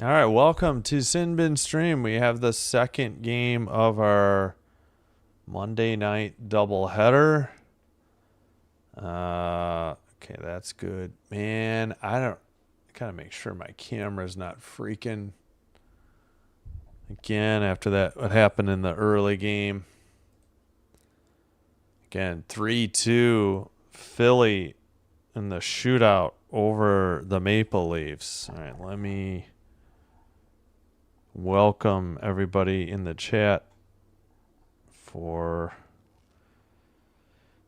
All right, welcome to Sinbin Stream. We have the second game of our Monday night doubleheader. Okay, that's good. Man, I gotta make sure my camera's not freaking again after that what happened in the early game. Again, 3-2 Philly in the shootout over the Maple Leafs. All right, let me welcome everybody in the chat or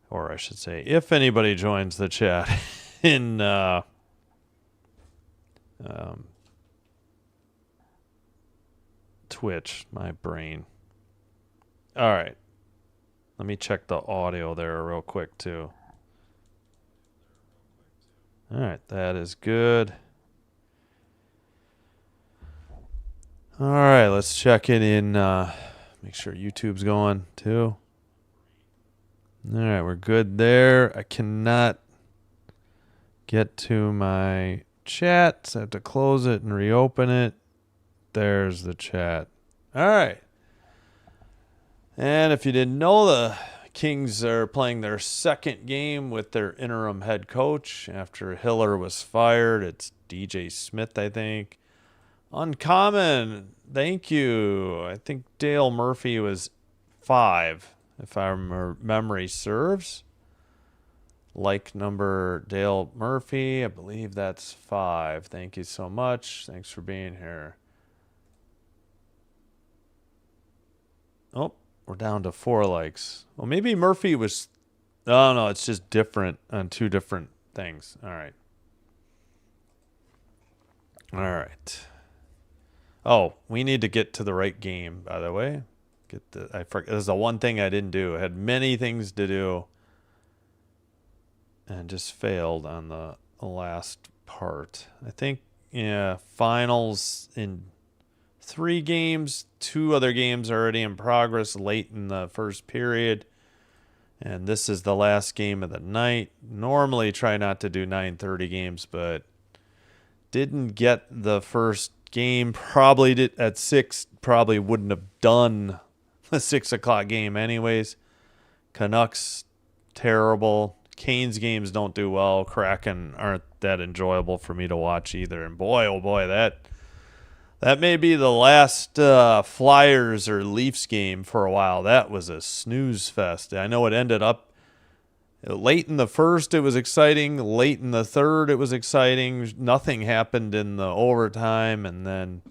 I should say, if anybody joins the chat in Twitch, my brain. All right. Let me check the audio there real quick, too. All right, that is good. All right, let's check it in. Make sure YouTube's going, too. All right, we're good there. I cannot get to my chat, so I have to close it and reopen it. There's the chat. All right. And if you didn't know, the Kings are playing their second game with their interim head coach after Hiller was fired. It's DJ Smith, I think. Uncommon. Thank you. I think Dale Murphy was 5, if our memory serves. Like number Dale Murphy. I believe that's 5. Thank you so much. Thanks for being here. Oh, we're down to 4 likes. Well, maybe Murphy was... Oh, no, it's just different on 2 different things. All right. All right. Oh, we need to get to the right game, by the way. I forgot. There's the one thing I didn't do. I had many things to do and just failed on the last part. I think, finals in 3 games. 2 other games already in progress late in the first period. And this is the last game of the night. Normally try not to do 9:30 games, but didn't get the first game. Probably did at 6. Probably wouldn't have done the 6 o'clock game anyways. Canucks, terrible. Canes games don't do well. Kraken aren't that enjoyable for me to watch either. And boy, oh boy, that may be the last Flyers or Leafs game for a while. That was a snooze fest. I know it ended up late in the first, it was exciting. Late in the third, it was exciting. Nothing happened in the overtime, and then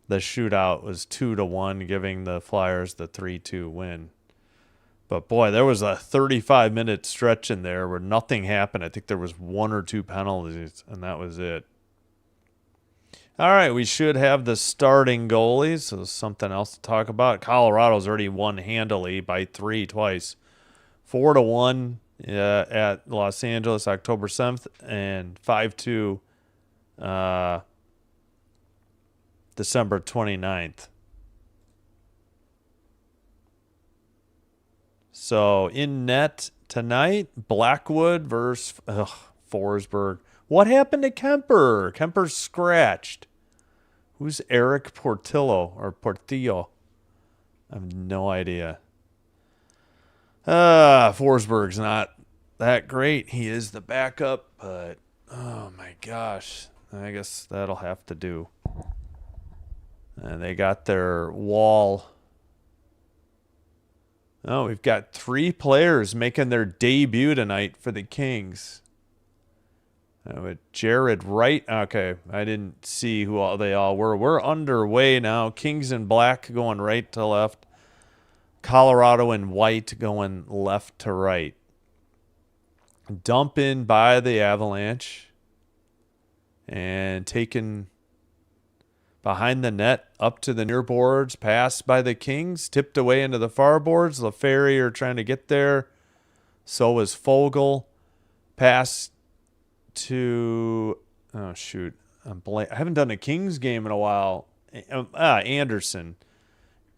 the shootout was 2-1, giving the Flyers the 3-2 win. But boy, there was a 35-minute stretch in there where nothing happened. I think there was 1 or 2 penalties, and that was it. All right, we should have the starting goalies. So something else to talk about. Colorado's already won handily by 3 twice. 4-1 at Los Angeles, October 7th, and 5-2 December 29th. So in net tonight, Blackwood versus Forsberg. What happened to Kemper? Kemper's scratched. Who's Eric Portillo or Portillo? I have no idea. Forsberg's not that great. He is the backup, but oh my gosh. I guess that'll have to do. And they got their wall. Oh, we've got 3 players making their debut tonight for the Kings. Jared Wright. Okay, I didn't see who all they all were. We're underway now. Kings in black going right to left. Colorado in white going left to right. Dump in by the Avalanche. And taken behind the net up to the near boards. Passed by the Kings. Tipped away into the far boards. LaFerriere trying to get there. So is Fogle. Pass to... Oh, shoot. I haven't done a Kings game in a while. Anderson.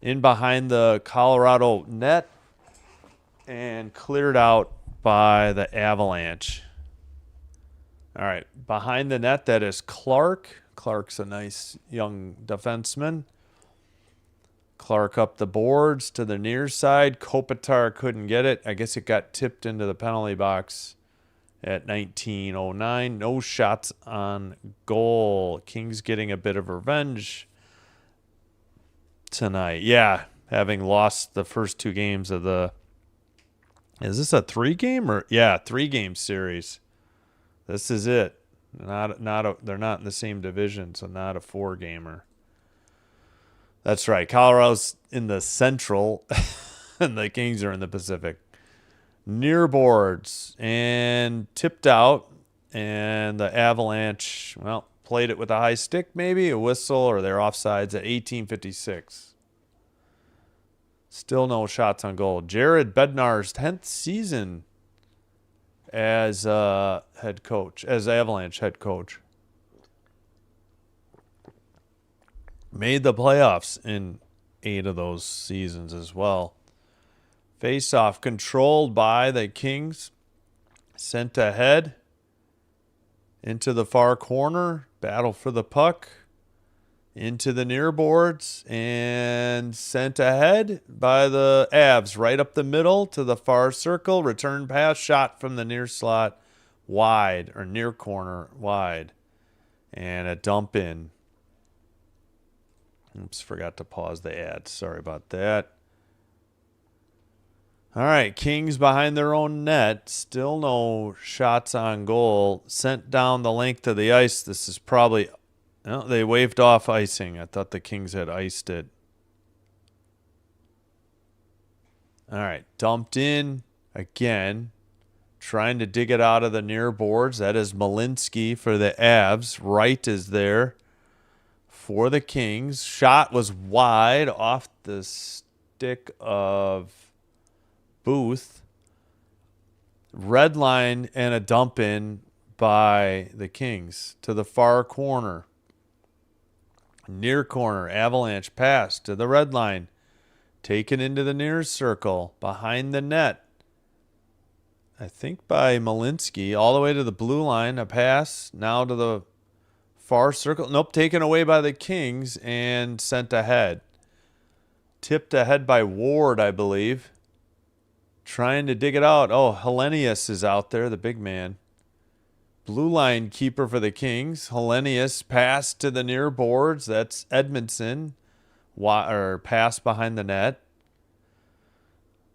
In behind the Colorado net. And cleared out by the Avalanche. All right. Behind the net, that is Clark. Clark's a nice young defenseman. Clark up the boards to the near side. Kopitar couldn't get it. I guess it got tipped into the penalty box at 19:09. No shots on goal. Kings getting a bit of revenge tonight. Yeah, having lost the first 2 games of the... Is this a 3-game or... Yeah, 3-game series. This is it. They're not in the same division, so not a 4-gamer. That's right. Colorado's in the Central, and the Kings are in the Pacific. Near boards and tipped out, and the Avalanche, well, played it with a high stick, maybe a whistle, or they're offsides at 18:56. Still no shots on goal. Jared Bednar's 10th season as head coach, as Avalanche head coach. Made the playoffs in 8 of those seasons as well. Face-off controlled by the Kings. Sent ahead into the far corner. Battle for the puck. Into the near boards. And sent ahead by the Avs. Right up the middle to the far circle. Return pass. Shot from the near slot. Wide. Or near corner. Wide. And a dump in. Oops, forgot to pause the ad. Sorry about that. All right, Kings behind their own net. Still no shots on goal. Sent down the length of the ice. This is probably... No, they waved off icing. I thought the Kings had iced it. All right, dumped in again. Trying to dig it out of the near boards. That is Malinsky for the Avs. Wright is there for the Kings. Shot was wide off the stick of Booth. Red line and a dump in by the Kings to the far corner. Near corner. Avalanche pass to the red line. Taken into the near circle. Behind the net. I think by Malinsky. All the way to the blue line. A pass. Now to the far circle. Nope, taken away by the Kings and sent ahead. Tipped ahead by Ward, I believe. Trying to dig it out. Oh, Hellenius is out there, the big man. Blue line keeper for the Kings. Hellenius passed to the near boards. That's Edmondson. Or pass behind the net.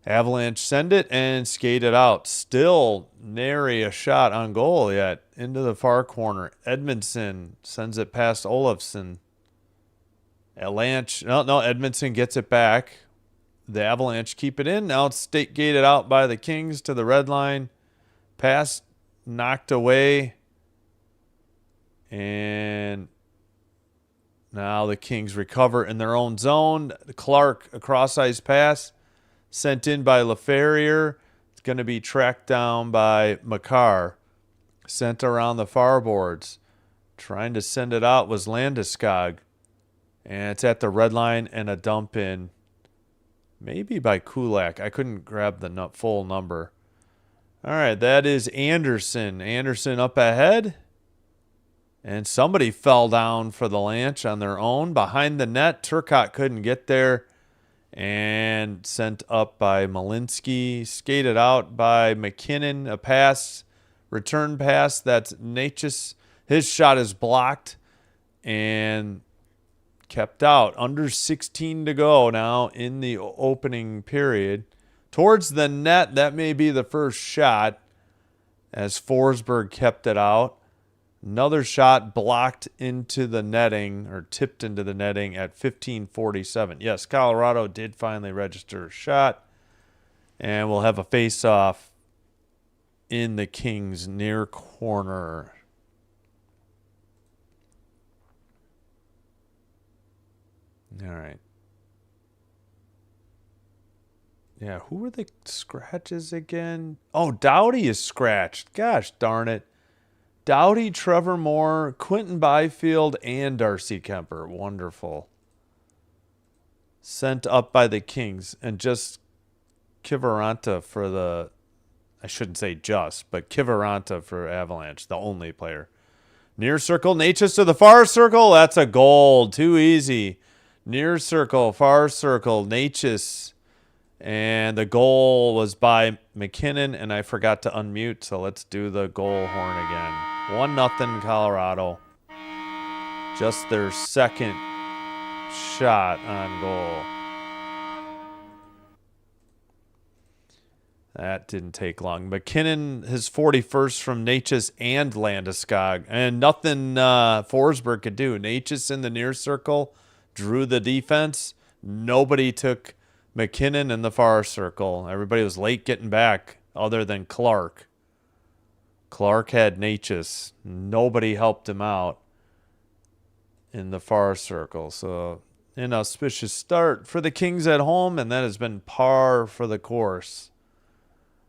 Avalanche send it and skate it out. Still nary a shot on goal yet. Into the far corner. Edmondson sends it past Olofsson. Avalanche. No, Edmondson gets it back. The Avalanche keep it in. Now it's gated out by the Kings to the red line. Pass knocked away. And now the Kings recover in their own zone. Clark, a cross-ice pass. Sent in by LaFerriere. It's going to be tracked down by Makar. Sent around the far boards. Trying to send it out was Landeskog. And it's at the red line and a dump in. Maybe by Kulak. I couldn't grab the full number. All right, that is Anderson. Anderson up ahead. And somebody fell down for the Lanch on their own. Behind the net, Turcotte couldn't get there. And sent up by Malinsky. Skated out by McKinnon. A pass. Return pass. That's Natchez. His shot is blocked. And kept out. Under 16 to go now in the opening period. Towards the net. That may be the first shot. As Forsberg kept it out. Another shot blocked into the netting, or tipped into the netting at 15:47. Yes, Colorado did finally register a shot. And we'll have a face-off in the Kings' near corner. All right. Yeah, who were the scratches again? Oh, Doughty is scratched. Gosh darn it. Doughty, Trevor Moore, Quentin Byfield, and Darcy Kemper. Wonderful. Sent up by the Kings. And just Kiviranta for the... I shouldn't say just, but Kiviranta for Avalanche, the only player. Near circle, Natchez to the far circle. That's a goal. Too easy. Near circle, far circle, Natchez. And the goal was by McKinnon, and I forgot to unmute, so let's do the goal horn again. 1-0 Colorado. Just their second shot on goal. That didn't take long. McKinnon, his 41st from Natchez and Landeskog. And nothing Forsberg could do. Natchez in the near circle drew the defense. Nobody took McKinnon in the far circle. Everybody was late getting back other than Clark. Clark had Natchez. Nobody helped him out in the far circle. So an auspicious start for the Kings at home, and that has been par for the course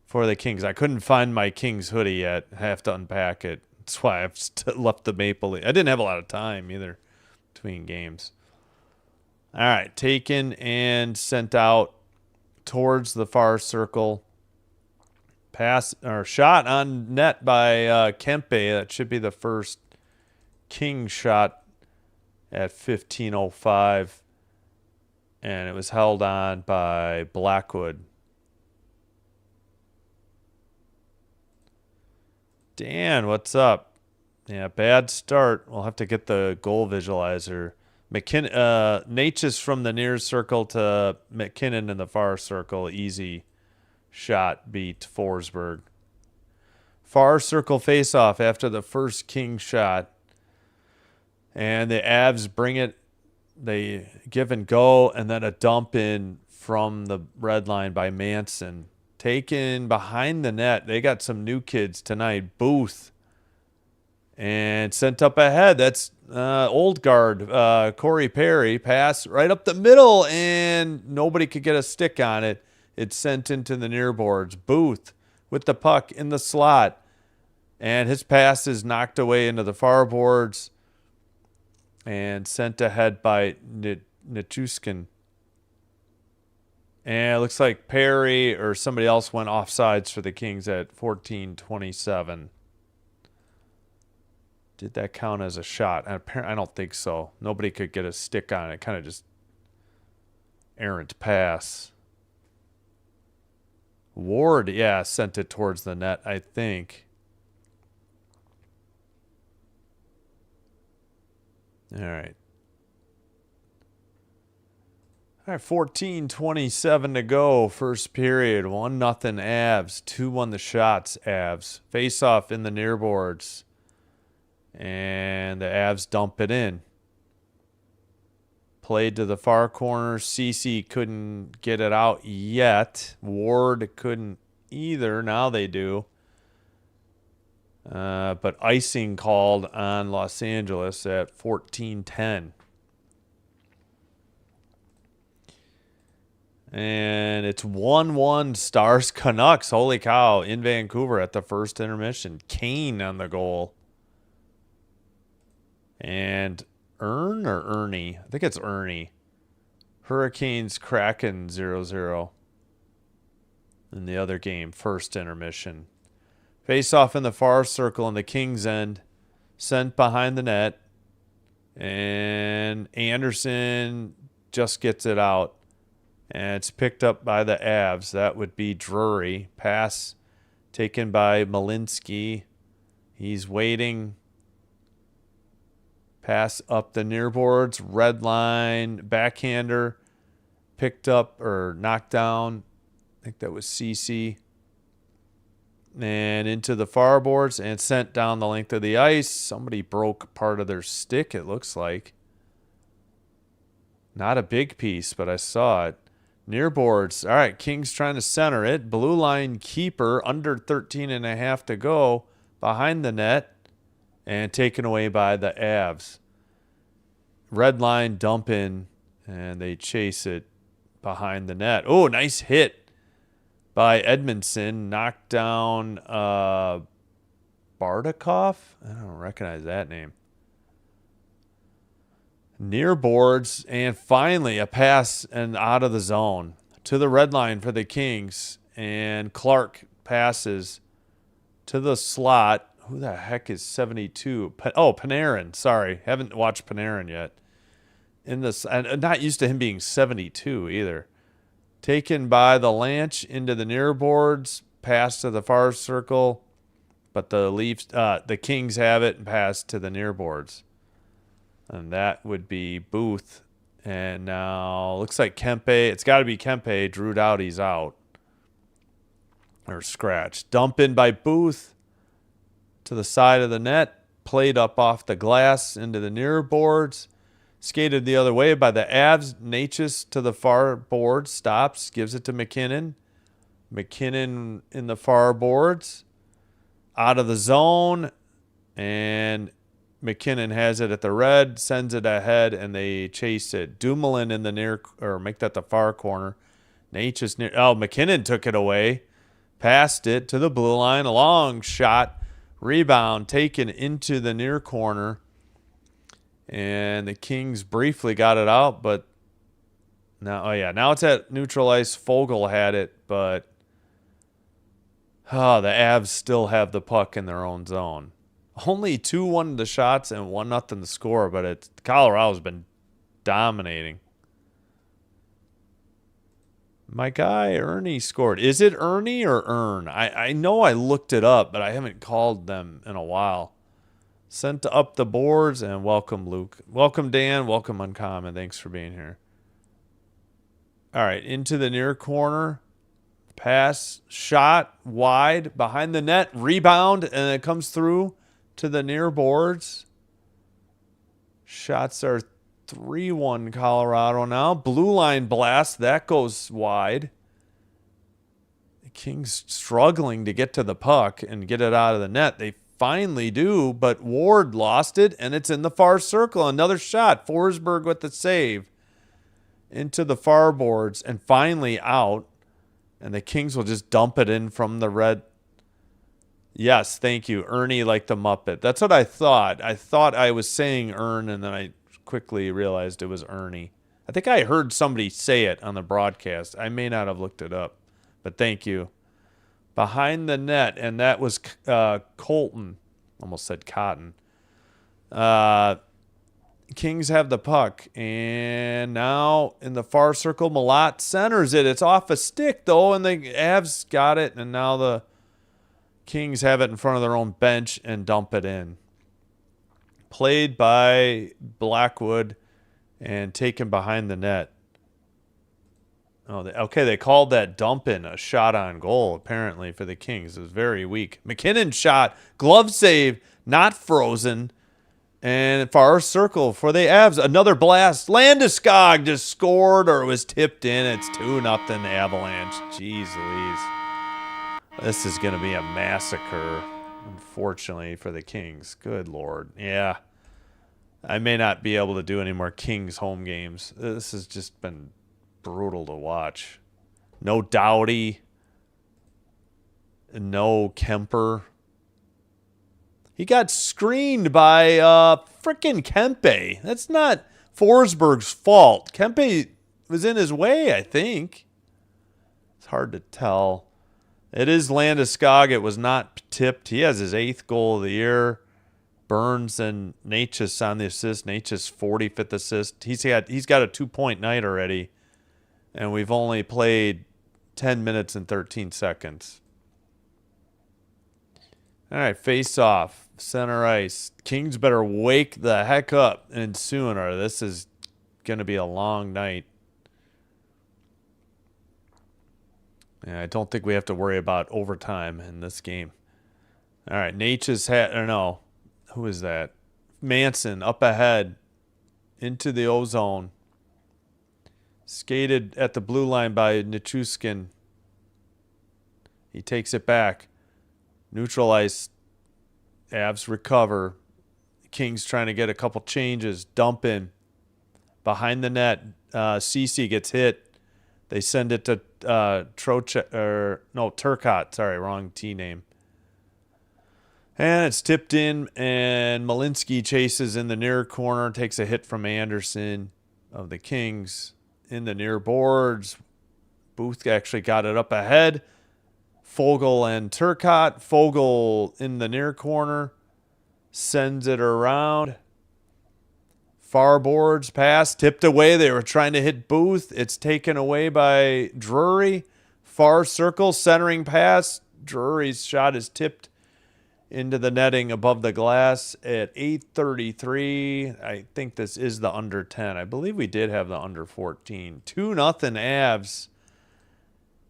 for the Kings. I couldn't find my Kings hoodie yet. I have to unpack it. That's why I've left the Maple Leaf. I didn't have a lot of time either between games. All right, taken and sent out towards the far circle. Pass or shot on net by Kempe. That should be the first King shot at 15:05, and it was held on by Blackwood. Dan, what's up? Yeah, bad start. We'll have to get the goal visualizer. Natchez from the near circle to McKinnon in the far circle. Easy shot beat Forsberg. Far circle face-off after the first King shot. And the Avs bring it. They give and go, and then a dump in from the red line by Manson. Taken behind the net. They got some new kids tonight. Booth. And sent up ahead. That's old guard, Corey Perry. Pass right up the middle, and nobody could get a stick on it. It's sent into the near boards. Booth with the puck in the slot. And his pass is knocked away into the far boards and sent ahead by Nichushkin. And it looks like Perry or somebody else went offsides for the Kings at 14:27. Did that count as a shot? I don't think so. Nobody could get a stick on it. Kind of just errant pass. Ward, yeah, sent it towards the net, I think. All right. All right, 14:27 to go. First period. 1-0 Avs. 2-1 the shots, Avs. Face off in the near boards. And the Avs dump it in. Played to the far corner. Cece couldn't get it out yet. Ward couldn't either. Now they do. But icing called on Los Angeles at 14:10. And it's 1-1 Stars Canucks. Holy cow. In Vancouver at the first intermission. Kane on the goal. And Ernie? I think it's Ernie. Hurricanes Kraken 0-0. In the other game, first intermission. Face off in the far circle on the Kings end. Sent behind the net. And Anderson just gets it out. And it's picked up by the Avs. That would be Drury. Pass taken by Malinsky. He's waiting. Pass up the near boards. Red line. Backhander. Picked up or knocked down. I think that was CC. And into the far boards and sent down the length of the ice. Somebody broke part of their stick, it looks like. Not a big piece, but I saw it. Near boards. All right, Kings trying to center it. Blue line keeper, under 13.5 to go. Behind the net. And taken away by the Avs. Red line dump in. And they chase it behind the net. Oh, nice hit by Edmondson. Knocked down Bardakov? I don't recognize that name. Near boards, and finally a pass and out of the zone to the red line for the Kings. And Clark passes to the slot. Who the heck is 72? Oh, Panarin. Sorry. Haven't watched Panarin yet. In this, and not used to him being 72 either. Taken by the Lanch into the near boards, pass to the far circle, but the Kings have it and pass to the near boards. And that would be Booth. And now looks like Kempe. It's got to be Kempe. Drew Doughty's out. Or scratch. Dump in by Booth to the side of the net. Played up off the glass into the near boards. Skated the other way by the Avs. Natchez to the far board. Stops. Gives it to McKinnon. McKinnon in the far boards. Out of the zone. And McKinnon has it at the red. Sends it ahead. And they chase it. Dumoulin in the near. Or make that the far corner. Natchez near. Oh, McKinnon took it away. Passed it to the blue line. A long shot. Rebound taken into the near corner. And the Kings briefly got it out, but now it's at neutral ice. Fogle had it, but the Avs still have the puck in their own zone. Only 2-1 the shots and 1-0 the score, but Colorado's been dominating. My guy Ernie scored. Is it Ernie or Ern? I know I looked it up, but I haven't called them in a while. Sent up the boards, and welcome, Luke. Welcome, Dan. Welcome, Uncommon. Thanks for being here. All right, into the near corner. Pass, shot, wide, behind the net, rebound, and it comes through to the near boards. Shots are 3-1 Colorado now. Blue line blast, that goes wide. The Kings struggling to get to the puck and get it out of the net. They finally do, but Ward lost it, and it's in the far circle. Another shot. Forsberg with the save into the far boards, and finally out. And the Kings will just dump it in from the red. Yes, thank you. Ernie like the Muppet. That's what I thought. I thought I was saying Ern, and then I quickly realized it was Ernie. I think I heard somebody say it on the broadcast. I may not have looked it up, but thank you. Behind the net, and that was Colton. Almost said Cotton. Kings have the puck, and now in the far circle, Malott centers it. It's off a stick, though, and the Avs got it, and now the Kings have it in front of their own bench and dump it in. Played by Blackwood and taken behind the net. They called that dump in a shot on goal, apparently, for the Kings. It was very weak. McKinnon shot, glove save, not frozen. And far circle for the Avs. Another blast. Landeskog just scored, or it was tipped in. It's 2-0 Avalanche. Jeez Louise. This is going to be a massacre, unfortunately, for the Kings. Good Lord. Yeah. I may not be able to do any more Kings home games. This has just been brutal to watch. No Doughty. No Kemper. He got screened by frickin' Kempe. That's not Forsberg's fault. Kempe was in his way, I think. It's hard to tell. It is Landeskog. It was not tipped. He has his 8th goal of the year. Burns and Natchez on the assist. Natchez 45th assist. He's got a 2-point night already. And we've only played 10 minutes and 13 seconds. All right, face off. Center ice. Kings better wake the heck up and soon, or this is going to be a long night. Yeah, I don't think we have to worry about overtime in this game. All right, Natchez who is that? Manson up ahead into the O-zone. Skated at the blue line by Nichushkin. He takes it back. Neutral ice. Avs recover. Kings trying to get a couple changes. Dump in. Behind the net. Cece gets hit. They send it to Turcotte. Sorry, wrong T name. And it's tipped in, and Malinsky chases in the near corner. Takes a hit from Anderson of the Kings. In the near boards. Booth actually got it up ahead. Fogle and Turcotte. Fogle in the near corner. Sends it around. Far boards pass. Tipped away. They were trying to hit Booth. It's taken away by Drury. Far circle. Centering pass. Drury's shot is tipped into the netting above the glass at 8:33. I think this is the under 10. I believe we did have the under 14. 2-0 Avs.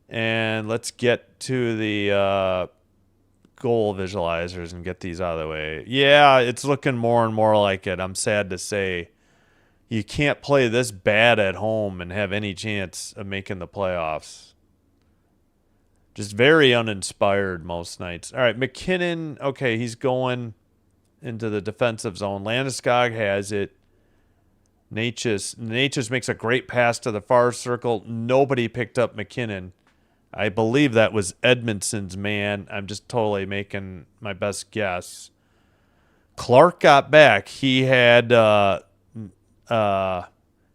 And let's get to the goal visualizers and get these out of the way. Yeah, it's looking more and more like it. I'm sad to say. You can't play this bad at home and have any chance of making the playoffs. Just very uninspired most nights. All right, McKinnon, okay, he's going into the defensive zone. Landeskog has it. Natchez makes a great pass to the far circle. Nobody picked up McKinnon. I believe that was Edmondson's man. I'm just totally making my best guess. Clark got back. He had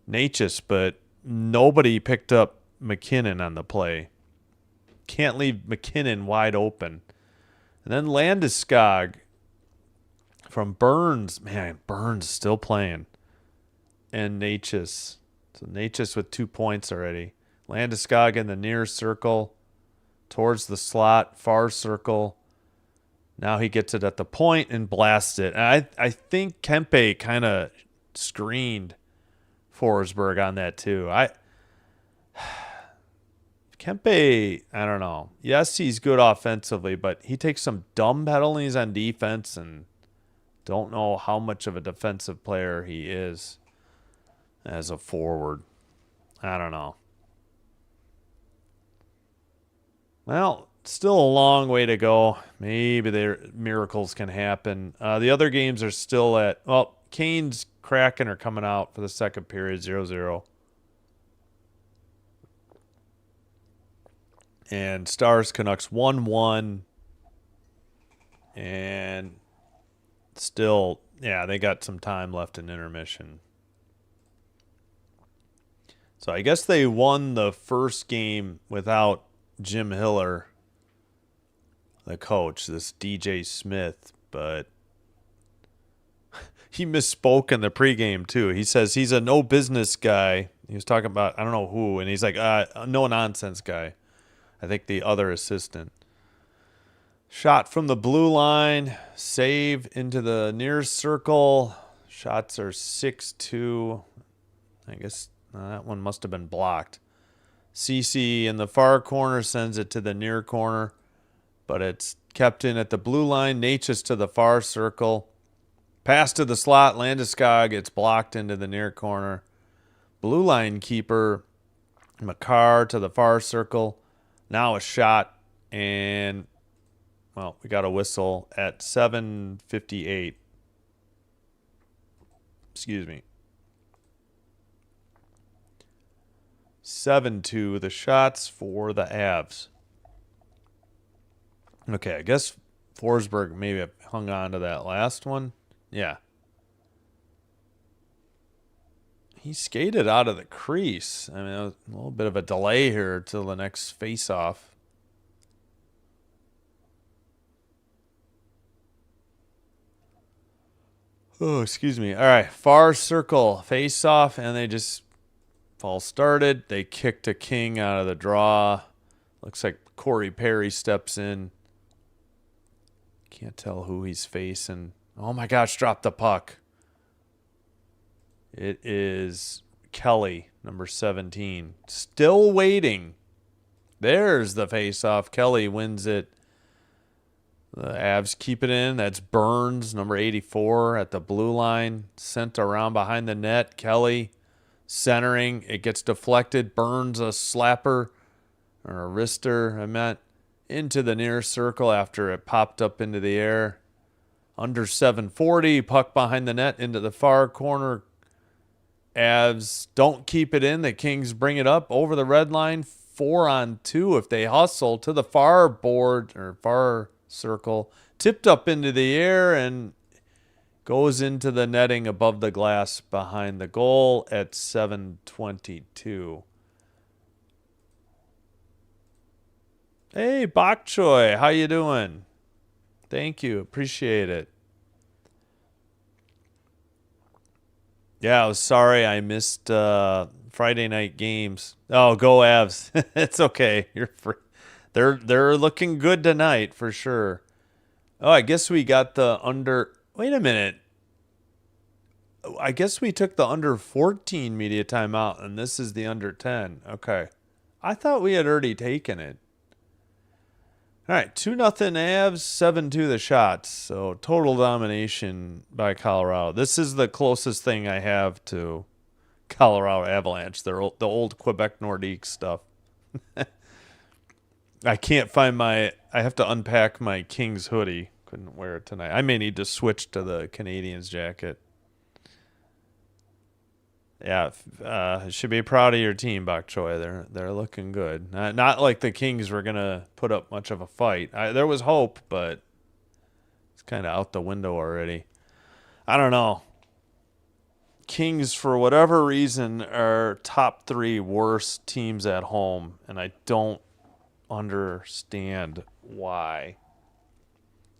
Natchez, but nobody picked up McKinnon on the play. Can't leave McKinnon wide open. And then Landeskog from Burns. Man, Burns still playing. And Natchez. So Natchez with 2 points already. Landeskog in the near circle. Towards the slot. Far circle. Now he gets it at the point and blasts it. And I think Kempe kind of screened Forsberg on that too. Kempe, I don't know. Yes, he's good offensively, but he takes some dumb penalties on defense and don't know how much of a defensive player he is as a forward. I don't know. Well, still a long way to go. Maybe miracles can happen. The other games are still at, well, Canes, Kraken are coming out for the second period, 0-0. And Stars Canucks 1-1. And still, yeah, they got some time left in intermission. So I guess they won the first game without Jim Hiller, the coach, this DJ Smith, but he misspoke in the pregame too. He says he's a no business guy. He was talking about, I don't know who, and he's like, no nonsense guy. I think the other assistant. Shot from the blue line, save into the near circle. Shots are 6-2. I guess that one must have been blocked. CC in the far corner sends it to the near corner, but it's kept in at the blue line. Natchez to the far circle. Pass to the slot. Landeskog, it's blocked into the near corner. Blue line keeper, Makar to the far circle. Now a shot, and, well, we got a whistle at 7:58. Excuse me. 7-2, the shots for the Avs. Okay, I guess Forsberg maybe hung on to that last one. Yeah. He skated out of the crease. I mean, a little bit of a delay here till the next face-off. Oh, excuse me. All right, far circle face-off, and they just fall started. They kicked a King out of the draw. Looks like Corey Perry steps in. Can't tell who he's facing. Oh, my gosh, dropped the puck. It is Kelly, number 17. Still waiting. There's the face-off. Kelly wins it. The Avs keep it in. That's Burns, number 84, at the blue line. Sent around behind the net. Kelly centering. It gets deflected. Burns a slapper, or a wrister, I meant, into the near circle after it popped up into the air. Under 7:40. Puck behind the net into the far corner. Avs don't keep it in. The Kings bring it up over the red line. 4-on-2 if they hustle to the far board or far circle. Tipped up into the air and goes into the netting above the glass behind the goal at 7:22. Hey, Bok Choy, how you doing? Thank you. Appreciate it. Yeah, I was sorry I missed Friday night games. Oh, go Avs. It's okay. You're free. They're looking good tonight for sure. Oh, I guess we got the under. Wait a minute. I guess we took the under 14 media timeout, and this is the under 10. Okay. I thought we had already taken it. All right, 2-0 Avs, 7-2 the Shots. So total domination by Colorado. This is the closest thing I have to Colorado Avalanche. The old Quebec Nordique stuff. I can't find my. I have to unpack my Kings hoodie. Couldn't wear it tonight. I may need to switch to the Canadiens jacket. Yeah, should be proud of your team, Bok Choy. They're looking good. Not like the Kings were gonna put up much of a fight. There was hope, but it's kind of out the window already. I don't know. Kings, for whatever reason, are top three worst teams at home, and I don't understand why.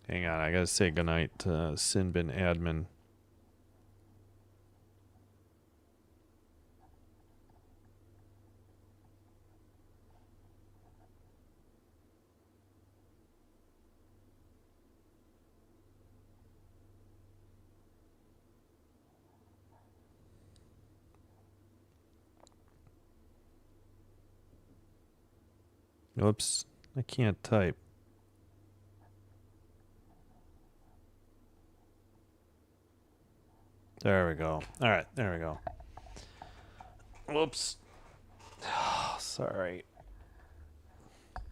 Hang on, I gotta say goodnight to Sinbin admin. Oops, I can't type. There we go. All right, there we go. Whoops. Oh, sorry.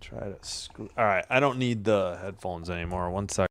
Try to screw. All right, I don't need the headphones anymore. One sec.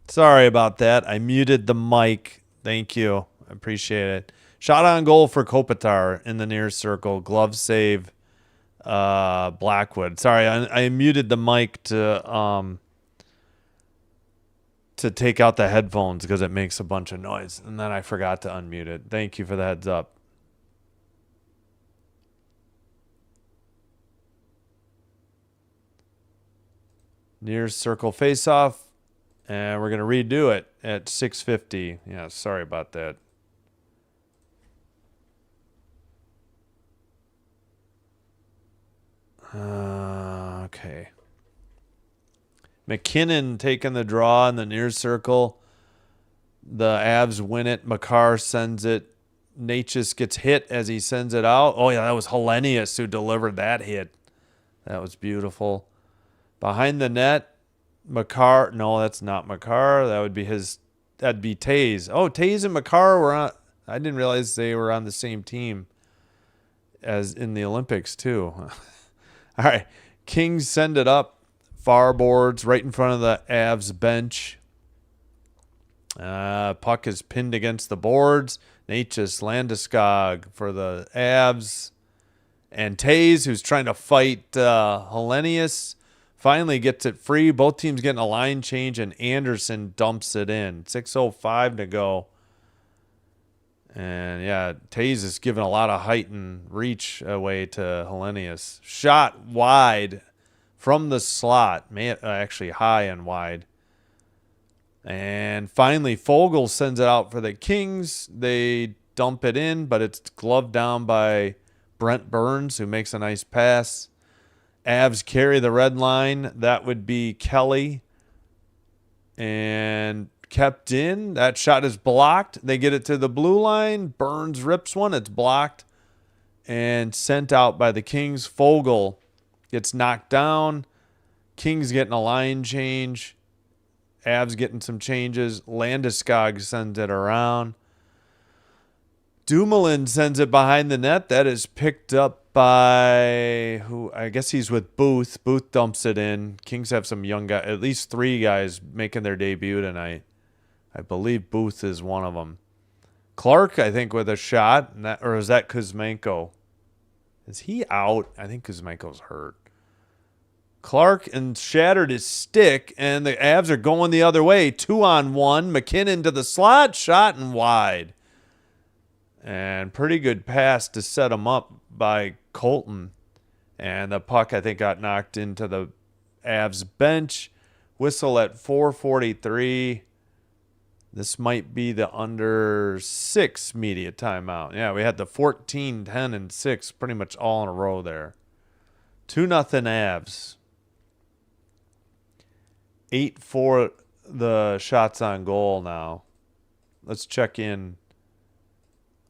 Sorry about that. I muted the mic. Thank you. I appreciate it. Shot on goal for Kopitar in the near circle. Glove save. Blackwood. Sorry, I muted the mic to take out the headphones because it makes a bunch of noise, and then I forgot to unmute it. Thank you for the heads up. Near circle face off, and we're gonna redo it at 6:50. Yeah, sorry about that. Okay. McKinnon taking the draw in the near circle. The Avs win it. Makar sends it. Natchez gets hit as he sends it out. Oh, yeah, that was Hellenius who delivered that hit. That was beautiful. Behind the net, Makar. No, that's not Makar. That would be his. That'd be Taze. Oh, Taze and Makar were on. I didn't realize they were on the same team as in the Olympics, too. All right. Kings send it up. Far boards right in front of the Avs bench. Puck is pinned against the boards. Natchez Landeskog for the Avs. And Taze, who's trying to fight Hellenius, finally gets it free. Both teams getting a line change, and Anderson dumps it in. 6:05 to go. And, yeah, Taze is giving a lot of height and reach away to Hellenius. Shot wide from the slot. Actually high and wide. And finally, Fogle sends it out for the Kings. They dump it in, but it's gloved down by Brent Burns, who makes a nice pass. Avs carry the red line. That would be Kelly. And kept in. That shot is blocked. They get it to the blue line. Burns rips one. It's blocked and sent out by the Kings. Fogle gets knocked down. Kings getting a line change. Avs getting some changes. Landeskog sends it around. Dumoulin sends it behind the net. That is picked up by who? I guess he's with Booth. Booth dumps it in. Kings have some young guys, at least 3 guys making their debut tonight. I believe Booth is one of them. Clark, I think, with a shot. Or is that Kuzmenko? Is he out? I think Kuzmenko's hurt. Clark and shattered his stick, and the Avs are going the other way. 2-on-1. McKinnon to the slot. Shot and wide. And pretty good pass to set him up by Colton. And the puck, I think, got knocked into the Avs bench. Whistle at 4:43. This might be the under 6 media timeout. Yeah, we had the 14, 10, and 6 pretty much all in a row there. 2-0 Avs. 8 for the shots on goal now. Let's check in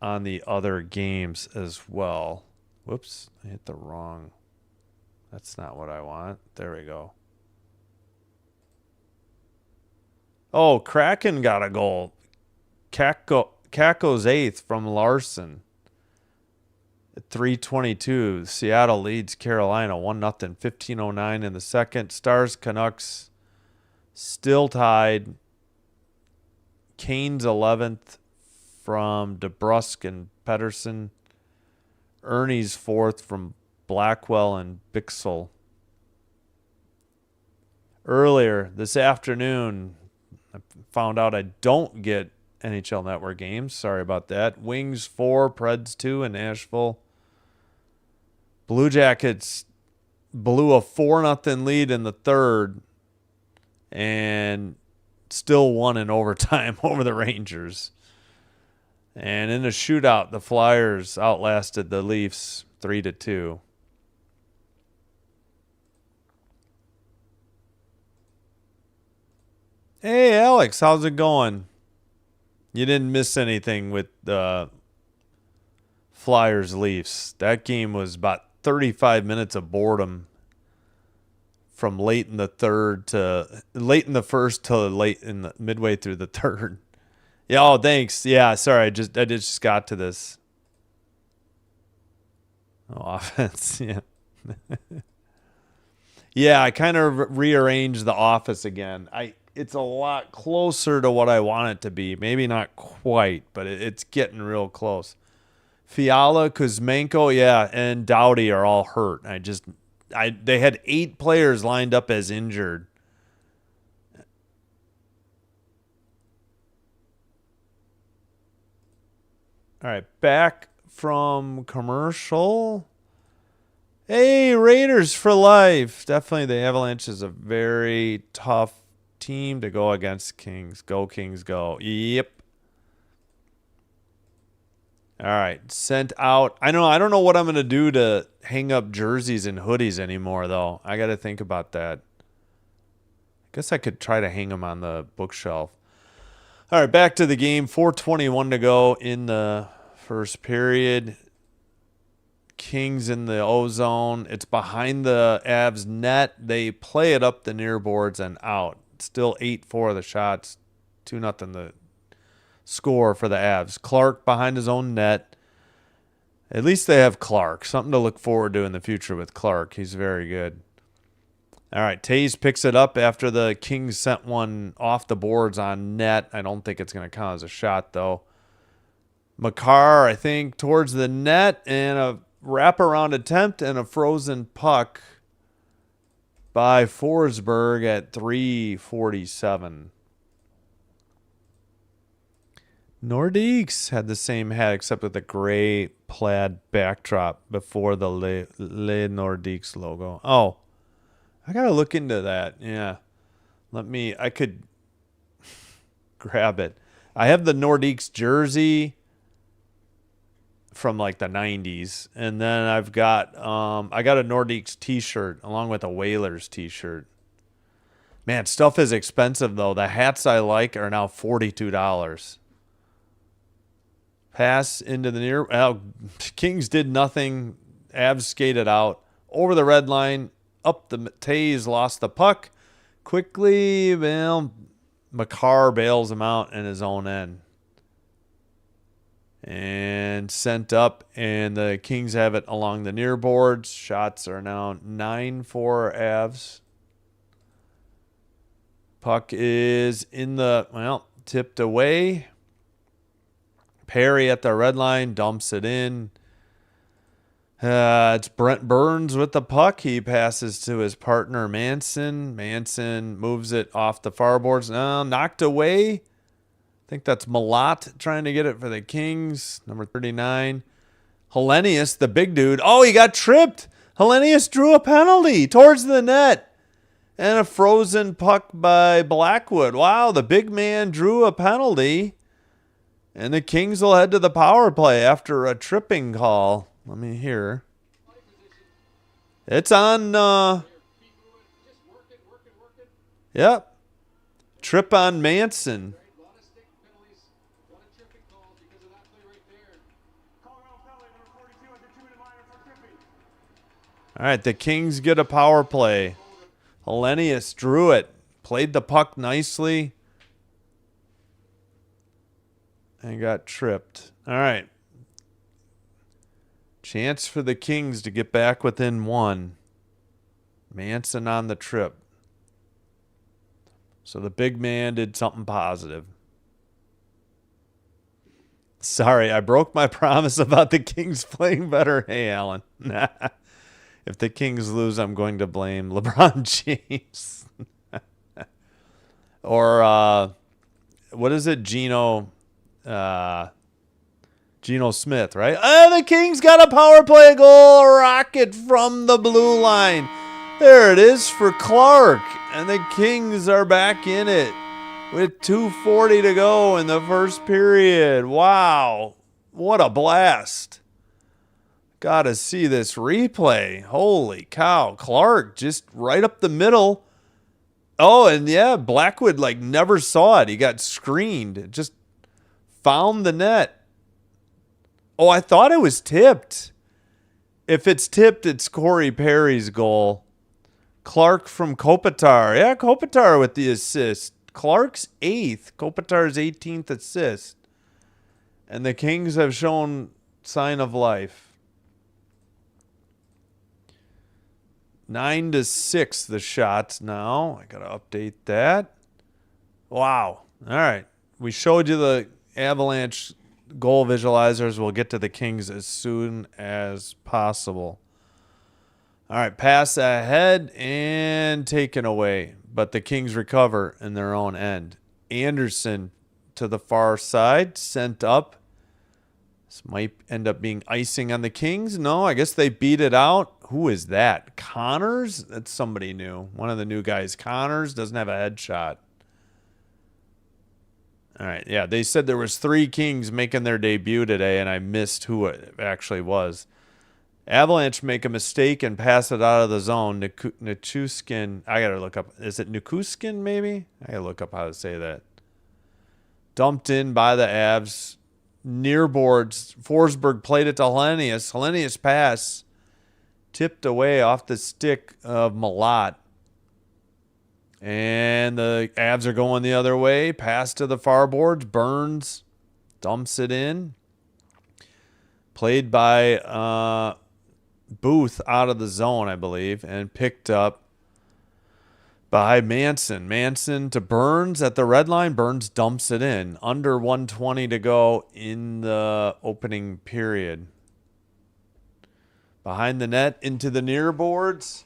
on the other games as well. Whoops, I hit the wrong. That's not what I want. There we go. Oh, Kraken got a goal. Kakko's 8th from Larson. At 3:22, Seattle leads Carolina 1-0. 15:09 in the second. Stars Canucks still tied. Canes 11th from DeBrusk and Pedersen. Ernie's 4th from Blackwell and Bixel. Earlier this afternoon, I found out I don't get NHL Network games. Sorry about that. Wings 4, Preds 2 in Nashville. Blue Jackets blew a 4-0 lead in the third and still won in overtime over the Rangers. And in a shootout, the Flyers outlasted the Leafs 3-2. Hey, Alex, how's it going? You didn't miss anything with the Flyers Leafs. That game was about 35 minutes of boredom from late in the third to late in the first to late in the midway through the third. Yeah, oh, thanks. Yeah, sorry, I just got to this. Oh, offense, yeah. Yeah, I kind of rearranged the office again. It's a lot closer to what I want it to be. Maybe not quite, but it's getting real close. Fiala, Kuzmenko, yeah, and Doughty are all hurt. They had 8 players lined up as injured. All right, back from commercial. Hey, Raiders for life. Definitely the Avalanche is a very tough team to go against. Kings. Go, Kings, go. Yep. All right, sent out. I don't know what I'm going to do to hang up jerseys and hoodies anymore, though. I got to think about that. I guess I could try to hang them on the bookshelf. All right, back to the game. 4:21 to go in the first period. Kings in the O-zone. It's behind the Avs net. They play it up the near boards and out. Still 8-4 the shots. 2-0 the score for the Avs. Clark behind his own net. At least they have Clark. Something to look forward to in the future with Clark. He's very good. All right, Taze picks it up after the Kings sent one off the boards on net. I don't think it's going to count as a shot, though. Makar, I think, towards the net, and a wraparound attempt and a frozen puck by Forsberg at 3:47. Nordiques had the same hat except with the gray plaid backdrop before the Le Nordiques logo. Oh, I got to look into that. Yeah. I could grab it. I have the Nordiques jersey from like the 90s. And then I got a Nordiques t-shirt along with a Whalers t-shirt. Man, stuff is expensive though. The hats I like are now $42. Pass into the near. Well, Kings did nothing. Avs skated out over the red line. Up the Tays lost the puck quickly. Well, Makar bails him out in his own end and sent up. And the Kings have it along the near boards. Shots are now 9-4 Avs. Puck is in the tipped away. Perry at the red line dumps it in. It's Brent Burns with the puck. He passes to his partner Manson. Manson moves it off the far boards. Now knocked away. I think that's Malat trying to get it for the Kings. Number 39. Hellenius, the big dude. Oh, he got tripped. Hellenius drew a penalty towards the net. And a frozen puck by Blackwood. Wow, the big man drew a penalty. And the Kings will head to the power play after a tripping call. Let me hear. It's on. Yep. Trip on Manson. All right, the Kings get a power play. Hellenius drew it. Played the puck nicely. And got tripped. All right. Chance for the Kings to get back within one. Manson on the trip. So the big man did something positive. Sorry, I broke my promise about the Kings playing better. Hey, Alan. If the Kings lose, I'm going to blame LeBron James. Or, what is it? Geno Smith, right? The Kings got a power play goal. Rocket from the blue line. There it is for Clark. And the Kings are back in it with 2:40 to go in the first period. Wow. What a blast. Got to see this replay. Holy cow. Clark just right up the middle. Oh, and yeah, Blackwood never saw it. He got screened. Just found the net. Oh, I thought it was tipped. If it's tipped, it's Corey Perry's goal. Clark from Kopitar. Yeah, Kopitar with the assist. Clark's 8th. Kopitar's 18th assist. And the Kings have shown sign of life. 9-6 the shots now. I got to update that. Wow. All right. We showed you the Avalanche goal visualizers. We'll get to the Kings as soon as possible. All right. Pass ahead and taken away. But the Kings recover in their own end. Anderson to the far side. Sent up. This might end up being icing on the Kings. No, I guess they beat it out. Who is that? Connors? That's somebody new. One of the new guys. Connors doesn't have a headshot. All right. Yeah, they said there was 3 Kings making their debut today, and I missed who it actually was. Avalanche make a mistake and pass it out of the zone. Nichushkin. I got to look up. Is it Nichushkin maybe? I got to look up how to say that. Dumped in by the Avs. Near boards. Forsberg played it to Hellenius. Hellenius pass. Tipped away off the stick of Malat. And the Avs are going the other way. Pass to the far boards. Burns dumps it in. Played by Booth out of the zone, I believe, and picked up by Manson. Manson to Burns at the red line. Burns dumps it in. Under 1:20 to go in the opening period. Behind the net, into the near boards.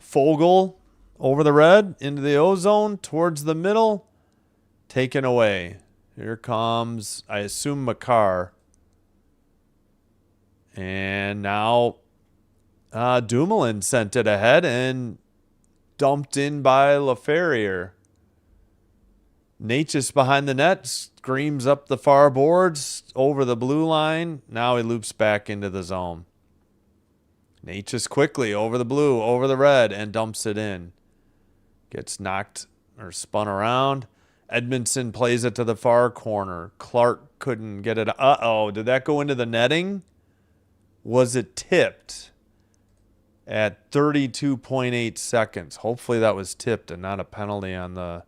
Fogle over the red, into the O-zone, towards the middle. Taken away. Here comes, I assume, Makar. And now Dumoulin sent it ahead and dumped in by LaFerriere. Natchez behind the net, screams up the far boards, over the blue line. Now he loops back into the zone. Natchez quickly over the blue, over the red, and dumps it in. Gets knocked or spun around. Edmondson plays it to the far corner. Clark couldn't get it. Uh-oh, did that go into the netting? Was it tipped at 32.8 seconds? Hopefully that was tipped and not a penalty on the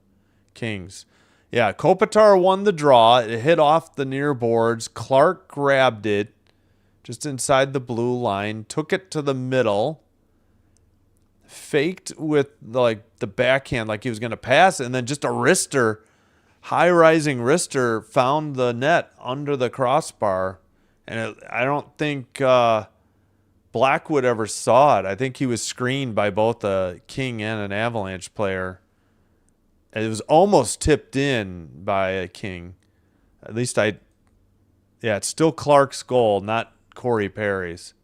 Kings. Yeah, Kopitar won the draw. It hit off the near boards. Clark grabbed it just inside the blue line, took it to the middle, faked with like the backhand like he was going to pass it, and then just a wrister, high-rising wrister, found the net under the crossbar. And I don't think Blackwood ever saw it. I think he was screened by both a King and an Avalanche player. It was almost tipped in by a King. At least yeah, it's still Clark's goal, not Corey Perry's.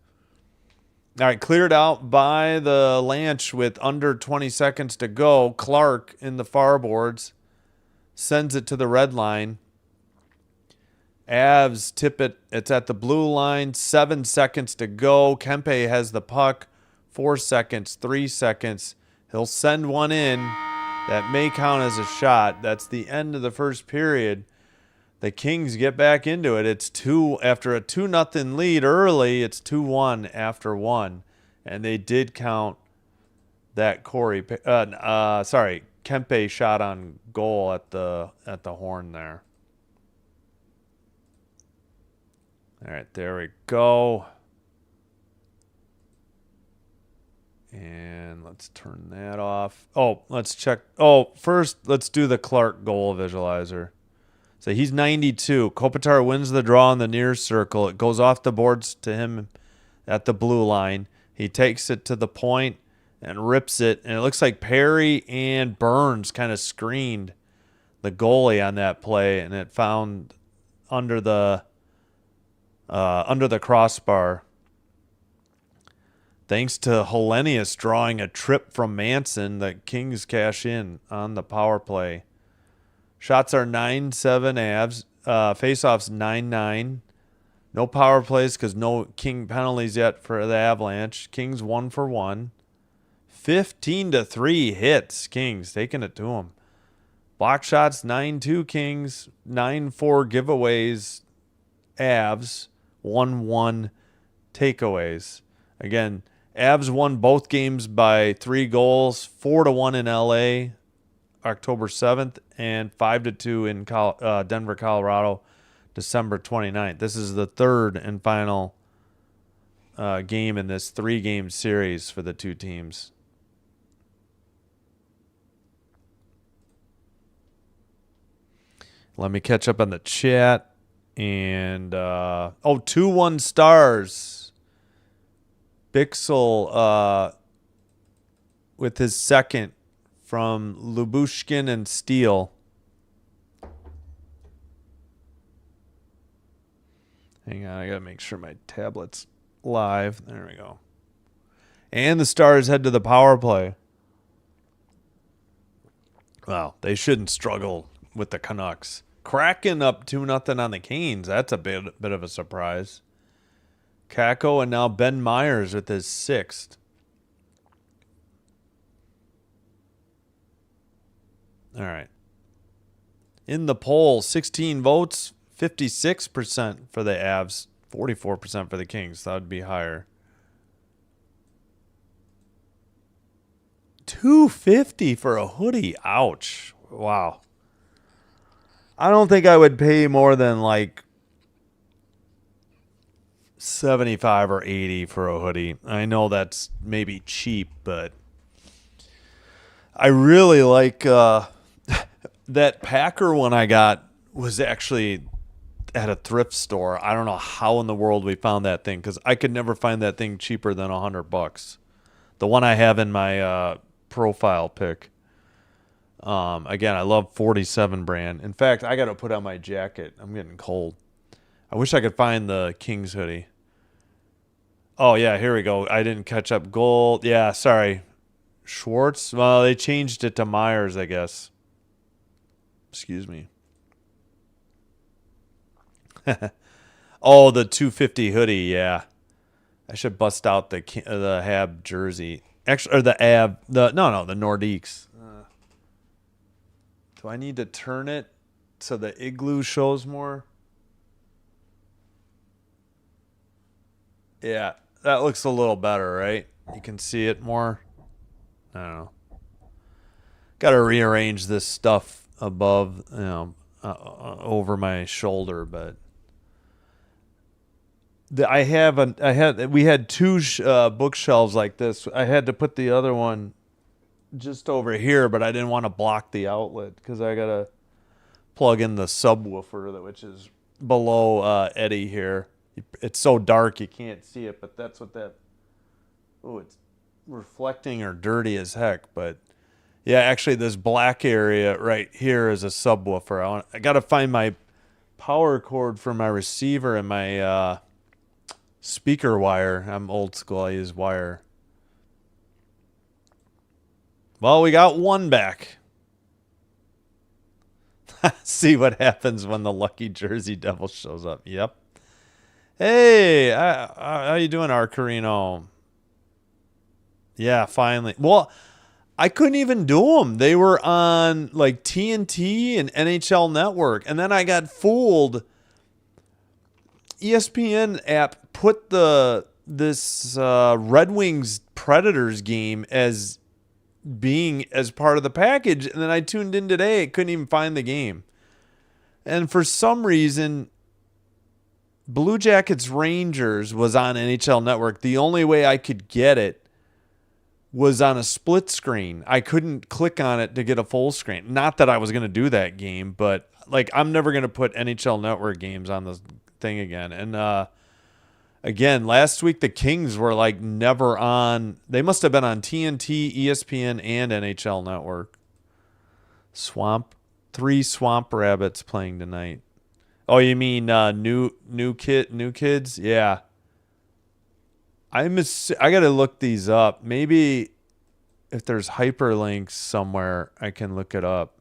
All right, cleared out by the Lanch with under 20 seconds to go. Clark in the far boards sends it to the red line. Avs tip it. It's at the blue line. 7 seconds to go. Kempe has the puck. 4 seconds, 3 seconds. He'll send one in. That may count as a shot. That's the end of the first period. The Kings get back into it. It's after a 2-0 lead early. It's 2-1 after 1, and they did count that Kempe shot on goal at the horn there. All right, there we go. And let's turn that off. Oh, let's check. Oh, first, let's do the Clark goal visualizer. So he's 92. Kopitar wins the draw in the near circle. It goes off the boards to him at the blue line. He takes it to the point and rips it. And it looks like Perry and Burns kind of screened the goalie on that play, and it found under the crossbar. Thanks to Hellenius drawing a trip from Manson, the Kings cash in on the power play. Shots are 9-7 Avs. Faceoffs 9-9. No power plays because no King penalties yet for the Avalanche. Kings 1 for 1. 15-3 hits. Kings taking it to them. Block shots 9-2 Kings. 9-4 giveaways Avs. 1-1 takeaways. Again, Avs won both games by 3 goals. 4-1 in LA October 7th and 5-2 in Denver, Colorado, December 29th. This is the third and final game in this 3-game series for the two teams. Let me catch up on the chat. And 2-1 Stars. Bixel with his second from Lubushkin and Steele. Hang on, I got to make sure my tablet's live. There we go. And the Stars head to the power play. Well, they shouldn't struggle with the Canucks. Kraken up 2-0 on the Canes. That's a bit of a surprise. Kako and now Ben Myers with his 6th. All right. In the poll, 16 votes, 56% for the Avs, 44% for the Kings. That would be higher. $250 for a hoodie. Ouch. Wow. I don't think I would pay more than like 75 or 80 for a hoodie. I know that's maybe cheap, but I really like that Packer one I got was actually at a thrift store. I don't know how in the world we found that thing because I could never find that thing cheaper than $100. The one I have in my profile pic. Again, I love 47 brand. In fact, I got to put on my jacket. I'm getting cold. I wish I could find the Kings hoodie. Oh, yeah, here we go. I didn't catch up. Gold. Yeah, sorry. Schwartz. Well, they changed it to Myers, I guess. Excuse me. Oh, the 250 hoodie, yeah. I should bust out the Hab jersey. Actually, or the the Nordiques. Do I need to turn it so the igloo shows more? Yeah, that looks a little better, right? You can see it more. I don't know. Got to rearrange this stuff above, over my shoulder, but we had two bookshelves like this. I had to put the other one just over here, but I didn't want to block the outlet because I gotta plug in the subwoofer, which is below Eddie here. It's so dark you can't see it, but that's what that. Oh, it's reflecting or dirty as heck. But yeah, actually, this black area right here is a subwoofer. I gotta find my power cord for my receiver and my speaker wire. I'm old school. I use wire. Well, we got one back. See what happens when the lucky Jersey Devil shows up. Yep. Hey, how you doing, Arcarino? Yeah, finally. Well, I couldn't even do them. They were on like TNT and NHL Network, and then I got fooled. ESPN app put this Red Wings Predators game as being as part of the package, and then I tuned in today. I couldn't even find the game, and for some reason, Blue Jackets Rangers was on NHL Network. The only way I could get it was on a split screen. I couldn't click on it to get a full screen. Not that I was going to do that game, but like I'm never going to put NHL Network games on the thing again. And again, last week the Kings were like never on. They must have been on TNT, ESPN, and NHL Network. Three Swamp Rabbits playing tonight. Oh, you mean new kids? Yeah. I got to look these up. Maybe if there's hyperlinks somewhere, I can look it up.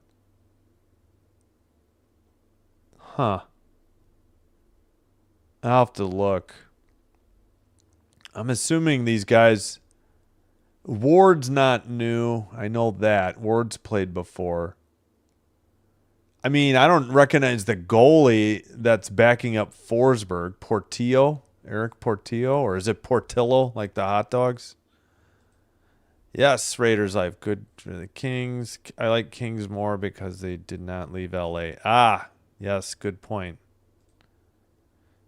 Huh. I'll have to look. I'm assuming these guys. Ward's not new. I know that. Ward's played before. I mean, I don't recognize the goalie that's backing up Forsberg. Portillo? Eric Portillo? Or is it Portillo, like the hot dogs? Yes, Raiders Life. Good for the Kings. I like Kings more because they did not leave LA. Ah, yes, good point.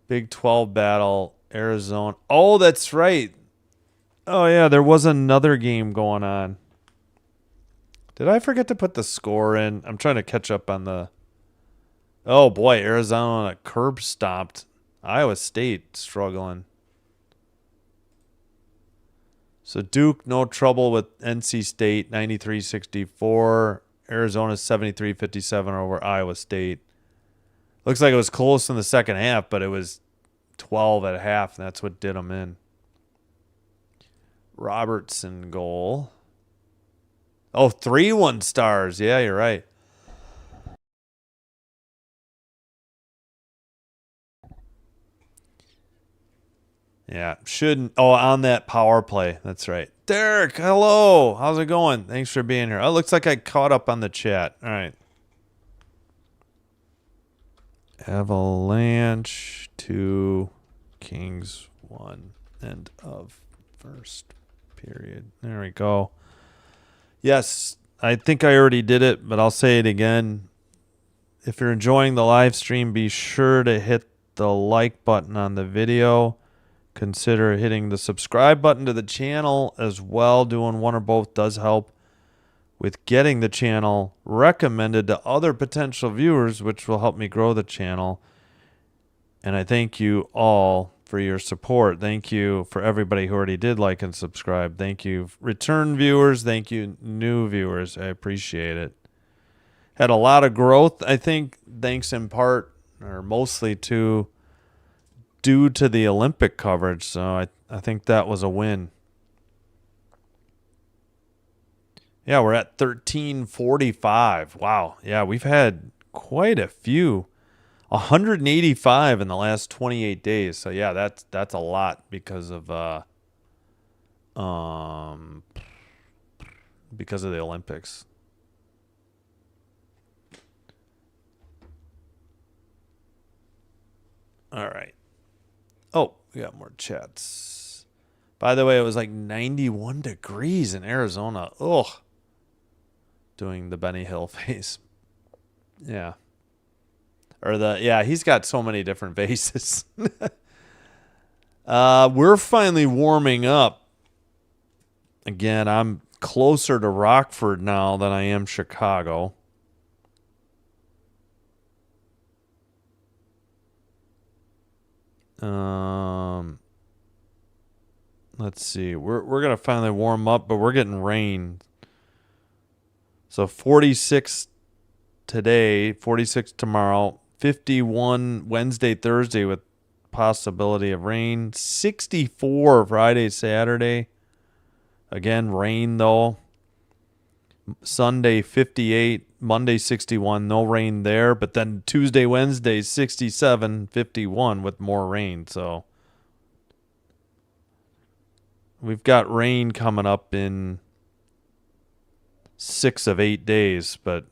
Big 12 battle, Arizona. Oh, that's right. Oh, yeah, there was another game going on. Did I forget to put the score in? I'm trying to catch up on the... Oh, boy, Arizona curb stomped. Iowa State struggling. So Duke, no trouble with NC State, 93-64. Arizona 73-57 over Iowa State. Looks like it was close in the second half, but it was 12 at half, and that's what did them in. Robertson goal. Oh, 3-1 stars. Yeah, you're right. Yeah, shouldn't. Oh, on that power play. That's right. Derek, hello. How's it going? Thanks for being here. Oh, it looks like I caught up on the chat. All right. Avalanche 2, Kings 1. End of first period. There we go. Yes, I think I already did it, but I'll say it again. If you're enjoying the live stream, be sure to hit the like button on the video. Consider hitting the subscribe button to the channel as well. Doing one or both does help with getting the channel recommended to other potential viewers, which will help me grow the channel. And I thank you all for your support. Thank you for everybody who already did like and subscribe. Thank you, return viewers. Thank you, new viewers. I appreciate it. Had a lot of growth, I think, thanks in part or mostly due to the Olympic coverage. So I think that was a win. Yeah, we're at 1345. Wow. Yeah, we've had quite a few. 185 in the last 28 days. So yeah, that's a lot um because of the Olympics. All right. Oh, we got more chats. By the way, it was like 91 degrees in Arizona. Ugh. Doing the Benny Hill face. Yeah. He's got so many different faces. We're finally warming up. Again, I'm closer to Rockford now than I am Chicago. Let's see. We're gonna finally warm up, but we're getting rain. So 46 today, 46 tomorrow, 51 Wednesday, Thursday with possibility of rain, 64 Friday, Saturday. Again, rain though. Sunday 58, Monday 61, no rain there, but then Tuesday, Wednesday 67, 51 with more rain. So we've got rain coming up in 6 of 8 days, but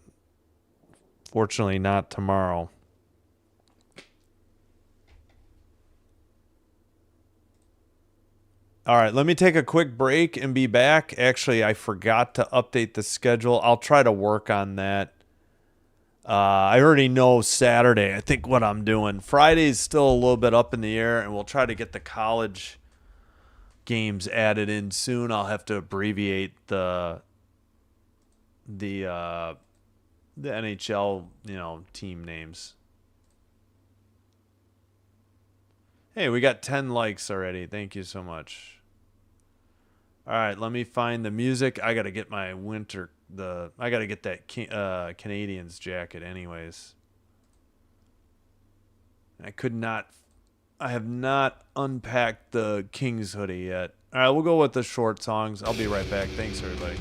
fortunately not tomorrow. All right, let me take a quick break and be back. Actually, I forgot to update the schedule. I'll try to work on that. I already know Saturday, I think, what I'm doing. Friday's still a little bit up in the air, and we'll try to get the college games added in soon. I'll have to abbreviate the NHL, team names. Hey, we got 10 likes already. Thank you so much. All right, let me find the music. I got to get my I got to get that Canadians jacket anyways. I have not unpacked the Kings hoodie yet. All right, we'll go with the short songs. I'll be right back. Thanks, everybody.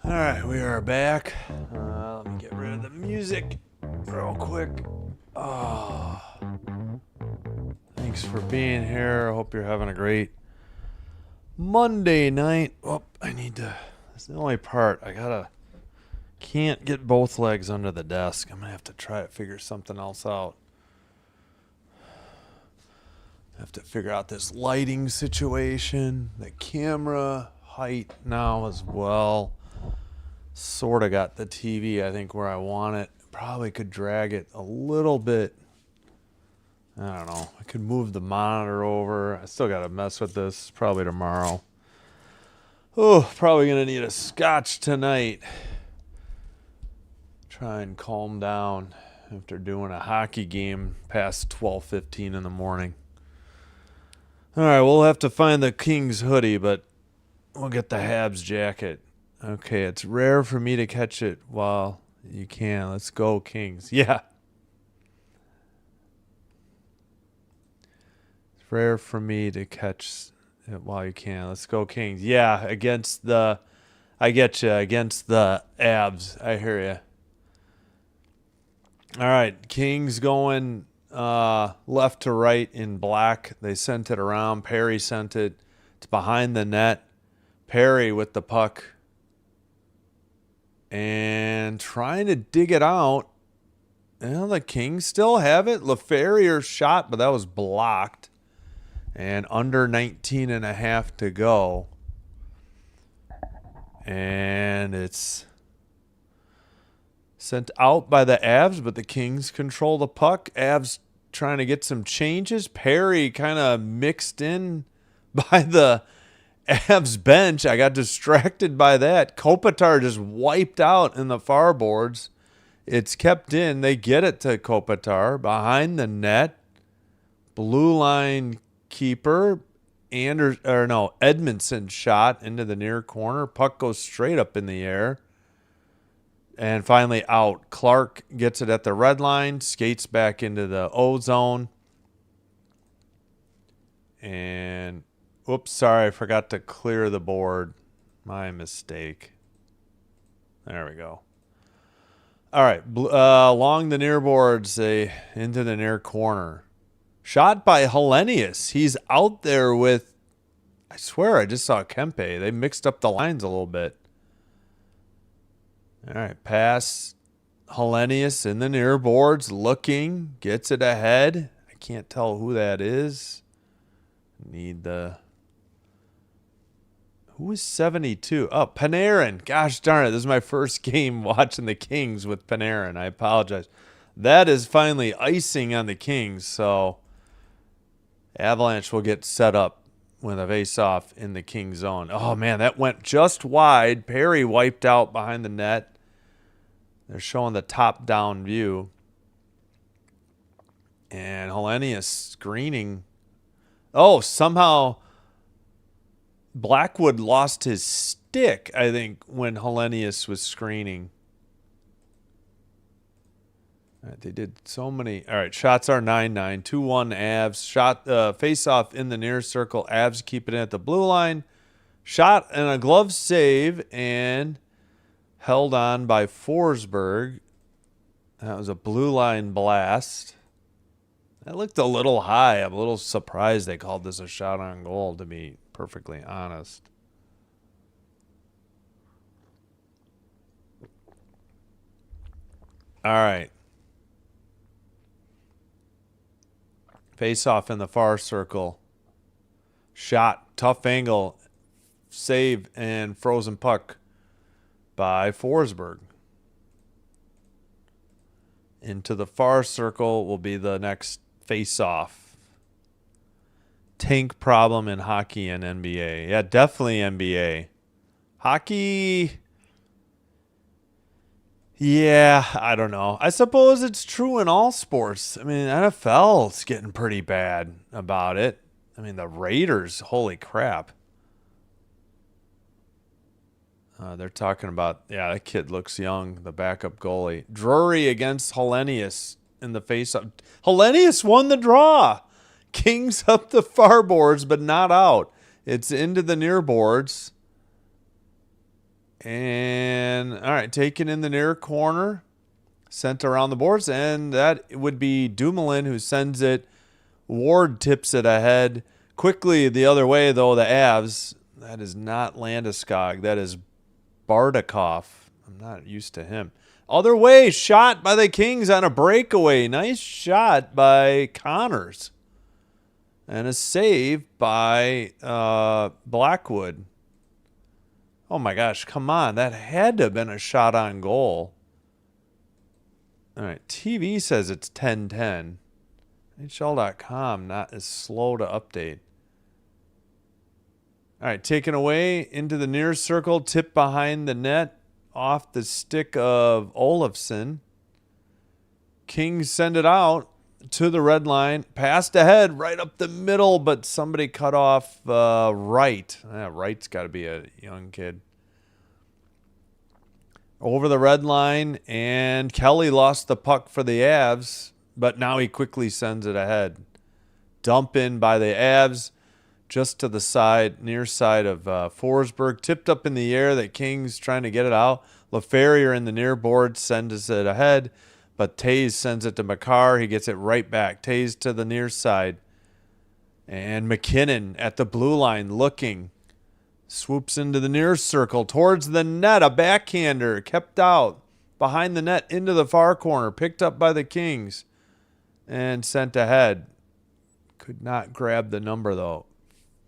All right, we are back. Let me get rid of the music real quick. Oh, thanks for being here. I hope you're having a great Monday night. Oh, I need to. That's the only part. Can't get both legs under the desk. I'm gonna have to try to figure something else out. I have to figure out this lighting situation, the camera height now as well. Sort of got the TV, I think, where I want it. Probably could drag it a little bit. I don't know. I could move the monitor over. I still got to mess with this probably tomorrow. Oh, probably going to need a scotch tonight. Try and calm down after doing a hockey game past 12:15 in the morning. All right, we'll have to find the Kings hoodie, but we'll get the Habs jacket. Okay, it's rare for me to catch it while you can. Let's go, Kings. Yeah. It's rare for me to catch it while you can. Let's go, Kings. Yeah, I get you, against the Abs. I hear you. All right, Kings going left to right in black. They sent it around. Perry sent it. It's behind the net. Perry with the puck. And trying to dig it out. Well, the Kings still have it. LaFerrier shot, but that was blocked. And under 19 and a half to go. And it's sent out by the Avs, but the Kings control the puck. Avs trying to get some changes. Perry kind of mixed in by the Avs bench. I got distracted by that. Kopitar just wiped out in the far boards. It's kept in. They get it to Kopitar behind the net. Blue line keeper. Edmondson shot into the near corner. Puck goes straight up in the air. And finally out. Clark gets it at the red line. Skates back into the O zone. And oops, sorry, I forgot to clear the board. My mistake. There we go. All right, along the near boards, into the near corner. Shot by Hellenius. He's out there with, I swear I just saw Kempe. They mixed up the lines a little bit. All right, pass. Hellenius in the near boards, looking, gets it ahead. I can't tell who that is. Who is 72? Oh, Panarin. Gosh darn it. This is my first game watching the Kings with Panarin. I apologize. That is finally icing on the Kings. So Avalanche will get set up with a face-off in the Kings zone. Oh, man, that went just wide. Perry wiped out behind the net. They're showing the top-down view. And Hellenius screening. Oh, somehow Blackwood lost his stick, I think, when Hellenius was screening. All right, they did so many. All right, shots are 9-9. 2-1 Avs. Shot face-off in the near circle. Avs keep it in at the blue line. Shot and a glove save and held on by Forsberg. That was a blue line blast. That looked a little high. I'm a little surprised they called this a shot on goal, to be perfectly honest. All right. Face off in the far circle. Shot, tough angle, save, and frozen puck by Forsberg. Into the far circle will be the next face-off. Tank problem in hockey and NBA. Yeah, definitely NBA. Hockey, yeah, I don't know. I suppose it's true in all sports. I mean, NFL's getting pretty bad about it. I mean, the Raiders, holy crap. They're talking about, yeah, that kid looks young, the backup goalie. Drury against Hellenius in the face-off. Hellenius won the draw. Kings up the far boards, but not out. It's into the near boards. And, all right, taken in the near corner. Sent around the boards, and that would be Dumoulin who sends it. Ward tips it ahead. Quickly the other way, though, the Avs. That is not Landeskog. That is Bardakov. I'm not used to him. Other way, shot by the Kings on a breakaway. Nice shot by Connors. And a save by Blackwood. Oh, my gosh, come on. That had to have been a shot on goal. All right, TV says it's 10:10. NHL.com not as slow to update. All right, taken away into the near circle, tip behind the net, off the stick of Olofsson. Kings send it out to the red line, passed ahead right up the middle, but somebody cut off right. Right's got to be a young kid. Over the red line, and Kelly lost the puck for the Avs, but now he quickly sends it ahead. Dump in by the Avs, just to the side, near side of Forsberg. Tipped up in the air, the Kings trying to get it out. LaFerrier in the near board sends it ahead, but Tays sends it to Makar. He gets it right back. Tays to the near side. And McKinnon at the blue line looking. Swoops into the near circle towards the net. A backhander kept out behind the net into the far corner. Picked up by the Kings and sent ahead. Could not grab the number though.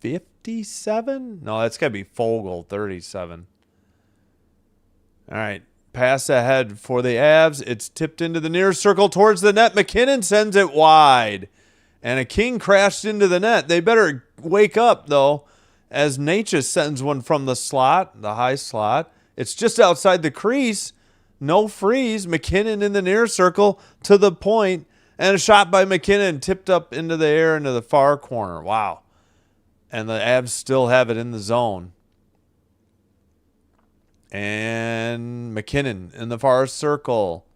57? No, that's got to be Fogle, 37. All right. Pass ahead for the Avs. It's tipped into the near circle towards the net. McKinnon sends it wide. And a King crashed into the net. They better wake up though, as Natchez sends one from the slot, the high slot. It's just outside the crease. No freeze. McKinnon in the near circle to the point. And a shot by McKinnon tipped up into the air into the far corner. Wow. And the Avs still have it in the zone. And McKinnon in the far circle.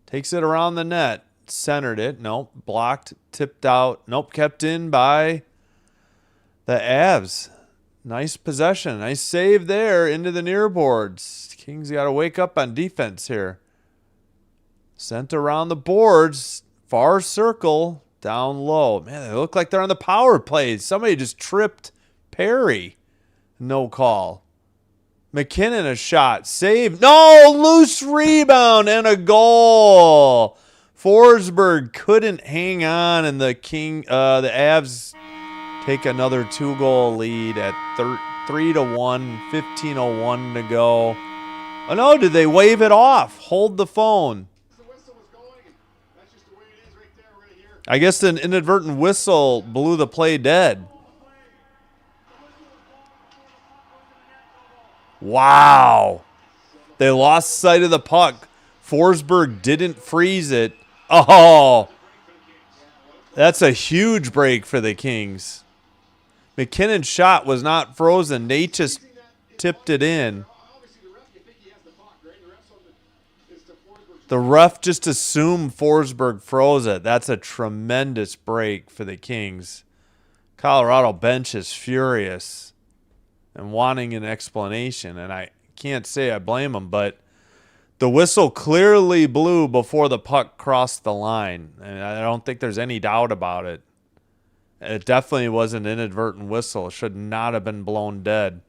Takes it around the net. Centered it. Nope. Blocked. Tipped out. Nope. Kept in by the Avs. Nice possession. Nice save there into the near boards. Kings got to wake up on defense here. Sent around the boards. Far circle. Down low. Man, they look like they're on the power play. Somebody just tripped Perry. No call. McKinnon a shot. Save. No! Loose rebound and a goal. Forsberg couldn't hang on, and the Avs take another 2-goal lead at 3-1, 15:01 to go. Oh no, did they wave it off? Hold the phone. I guess an inadvertent whistle blew the play dead. Wow. They lost sight of the puck. Forsberg didn't freeze it. Oh, that's a huge break for the Kings. McKinnon's shot was not frozen. Natchez tipped it in. The ref just assumed Forsberg froze it. That's a tremendous break for the Kings. Colorado bench is furious and wanting an explanation, and I can't say I blame them, but the whistle clearly blew before the puck crossed the line, and I don't think there's any doubt about it. It definitely was an inadvertent whistle. It should not have been blown dead.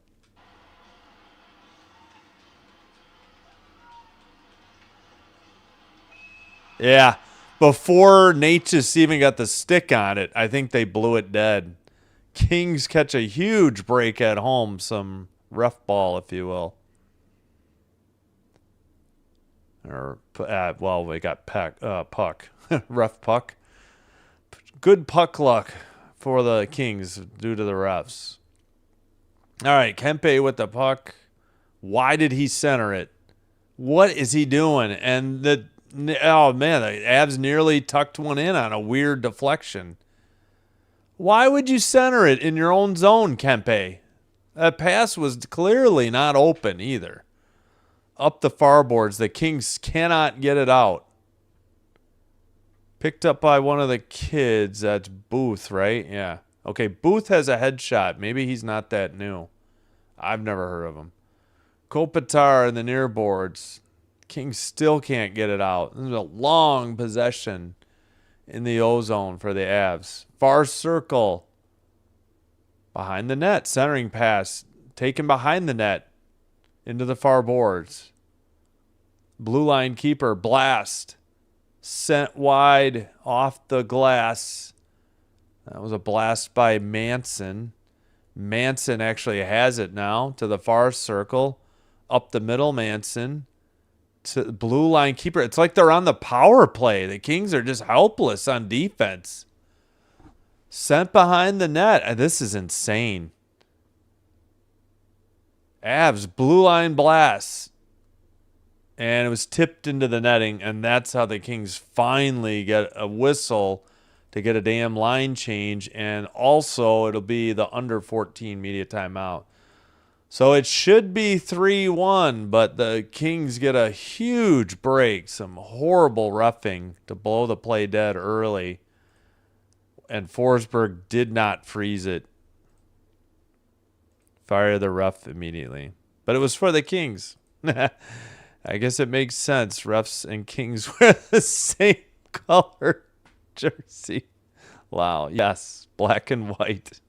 Yeah, before Natchez even got the stick on it, I think they blew it dead. Kings catch a huge break at home, some rough ball, if you will. Or, well, we got puck. Rough puck. Good puck luck for the Kings due to the refs. All right, Kempe with the puck. Why did he center it? What is he doing? And oh, man, the Avs nearly tucked one in on a weird deflection. Why would you center it in your own zone, Kempe? That pass was clearly not open either. Up the far boards. The Kings cannot get it out. Picked up by one of the kids. That's Booth, right? Yeah. Okay, Booth has a headshot. Maybe he's not that new. I've never heard of him. Kopitar in the near boards. Kings still can't get it out. This is a long possession in the O-zone for the Avs. Far circle. Behind the net. Centering pass. Taken behind the net. Into the far boards. Blue line keeper. Blast. Sent wide off the glass. That was a blast by Manson. Manson actually has it now to the far circle. Up the middle, Manson. To blue line keeper. It's like they're on the power play. The Kings are just helpless on defense. Sent behind the net. This is insane. Avs, blue line blast. And it was tipped into the netting, and that's how the Kings finally get a whistle to get a damn line change, and also it'll be the under 14 media timeout. So it should be 3-1, but the Kings get a huge break, some horrible roughing to blow the play dead early, and Forsberg did not freeze it. Fire the ref immediately. But it was for the Kings. I guess it makes sense. Refs and Kings wear the same color jersey. Wow. Yes. Black and white.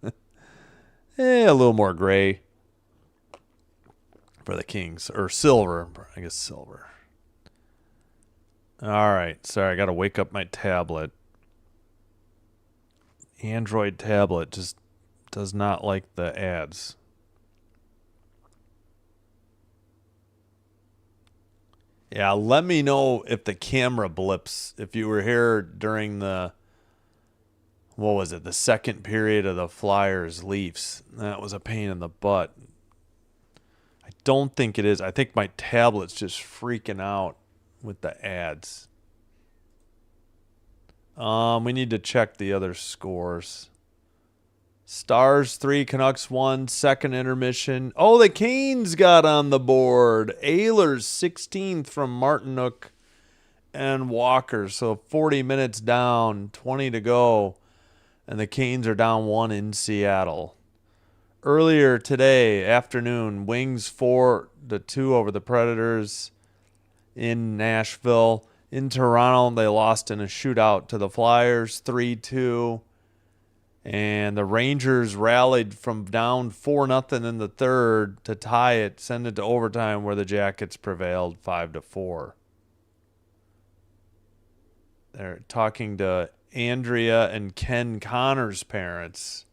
A little more gray for the Kings. Or silver. I guess silver. All right. Sorry, I got to wake up my tablet. Android tablet just does not like the ads. Yeah, let me know if the camera blips. If you were here during the, what was it, the second period of the Flyers Leafs. That was a pain in the butt. I don't think it is. I think my tablet's just freaking out with the ads. We need to check the other scores. Stars 3, Canucks 1, second intermission. Oh, the Canes got on the board. Ehlers 16th from Martinook and Walker. So 40 minutes down, 20 to go. And the Canes are down 1 in Seattle. Earlier today, afternoon, Wings 4-2 over the Predators in Nashville. In Toronto, they lost in a shootout to the Flyers 3-2. And the Rangers rallied from down 4-0 in the third to tie it, send it to overtime where the Jackets prevailed 5-4. They're talking to Andrea and Ken Connor's parents.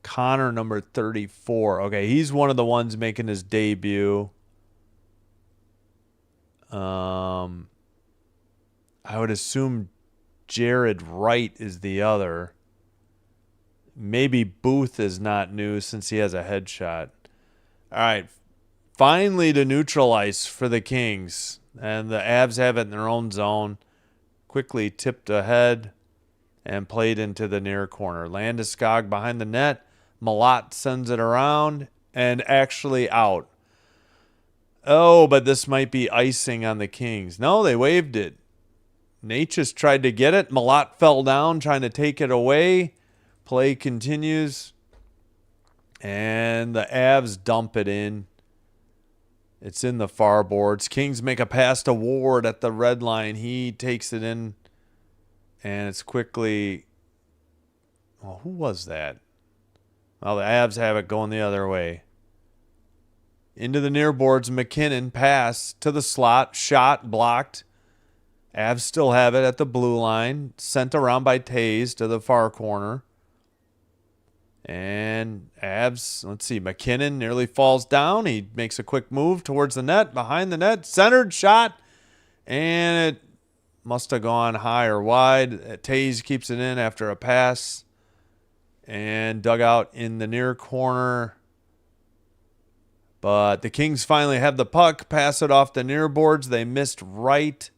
Connor, number 34. Okay, he's one of the ones making his debut. I would assume Jared Wright is the other. Maybe Booth is not new since he has a headshot. All right. Finally to neutral ice for the Kings. And the Avs have it in their own zone. Quickly tipped ahead and played into the near corner. Landeskog behind the net. Malat sends it around and actually out. Oh, but this might be icing on the Kings. No, they waved it. Natchez tried to get it. Malat fell down trying to take it away. Play continues. And the Avs dump it in. It's in the far boards. Kings make a pass to Ward at the red line. He takes it in. And it's quickly... Well, who was that? Well, the Avs have it going the other way. Into the near boards. McKinnon pass to the slot. Shot blocked. Avs still have it at the blue line. Sent around by Taze to the far corner. And Avs, let's see, McKinnon nearly falls down. He makes a quick move towards the net, behind the net, centered shot, and it must have gone high or wide. Taze keeps it in after a pass, and dug out in the near corner. But the Kings finally have the puck, pass it off the near boards. They missed right,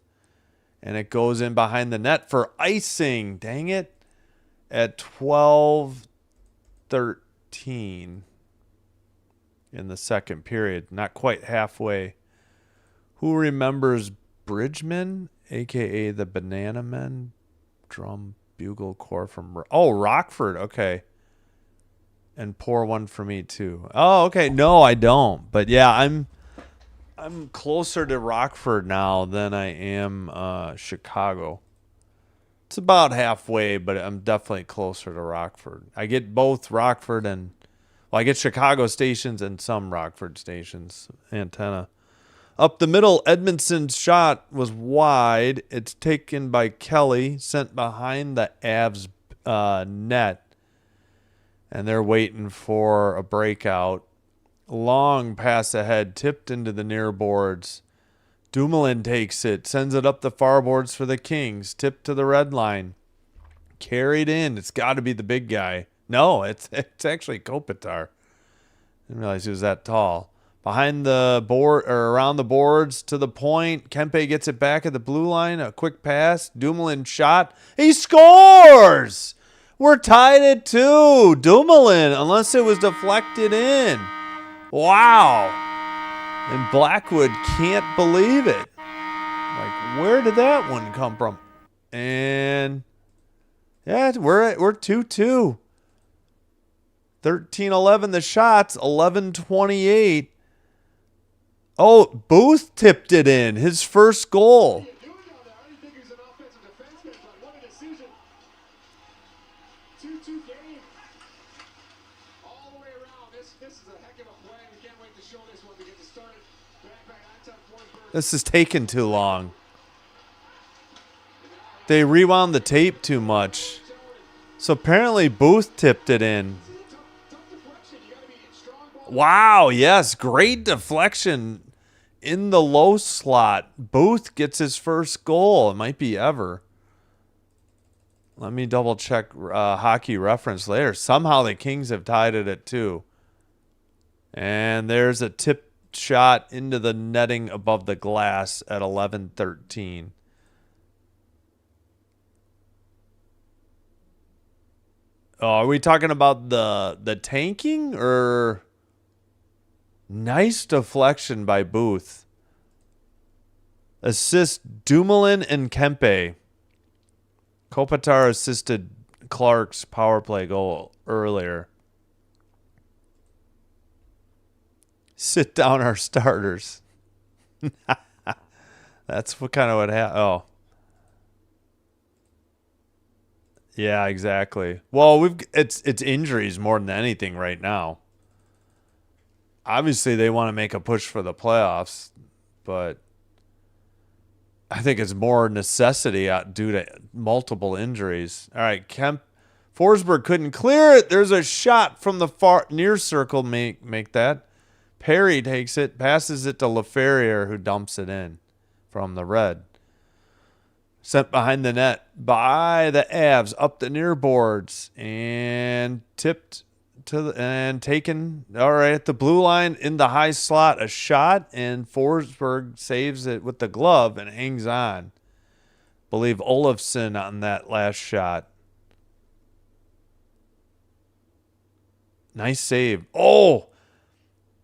and it goes in behind the net for icing. Dang it. At 12-13 in the second period. Not quite halfway. Who remembers Bridgman, a.k.a. the Banana Men? Drum Bugle Corps from... Oh, Rockford. Okay. and pour one for me too. Oh, okay. No, I don't. But yeah, I'm closer to Rockford now than I am Chicago. It's about halfway, but I'm definitely closer to Rockford. I get both Rockford and, well, I get Chicago stations and some Rockford stations antenna. Up the middle, Edmondson's shot was wide. It's taken by Kelly, sent behind the Avs net. And they're waiting for a breakout. Long pass ahead, tipped into the near boards. Dumoulin takes it, sends it up the far boards for the Kings. Tipped to the red line. Carried in. It's got to be the big guy. No, it's actually Kopitar. Didn't realize he was that tall. Behind the board, or around the boards to the point. Kempe gets it back at the blue line. A quick pass. Dumoulin shot. He scores! We're tied at 2. Dumoulin, unless it was deflected in. Wow. And Blackwood can't believe it. Like, where did that one come from? And yeah, we're 2-2. 13-11 the shots, 11-28. Oh, Booth tipped it in. His first goal. This is taking too long. They rewound the tape too much. So apparently Booth tipped it in. Wow, yes, great deflection in the low slot. Booth gets his first goal. It might be ever. Let me double check hockey reference later. Somehow the Kings have tied it at 2. And there's a tip shot into the netting above the glass at 11-13. Oh, are we talking about the tanking or nice deflection by Booth? Assist Dumoulin and Kempe. Kopitar assisted Clark's power play goal earlier. Sit down our starters. That's what kind of what happened. Oh. Yeah, exactly. Well, it's injuries more than anything right now. Obviously, they want to make a push for the playoffs, but I think it's more necessity due to multiple injuries. All right, Forsberg couldn't clear it. There's a shot from the far near circle. Make that. Perry takes it, passes it to LaFerriere, who dumps it in from the red. Sent behind the net by the Avs, up the near boards, and tipped and taken. All right, at the blue line in the high slot, a shot, and Forsberg saves it with the glove and hangs on. Believe Olofsson on that last shot. Nice save. Oh!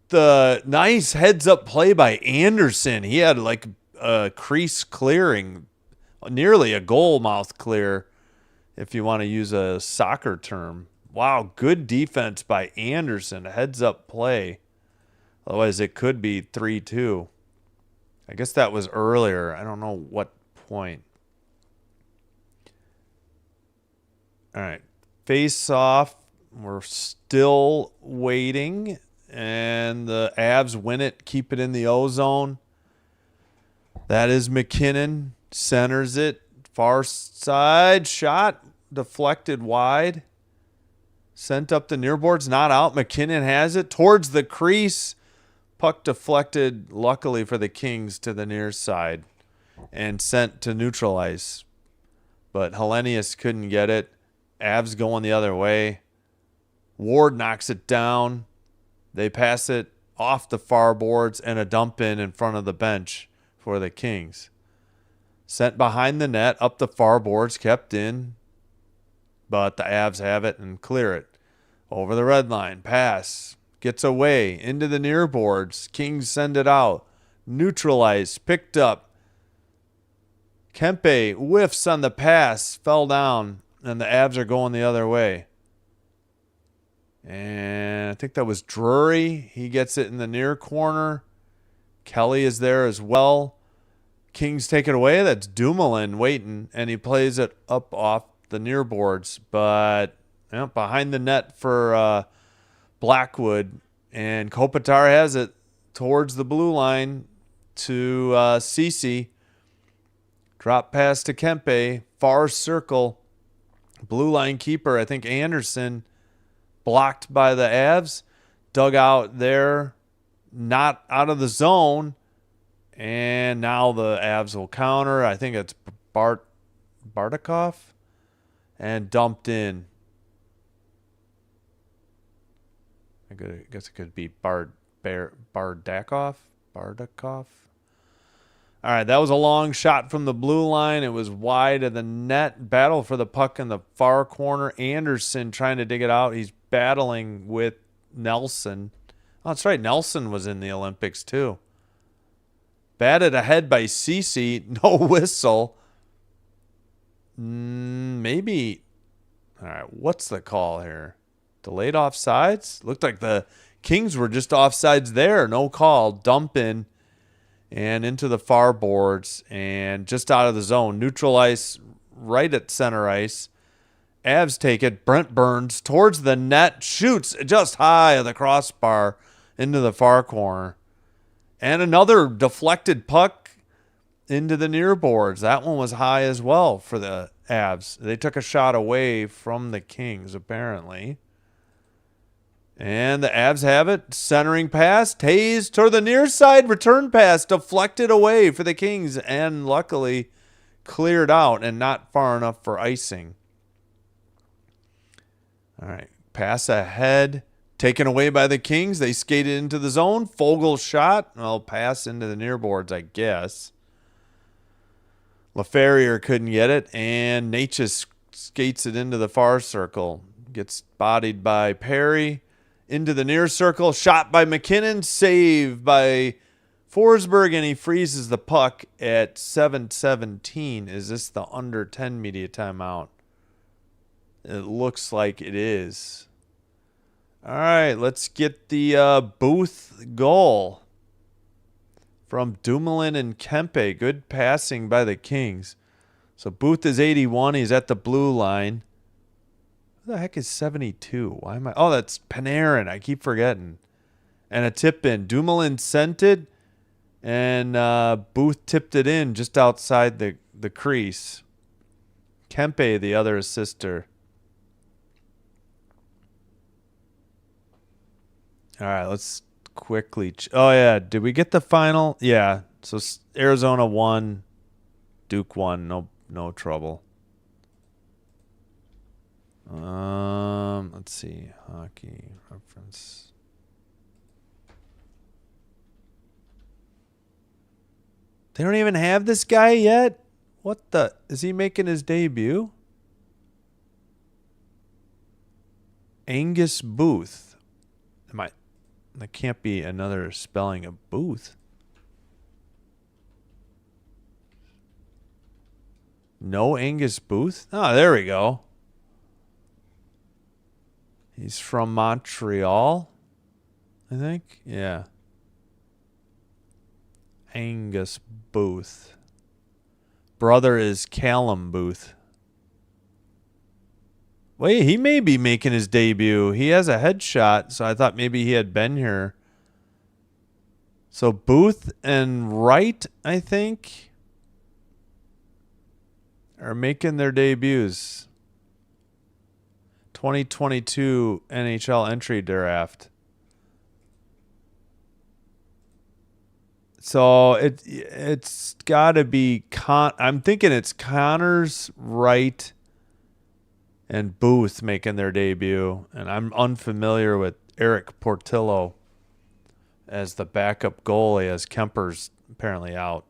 The nice heads-up play by Anderson. He had like a crease clearing, nearly a goal mouth clear, if you want to use a soccer term. Wow, good defense by Anderson. Heads-up play. Otherwise, it could be 3-2. I guess that was earlier. I don't know what point. All right, face-off. We're still waiting. And the Avs win it, keep it in the O-zone. That is McKinnon. Centers it. Far side shot. Deflected wide. Sent up the near boards. Not out. McKinnon has it. Towards the crease. Puck deflected, luckily for the Kings, to the near side. And sent to neutral ice. But Hellenius couldn't get it. Avs going the other way. Ward knocks it down. They pass it off the far boards and a dump in front of the bench for the Kings. Sent behind the net, up the far boards, kept in. But the Avs have it and clear it. Over the red line, pass. Gets away, into the near boards. Kings send it out. Neutralized, picked up. Kempe whiffs on the pass, fell down, and the Avs are going the other way. And I think that was Drury. He gets it in the near corner. Kelly is there as well. Kings take it away. That's Dumoulin waiting, and he plays it up off the near boards, but behind the net for Blackwood. And Kopitar has it towards the blue line to Cece. Drop pass to Kempe. Far circle. Blue line keeper, I think Anderson, blocked by the Avs. Dug out there. Not out of the zone. And now the Avs will counter. I think it's Bardakov. And dumped in. I guess it could be Bardakov. All right, that was a long shot from the blue line. It was wide of the net. Battle for the puck in the far corner. Anderson trying to dig it out. He's battling with Nelson. Oh, that's right. Nelson was in the Olympics too. Batted ahead by Cece. No whistle. Maybe. All right, what's the call here? Delayed offsides? Looked like the Kings were just offsides there. No call. Dump in and into the far boards and just out of the zone. Neutral ice right at center ice. Avs take it. Brent Burns towards the net. Shoots just high of the crossbar into the far corner. And another deflected puck into the near boards. That one was high as well for the Avs. They took a shot away from the Kings, apparently. And the Avs have it. Centering pass. Tays toward the near side. Return pass. Deflected away for the Kings. And luckily cleared out and not far enough for icing. All right. Pass ahead. Taken away by the Kings. They skated into the zone. Fogle shot. Well, pass into the near boards, I guess. LaFerrier couldn't get it. And Natchez skates it into the far circle. Gets bodied by Perry. Into the near circle. Shot by McKinnon. Save by Forsberg. And he freezes the puck at 7:17. Is this the under 10 media timeout? It looks like it is. All right, let's get the Booth goal from Dumoulin and Kempe. Good passing by the Kings. So Booth is 81. He's at the blue line. Who the heck is 72? Why am I? Oh, that's Panarin. I keep forgetting. And a tip in. Dumoulin sent it, and Booth tipped it in just outside the crease. Kempe, the other assister. All right, let's quickly. Oh, yeah. Did we get the final? Yeah. So Arizona won. Duke won. No trouble. Let's see. Hockey reference. They don't even have this guy yet? What the? Is he making his debut? Angus Booth. That can't be another spelling of Booth. No Angus Booth? Oh, there we go. He's from Montreal, I think. Yeah. Angus Booth. Brother is Callum Booth. Wait, he may be making his debut. He has a headshot, so I thought maybe he had been here. So Booth and Wright, I think, are making their debuts. 2022 NHL entry draft. So it's got to be I'm thinking it's Connors, Wright, and Booth making their debut. And I'm unfamiliar with Eric Portillo as the backup goalie, as Kemper's apparently out.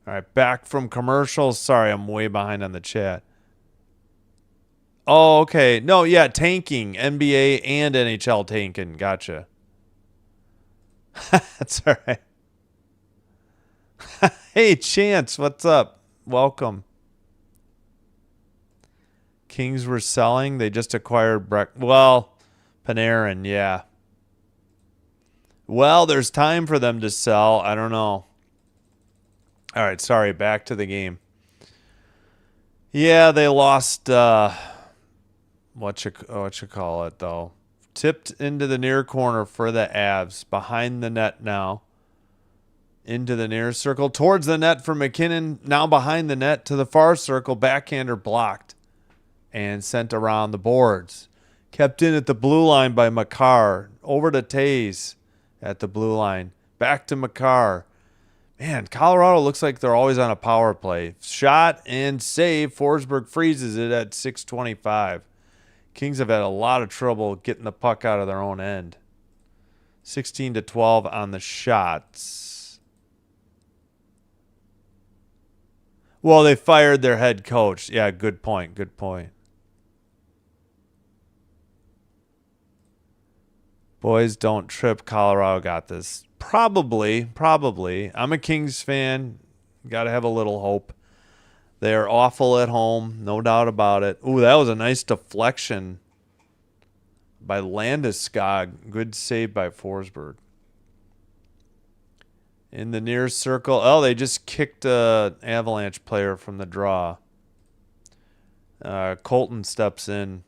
All right, back from commercials. Sorry, I'm way behind on the chat. Oh, okay. No, yeah, tanking. NBA and NHL tanking. Gotcha. That's all right. Hey, Chance, what's up? Welcome. Kings were selling. They just acquired Panarin, yeah. Well, there's time for them to sell. I don't know. All right, sorry. Back to the game. Yeah, they lost. What you call it though? Tipped into the near corner for the Avs, behind the net now. Into the near circle, towards the net for McKinnon. Now behind the net to the far circle. Backhander blocked and sent around the boards. Kept in at the blue line by Makar. Over to Tays at the blue line. Back to Makar. Man, Colorado looks like they're always on a power play. Shot and save. Forsberg freezes it at 6:25. Kings have had a lot of trouble getting the puck out of their own end. 16-12 on the shots. Well, they fired their head coach. Yeah, good point. Good point. Boys, don't trip. Colorado got this. Probably. I'm a Kings fan. Got to have a little hope. They are awful at home, no doubt about it. Ooh, that was a nice deflection by Landeskog. Good save by Forsberg. In the near circle. Oh, they just kicked an Avalanche player from the draw. Colton steps in.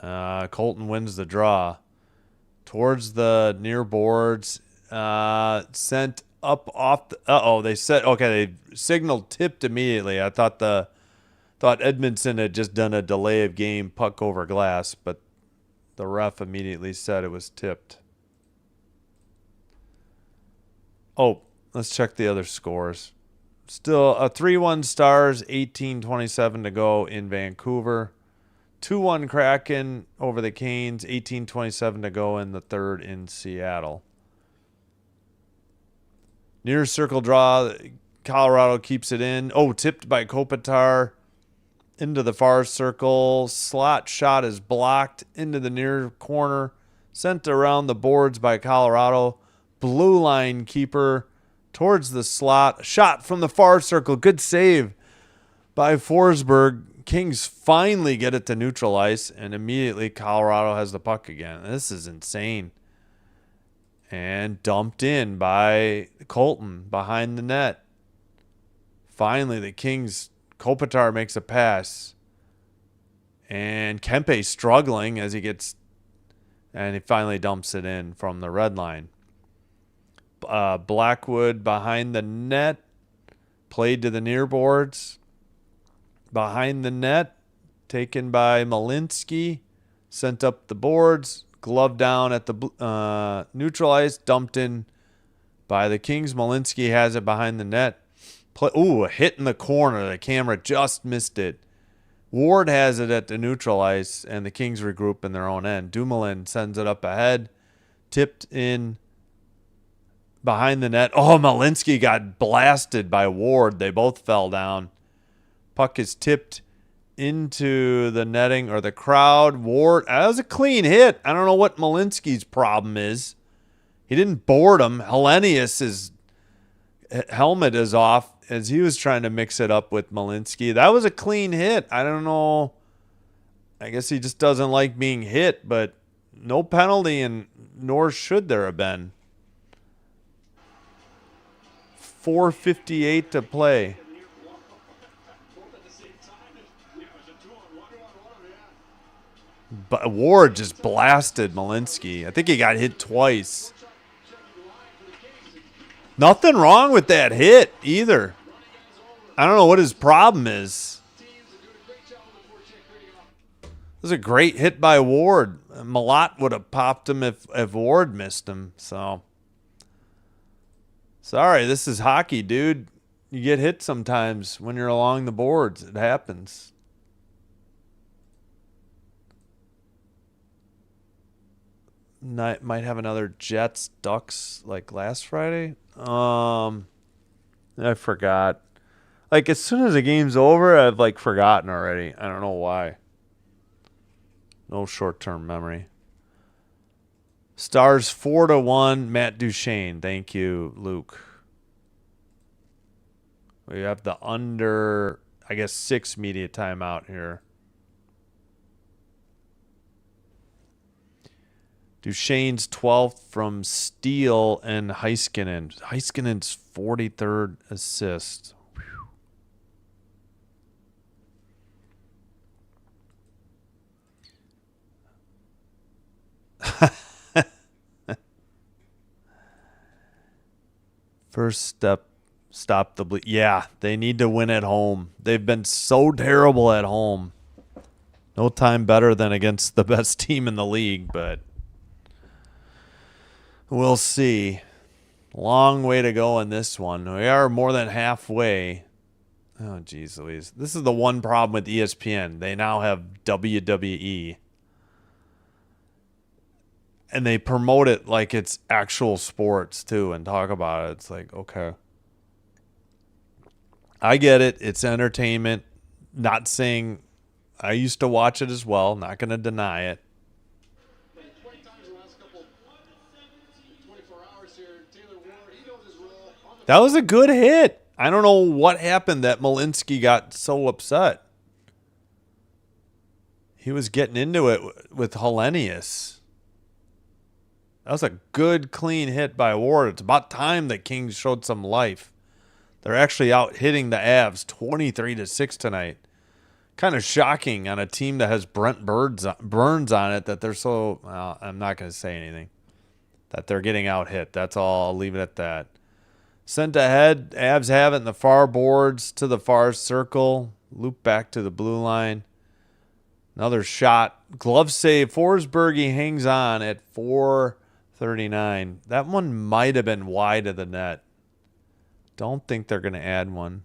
Colton wins the draw. Towards the near boards. Sent up off the, they said okay, they signaled tipped immediately. I thought Edmondson had just done a delay of game puck over glass, but the ref immediately said it was tipped. Oh, let's check the other scores. Still a 3-1 Stars, 18:27 to go in Vancouver. 2-1 Kraken over the Canes, 18:27 to go in the third in Seattle. Near circle draw, Colorado keeps it in. Oh, tipped by Kopitar into the far circle. Slot shot is blocked into the near corner. Sent around the boards by Colorado. Blue line keeper towards the slot. Shot from the far circle. Good save by Forsberg. Kings finally get it to neutral ice, and immediately Colorado has the puck again. This is insane. And dumped in by Colton behind the net. Finally, the Kings, Kopitar makes a pass. And Kempe struggling as he finally dumps it in from the red line. Blackwood behind the net. Played to the near boards. Behind the net. Taken by Malinsky. Sent up the boards. Glove down at the neutral ice, dumped in by the Kings. Malinsky has it behind the net. A hit in the corner. The camera just missed it. Ward has it at the neutral ice, and the Kings regroup in their own end. Dumoulin sends it up ahead. Tipped in behind the net. Oh, Malinsky got blasted by Ward. They both fell down. Puck is tipped into the netting or the crowd. Ward, that was a clean hit. I don't know what Malinsky's problem is. He didn't board him. Hellenius' helmet is off as he was trying to mix it up with Malinsky. That was a clean hit. I don't know. I guess he just doesn't like being hit, but no penalty, and nor should there have been. 4:58 to play. But Ward just blasted Malinsky. I think he got hit twice. Nothing wrong with that hit either. I don't know what his problem is. It was a great hit by Ward. Malott would have popped him if Ward missed him. So, sorry, this is hockey, dude. You get hit sometimes when you're along the boards. It happens. Might have another Jets Ducks like last Friday. I forgot. Like as soon as the game's over, I've like forgotten already. I don't know why. No short-term memory. Stars 4-1. Matt Duchene. Thank you, Luke. We have the under, I guess, 6 media timeout here. Duchesne's 12th from Steele and Heiskanen. Heiskanen's 43rd assist. First step, stop the bleed. Yeah, they need to win at home. They've been so terrible at home. No time better than against the best team in the league, but we'll see. Long way to go in this one. We are more than halfway. Oh, geez Louise. This is the one problem with ESPN. They now have WWE. And they promote it like it's actual sports, too, and talk about it. It's like, okay. I get it. It's entertainment. Not saying I used to watch it as well. Not going to deny it. That was a good hit. I don't know what happened that Malinsky got so upset. He was getting into it with Hellenius. That was a good, clean hit by Ward. It's about time the Kings showed some life. They're actually out hitting the Avs 23-6 tonight. Kind of shocking on a team that has Brent Burns on it that they're so... Well, I'm not going to say anything. That they're getting out hit. That's all. I'll leave it at that. Sent ahead. Avs have it in the far boards to the far circle. Loop back to the blue line. Another shot. Glove save. Forsberg hangs on at 4:39. That one might have been wide of the net. Don't think they're going to add one.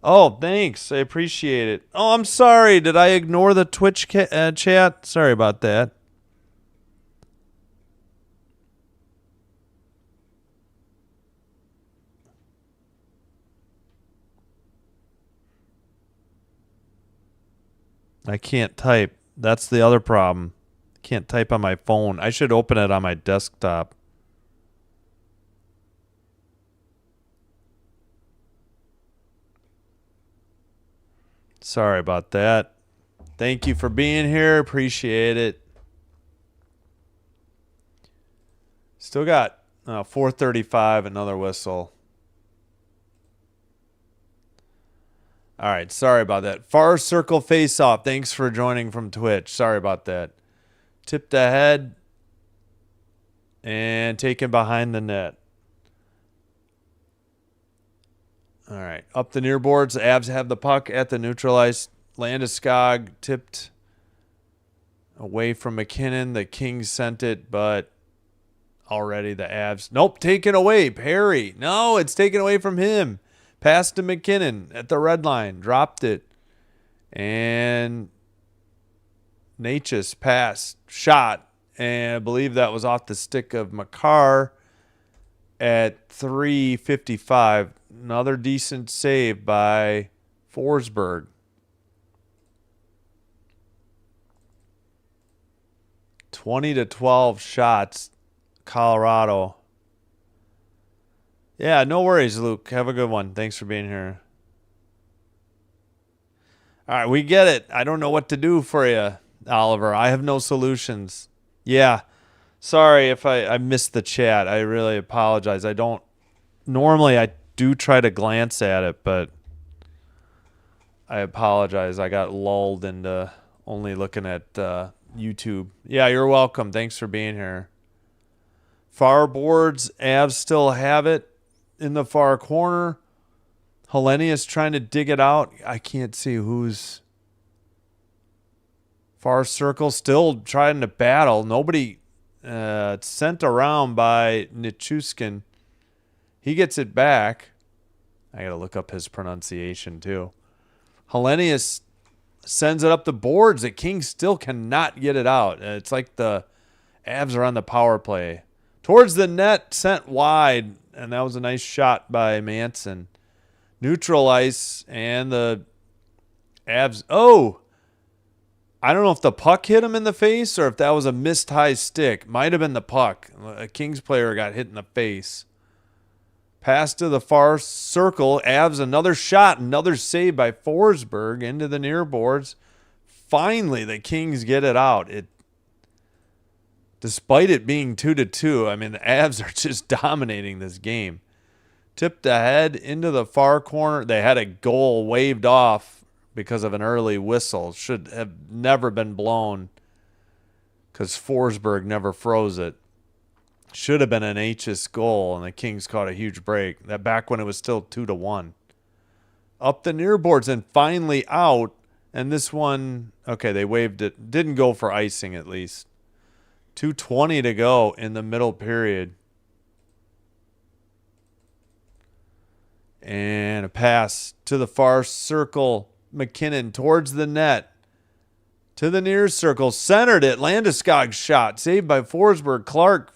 Oh, thanks. I appreciate it. Oh, I'm sorry. Did I ignore the Twitch chat? Sorry about that. I can't type. That's the other problem. Can't type on my phone. I should open it on my desktop. Sorry about that. Thank you for being here. Appreciate it. Still got 4:35, another whistle. All right, sorry about that. Far circle face off. Thanks for joining from Twitch. Sorry about that. Tipped ahead and taken behind the net. All right, up the near boards. The Avs have the puck at the neutralized. Landeskog tipped away from McKinnon. The Kings sent it, but already the Avs. Nope, taken away. Perry. No, it's taken away from him. Pass to McKinnon at the red line. Dropped it. And Natchez passed. Shot. And I believe that was off the stick of Makar at 3:55. Another decent save by Forsberg. 20-12 shots. Colorado. Yeah, no worries, Luke. Have a good one. Thanks for being here. All right, we get it. I don't know what to do for you, Oliver. I have no solutions. Yeah, sorry if I missed the chat. I really apologize. I don't... Normally, I do try to glance at it, but I apologize. I got lulled into only looking at YouTube. Yeah, you're welcome. Thanks for being here. Far boards, Avs still have it in the far corner. Hellenius trying to dig it out. I can't see who's... Far circle still trying to battle. Nobody sent around by Nichushkin. He gets it back. I got to look up his pronunciation too. Hellenius sends it up the boards. The Kings still cannot get it out. It's like the Avs are on the power play. Towards the net, sent wide, and that was a nice shot by Manson. Neutral ice, and the Avs... Oh! I don't know if the puck hit him in the face or if that was a missed high stick. Might have been the puck. A Kings player got hit in the face. Pass to the far circle. Avs another shot. Another save by Forsberg into the near boards. Finally, the Kings get it out. despite it being 2-2. I mean, the Avs are just dominating this game. Tipped ahead into the far corner. They had a goal waved off because of an early whistle. Should have never been blown because Forsberg never froze it. Should have been an H's goal, and the Kings caught a huge break. That back when it was still 2-1. Up the near boards and finally out. And this one, okay, they waved it. Didn't go for icing at least. 2:20 to go in the middle period. And a pass to the far circle. McKinnon towards the net. To the near circle. Centered it. Landeskog's shot. Saved by Forsberg. Clark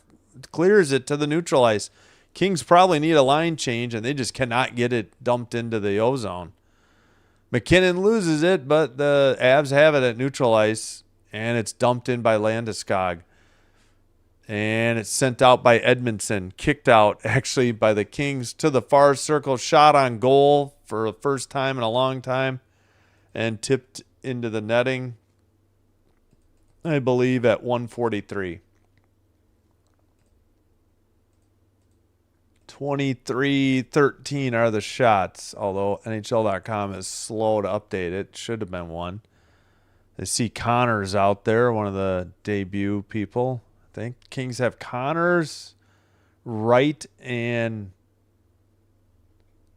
clears it to the neutral ice. Kings probably need a line change, and they just cannot get it dumped into the O-zone. McKinnon loses it, but the Avs have it at neutral ice, and it's dumped in by Landeskog. And it's sent out by Edmondson. Kicked out, actually, by the Kings to the far circle. Shot on goal for the first time in a long time. And tipped into the netting, I believe, at 1:43. 23-13 are the shots, although NHL.com is slow to update it. Should have been one. I see Connors out there, one of the debut people. I think Kings have Connors, Wright, and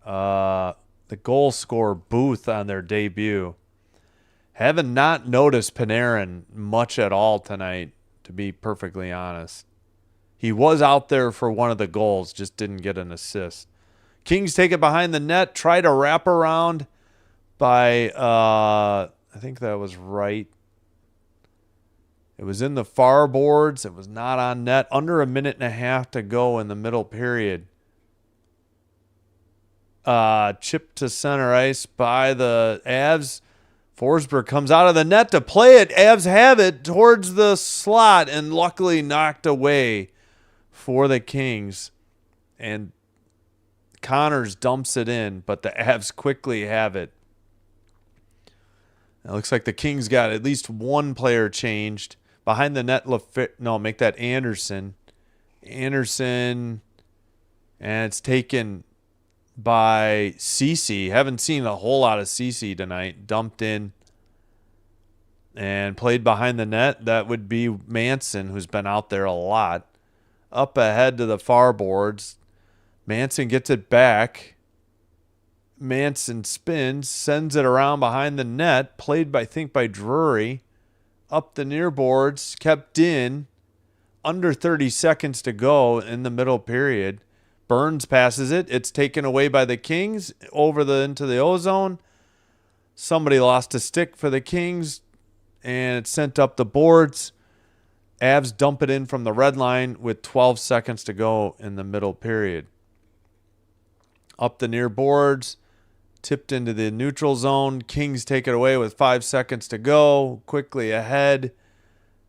the goal scorer Booth on their debut. Haven't not noticed Panarin much at all tonight, to be perfectly honest. He was out there for one of the goals, just didn't get an assist. Kings take it behind the net, try to wrap around by, I think that was right. It was in the far boards. It was not on net. Under a minute and a half to go in the middle period. Chipped to center ice by the Avs. Forsberg comes out of the net to play it. Avs have it towards the slot and luckily knocked away for the Kings. And Connors dumps it in, but the Avs quickly have it. It looks like the Kings got at least one player changed. Behind the net, make that Anderson. Anderson, and it's taken by Ceci. Haven't seen a whole lot of Ceci tonight. Dumped in and played behind the net. That would be Manson, who's been out there a lot. Up ahead to the far boards. Manson gets it back. Manson spins, sends it around behind the net. Played by, I think, by Drury. Up the near boards, kept in. Under 30 seconds to go in the middle period. Burns passes it. It's taken away by the Kings into the O-zone. Somebody lost a stick for the Kings, and it's sent up the boards. Avs dump it in from the red line with 12 seconds to go in the middle period. Up the near boards, tipped into the neutral zone. Kings take it away with 5 seconds to go. Quickly ahead.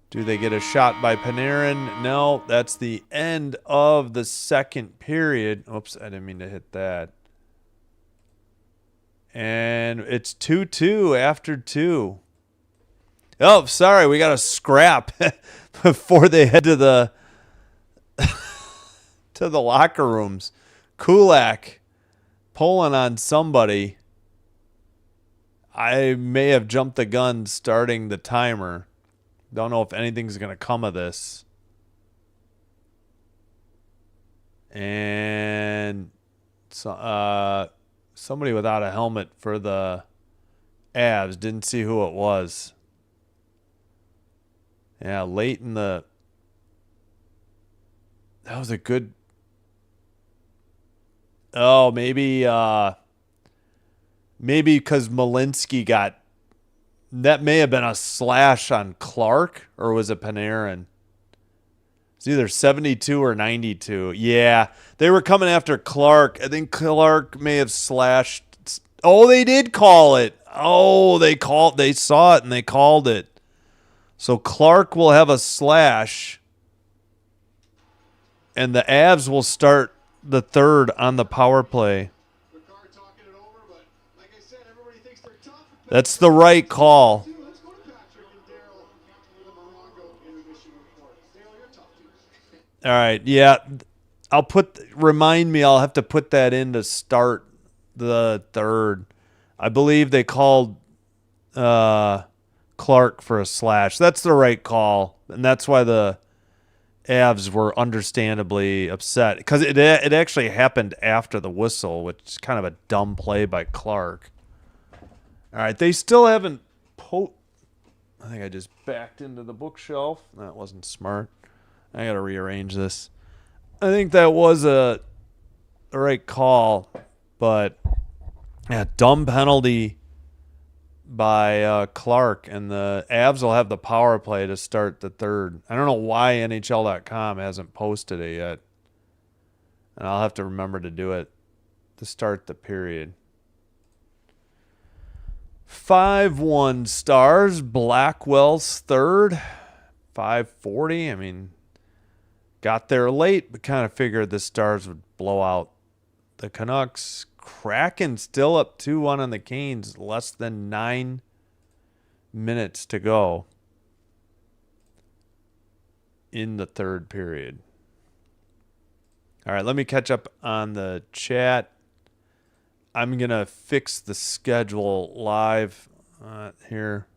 Do they get a shot by Panarin? No, that's the end of the second period. Oops, I didn't mean to hit that. And it's 2-2 after 2. Oh, sorry, we got a scrap before they head to the to the locker rooms. Kulak pulling on somebody. I may have jumped the gun starting the timer. Don't know if anything's going to come of this. And so, somebody without a helmet for the Avs. Didn't see who it was. Yeah, late in the... That was a good... Oh, maybe because Malinsky got... That may have been a slash on Clark, or was it Panarin? It's either 72 or 92. Yeah, they were coming after Clark. I think Clark may have slashed. Oh, they did call it. Oh, they saw it and they called it. So Clark will have a slash, and the Avs will start the third on the power play. That's the right call. All right. Yeah. Remind me, I'll have to put that in to start the third. I believe they called uh, Clark for a slash. That's the right call. And that's why the Avs were understandably upset because it actually happened after the whistle, which is kind of a dumb play by Clark. All right. They still haven't I think I just backed into the bookshelf. That wasn't smart. I got to rearrange this. I think that was a right call, but yeah, dumb penalty by Clark, and the Avs will have the power play to start the third. I don't know why NHL.com hasn't posted it yet, and I'll have to remember to do it to start the period. 5-1 Stars, Blackwell's third, 5:40. I mean, got there late, but kind of figured the Stars would blow out the Canucks. Kraken still up 2-1 on the Canes. Less than 9 minutes to go in the third period. All right, let me catch up on the chat. I'm going to fix the schedule live here.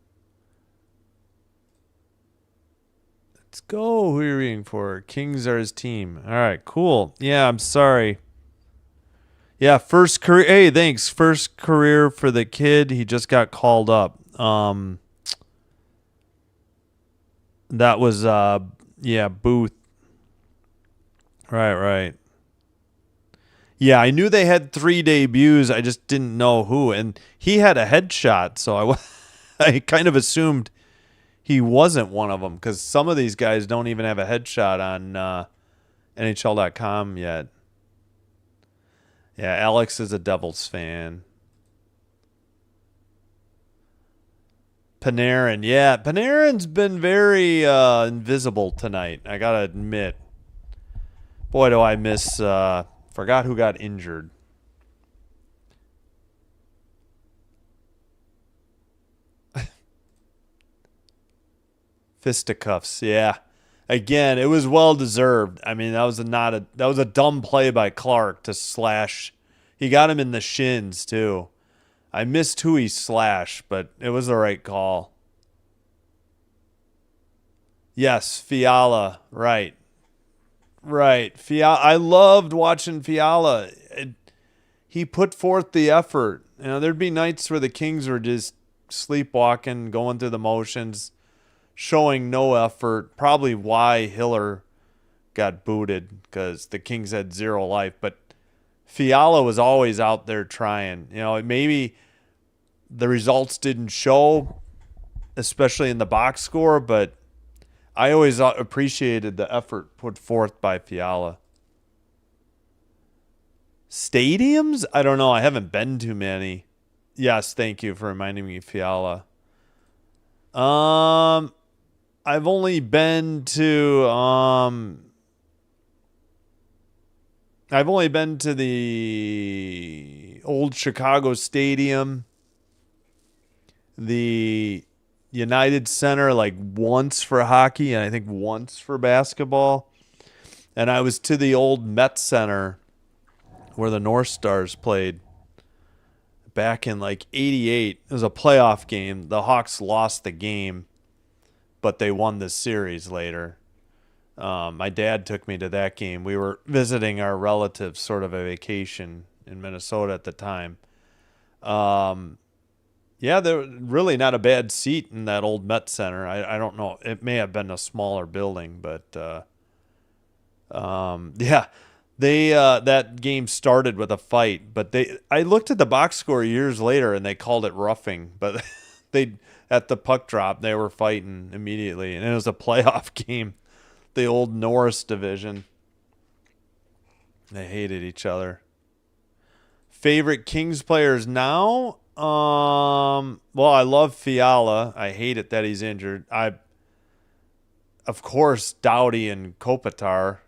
Let's go. Who are you reading for? Kings are his team. All right, cool. Yeah, I'm sorry. Yeah, first career. Hey, thanks. First career for the kid. He just got called up. That was Booth. Right. Yeah, I knew they had 3 debuts. I just didn't know who, and he had a headshot, so I kind of assumed he wasn't one of them because some of these guys don't even have a headshot on NHL.com yet. Yeah, Alex is a Devils fan. Panarin. Yeah, Panarin's been very invisible tonight, I got to admit. Boy, do I miss... forgot who got injured. Fisticuffs, yeah. Again, it was well deserved. I mean, that was a dumb play by Clark to slash. He got him in the shins too. I missed who he slashed, but it was the right call. Yes, Fiala, right. Fiala, I loved watching Fiala. He put forth the effort. You know, there'd be nights where the Kings were just sleepwalking, going through the motions, showing no effort. Probably why Hiller got booted, because the Kings had zero life. But Fiala was always out there trying. You know, maybe the results didn't show, especially in the box score, but I always appreciated the effort put forth by Fiala. Stadiums? I don't know. I haven't been to many. Yes, thank you for reminding me, Fiala. I've only been to the old Chicago Stadium, the United Center, like once for hockey and I think once for basketball. And I was to the old Met Center where the North Stars played back in like 88. It was a playoff game. The Hawks lost the game, but they won the series later. My dad took me to that game. We were visiting our relatives, sort of a vacation in Minnesota at the time. Yeah, there was really not a bad seat in that old Met Center. I don't know. It may have been a smaller building, but yeah, they that game started with a fight. But I looked at the box score years later, and they called it roughing. But they at the puck drop, they were fighting immediately, and it was a playoff game. The old Norris division. They hated each other. Favorite Kings players now? Well, I love Fiala. I hate it that he's injured. Of course, Doughty and Kopitar.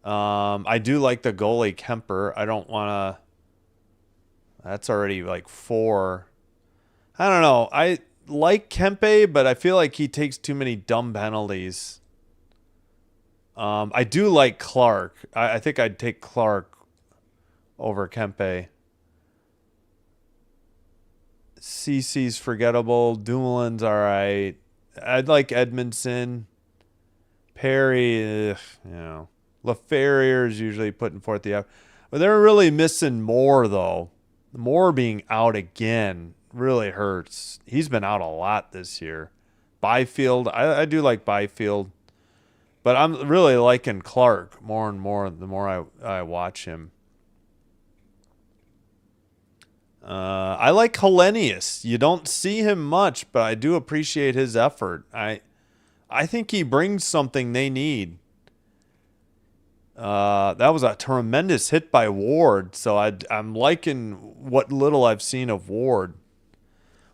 I do like the goalie Kemper. I don't want to. That's already like 4. I don't know. I like Kempe, but I feel like he takes too many dumb penalties. I do like Clark. I think I'd take Clark over Kempe. CC's forgettable. Dumoulin's all right. I'd like Edmondson. Perry, LaFerrier is usually putting forth the effort. But they're really missing Moore, though. Moore being out again really hurts. He's been out a lot this year. Byfield, I do like Byfield. But I'm really liking Clark more and more the more I watch him. I like Hellenius. You don't see him much, but I do appreciate his effort. I think he brings something they need. That was a tremendous hit by Ward, so I'm liking what little I've seen of Ward.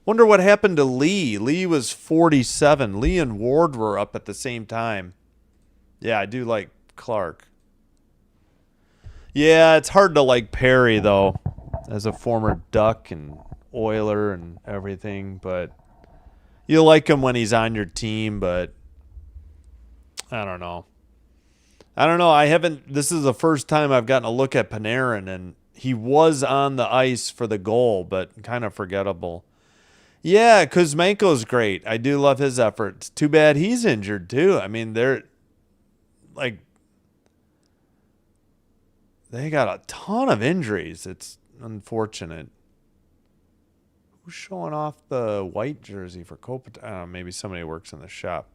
Wonder what happened to Lee. Lee was 47. Lee and Ward were up at the same time. Yeah, I do like Clark. Yeah, it's hard to like Perry, though, as a former Duck and Oiler and everything, but you like him when he's on your team, but I don't know. This is the first time I've gotten a look at Panarin, and he was on the ice for the goal, but kind of forgettable. Yeah, Kuzmenko's great. I do love his efforts. Too bad he's injured, too. I mean, they got a ton of injuries. It's unfortunate. Who's showing off the white jersey for Kopitar? Maybe somebody works in the shop.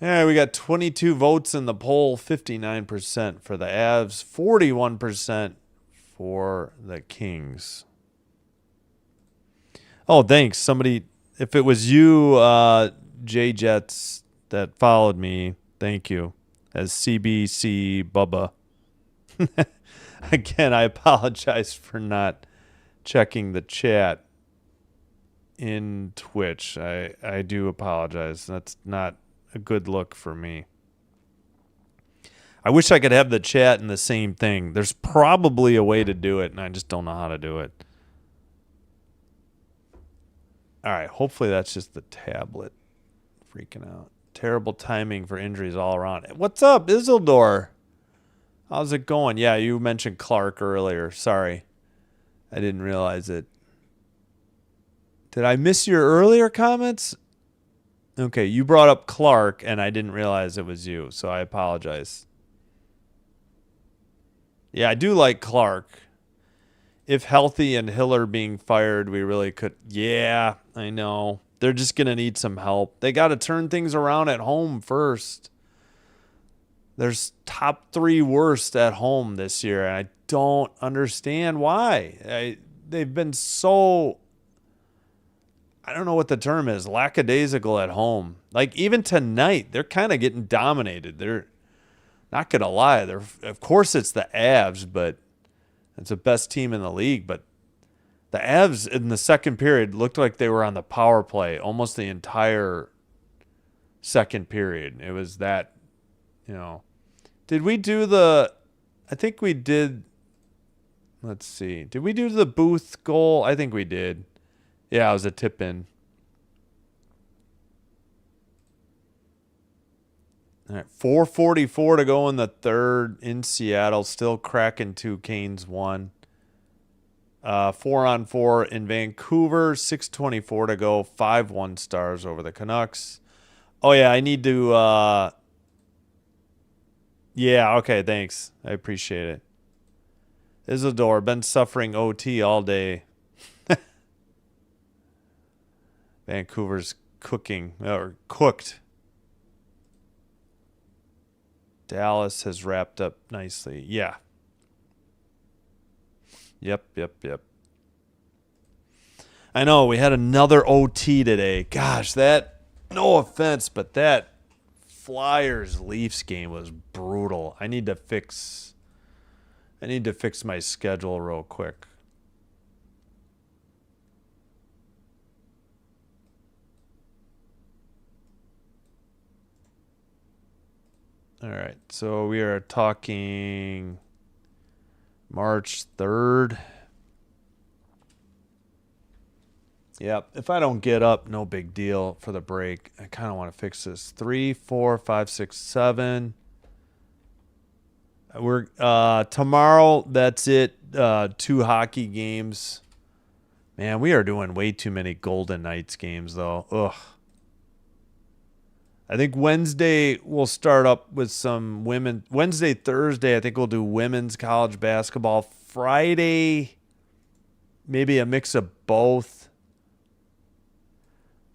Yeah, we got 22 votes in the poll, 59% for the Avs, 41% for the Kings. Oh, thanks. Somebody, if it was you, J-Jets, that followed me, thank you, as CBC Bubba. Again, I apologize for not checking the chat in Twitch. I do apologize. That's not a good look for me. I wish I could have the chat in the same thing. There's probably a way to do it, and I just don't know how to do it. All right, hopefully that's just the tablet freaking out. Terrible timing for injuries all around. What's up, Isildur? How's it going? Yeah, you mentioned Clark earlier. Sorry. I didn't realize it. Did I miss your earlier comments? Okay, you brought up Clark, and I didn't realize it was you, so I apologize. Yeah, I do like Clark. If healthy and Hiller being fired, we really could. Yeah, I know. They're just going to need some help. They got to turn things around at home first. There's top 3 worst at home this year, and I don't understand why. They've been so, I don't know what the term is, lackadaisical at home. Like, even tonight, they're kind of getting dominated. They're not going to lie. Of course, it's the Avs, but it's the best team in the league. But the Avs in the second period looked like they were on the power play almost the entire second period. It was that, Did we do I think we did, let's see. Did we do the Booth goal? I think we did. Yeah, it was a tip in. All right, 4:44 to go in the third in Seattle. Still cracking 2, Canes 1. 4-on-4 in Vancouver. 6:24 to go. 5-1 Stars over the Canucks. Oh, yeah, I need to... Yeah, okay, thanks. I appreciate it. Isidore, been suffering OT all day. Vancouver's cooked. Dallas has wrapped up nicely. Yeah. Yep. I know, we had another OT today. Gosh, no offense, but that Flyers-Leafs game was brutal. I need to fix my schedule real quick. All right, so we are talking March 3rd. Yep, if I don't get up, no big deal for the break. I kind of want to fix this. 3, 4, 5, 6, 7. We're tomorrow. That's it. 2 hockey games. Man, we are doing way too many Golden Knights games though. Ugh. I think Wednesday we'll start up with some women. Wednesday, Thursday, I think we'll do women's college basketball. Friday, maybe a mix of both.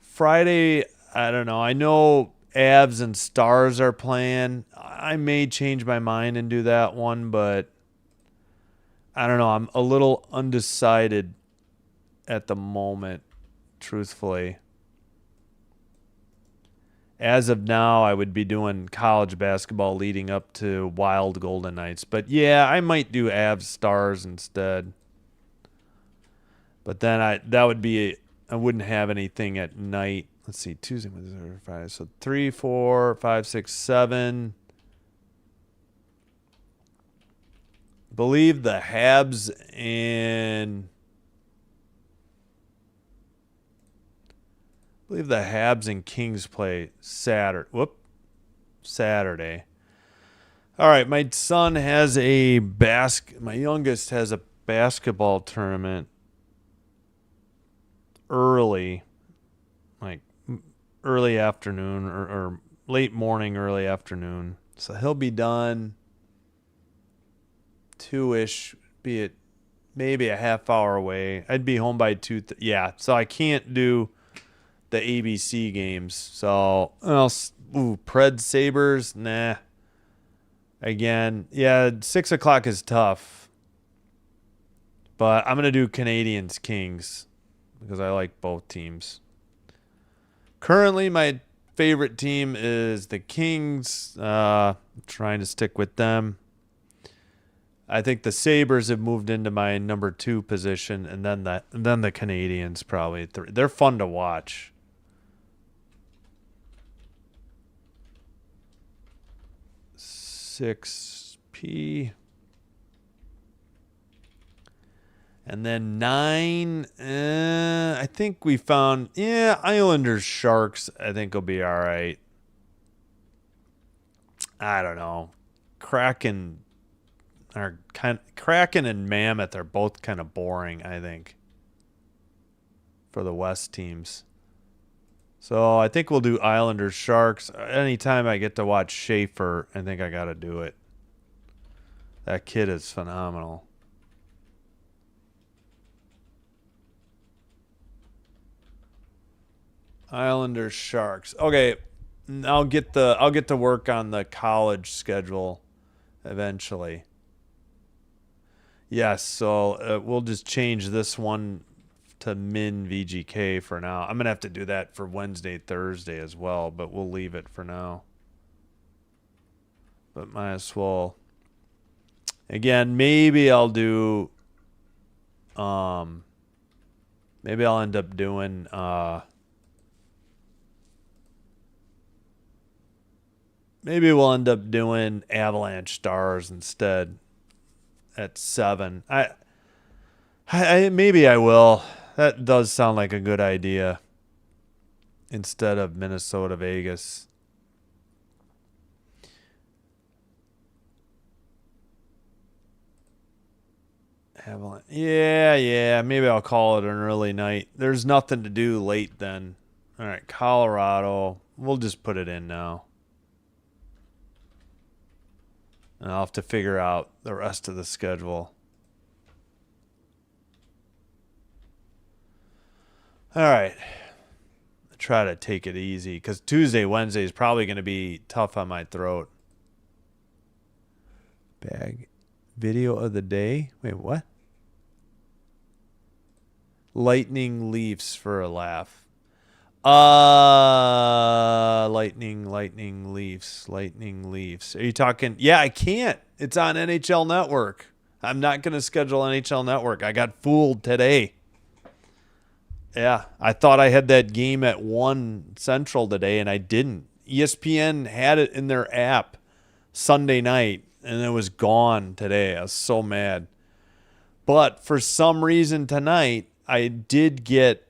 Friday, I don't know. I know Avs and Stars are playing. I may change my mind and do that one, but I don't know. I'm a little undecided at the moment, truthfully. As of now, I would be doing college basketball leading up to Wild Golden Knights. But yeah, I might do Avs Stars instead. But then I wouldn't have anything at night. Let's see, Tuesday, Wednesday, Friday. So 3, 4, 5, 6, 7. Believe the Habs and Kings play Saturday. Saturday. All right, my youngest has a basketball tournament early, like early afternoon or late morning, early afternoon. So he'll be done 2-ish, be it maybe a half hour away. I'd be home by 2. Yeah, so I can't do the ABC games. So, Pred Sabres, nah. Again, yeah, 6 o'clock is tough. But I'm going to do Canadiens Kings because I like both teams. Currently, my favorite team is the Kings. I'm trying to stick with them. I think the Sabres have moved into my number 2 position, and then the Canadiens probably 3. They're fun to watch. $6P. And then 9, I think we found, Islanders Sharks, I think will be all right. I don't know. Kraken and Mammoth are both kind of boring, I think, for the West teams. So I think we'll do Islanders Sharks. Anytime I get to watch Schaefer, I think I got to do it. That kid is phenomenal. Islanders Sharks. Okay, I'll get to work on the college schedule eventually. Yes, so we'll just change this one to Min VGK for now. I'm going to have to do that for Wednesday, Thursday as well, but we'll leave it for now. But might as well. Again, maybe I'll do maybe I'll end up doing maybe we'll end up doing Avalanche Stars instead at 7. I maybe I will. That does sound like a good idea. Instead of Minnesota Vegas. Avalanche. Yeah. Maybe I'll call it an early night. There's nothing to do late then. All right, Colorado. We'll just put it in now. And I'll have to figure out the rest of the schedule. All right. Try to take it easy because Tuesday, Wednesday is probably going to be tough on my throat. Bag video of the day. Wait, what? Lightning Leafs for a laugh. Lightning Leafs. Are you talking? Yeah, I can't. It's on NHL Network. I'm not going to schedule NHL Network. I got fooled today. Yeah, I thought I had that game at 1 Central today, and I didn't. ESPN had it in their app Sunday night, and it was gone today. I was so mad. But for some reason tonight, I did get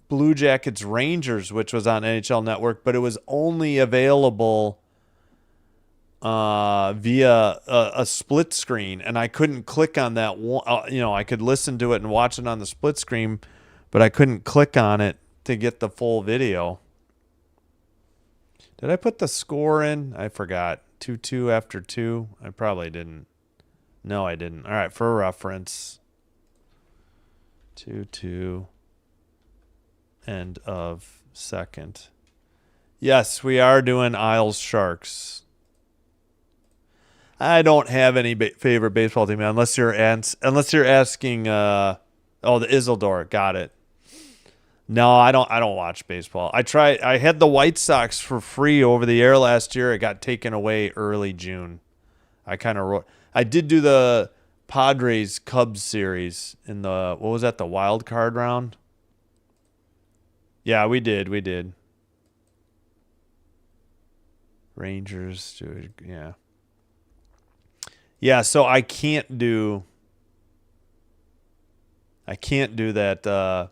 Blue Jackets Rangers, which was on NHL Network, but it was only available via a split screen, and I couldn't click on that one. I could listen to it and watch it on the split screen, but I couldn't click on it to get the full video. Did I put the score in? I forgot. 2-2 after 2? I probably didn't. No, I didn't. All right, for reference. 2-2. End of second. Yes, we are doing Isles Sharks. I don't have any favorite baseball team unless you're asking. The Isildur. Got it. No, I don't watch baseball. I had the White Sox for free over the air last year. It got taken away early June. I did do the Padres Cubs series in the the wild card round? Yeah, we did. Rangers, dude, yeah. Yeah, so I can't do that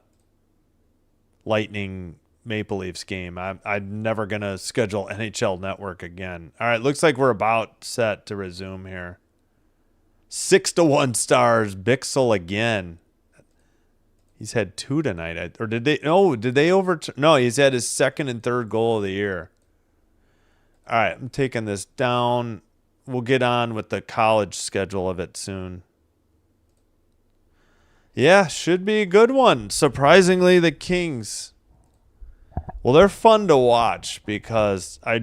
Lightning Maple Leafs game. I'm never going to schedule NHL Network again. All right, looks like we're about set to resume here. 6-1 Stars, Bixel again. He's had 2 tonight. Or did they? No, did they overturn? No, he's had his second and third goal of the year. All right, I'm taking this down. We'll get on with the college schedule of it soon. Yeah, should be a good one. Surprisingly, the Kings. Well, they're fun to watch because I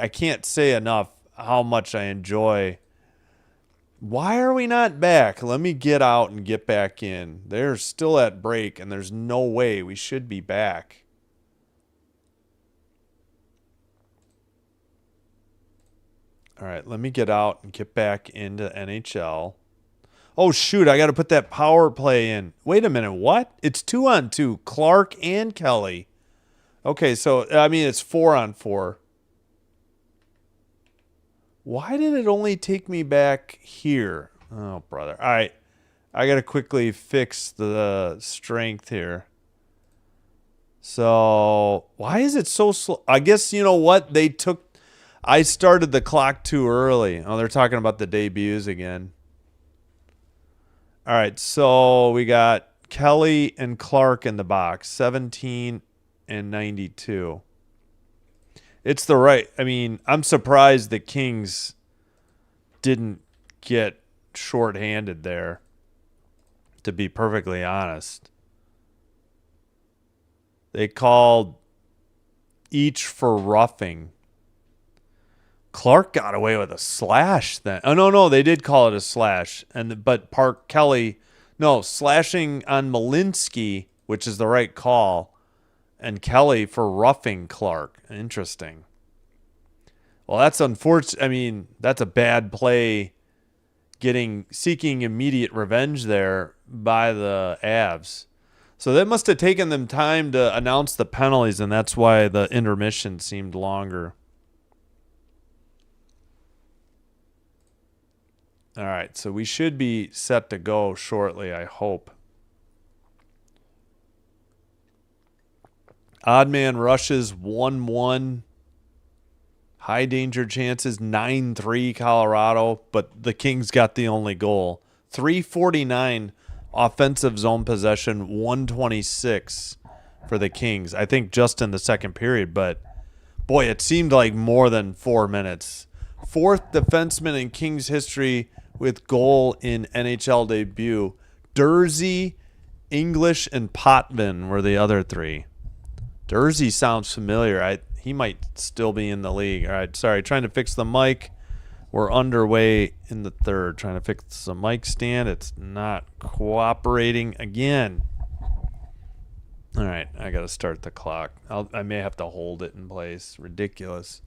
can't say enough how much I enjoy. Why are we not back? Let me get out and get back in. They're still at break, and there's no way we should be back. All right, let me get out and get back into NHL. Oh, shoot, I got to put that power play in. Wait a minute, what? It's 2-on-2, Clark and Kelly. Okay, so, I mean, it's 4-on-4. Why did it only take me back here? Oh, brother. All right, I got to quickly fix the strength here. So, why is it so slow? I guess, you know what? I started the clock too early. Oh, they're talking about the debuts again. All right, so we got Kelly and Clark in the box, 17 and 92. It's the right. I mean, I'm surprised the Kings didn't get shorthanded there, to be perfectly honest. They called each for roughing. Clark got away with a slash then. Oh, no, they did call it a slash. But Kelly, no, slashing on Malinsky, which is the right call, and Kelly for roughing Clark. Interesting. Well, that's unfortunate. I mean, that's a bad play seeking immediate revenge there by the Avs. So that must have taken them time to announce the penalties, and that's why the intermission seemed longer. All right, so we should be set to go shortly, I hope. Odd man rushes 1-1. High danger chances 9-3 Colorado, but the Kings got the only goal. 349 offensive zone possession, 126 for the Kings. I think just in the second period, but boy, it seemed like more than 4 minutes. Fourth defenseman in Kings history with goal in NHL debut. Dursey, English, and Potvin were the other 3. Dursey sounds familiar. He might still be in the league. All right, sorry, trying to fix the mic. We're underway in the third. Trying to fix the mic stand. It's not cooperating again. All right, I got to start the clock. I may have to hold it in place. Ridiculous.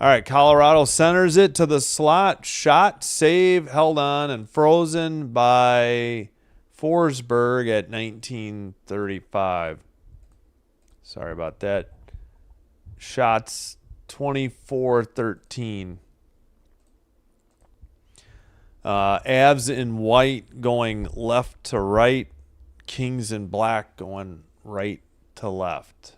All right, Colorado centers it to the slot. Shot, save, held on, and frozen by Forsberg at 1935. Sorry about that. Shots 24-13. Avs in white going left to right. Kings in black going right to left.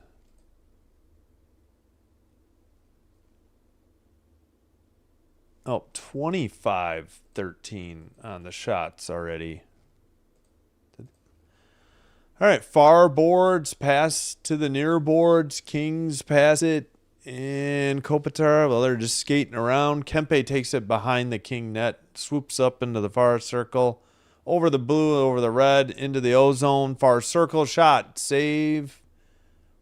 Oh, 25-13 on the shots already. All right, far boards pass to the near boards. Kings pass it. And Kopitar, well, they're just skating around. Kempe takes it behind the King net, swoops up into the far circle, over the blue, over the red, into the ozone. Far circle shot, save.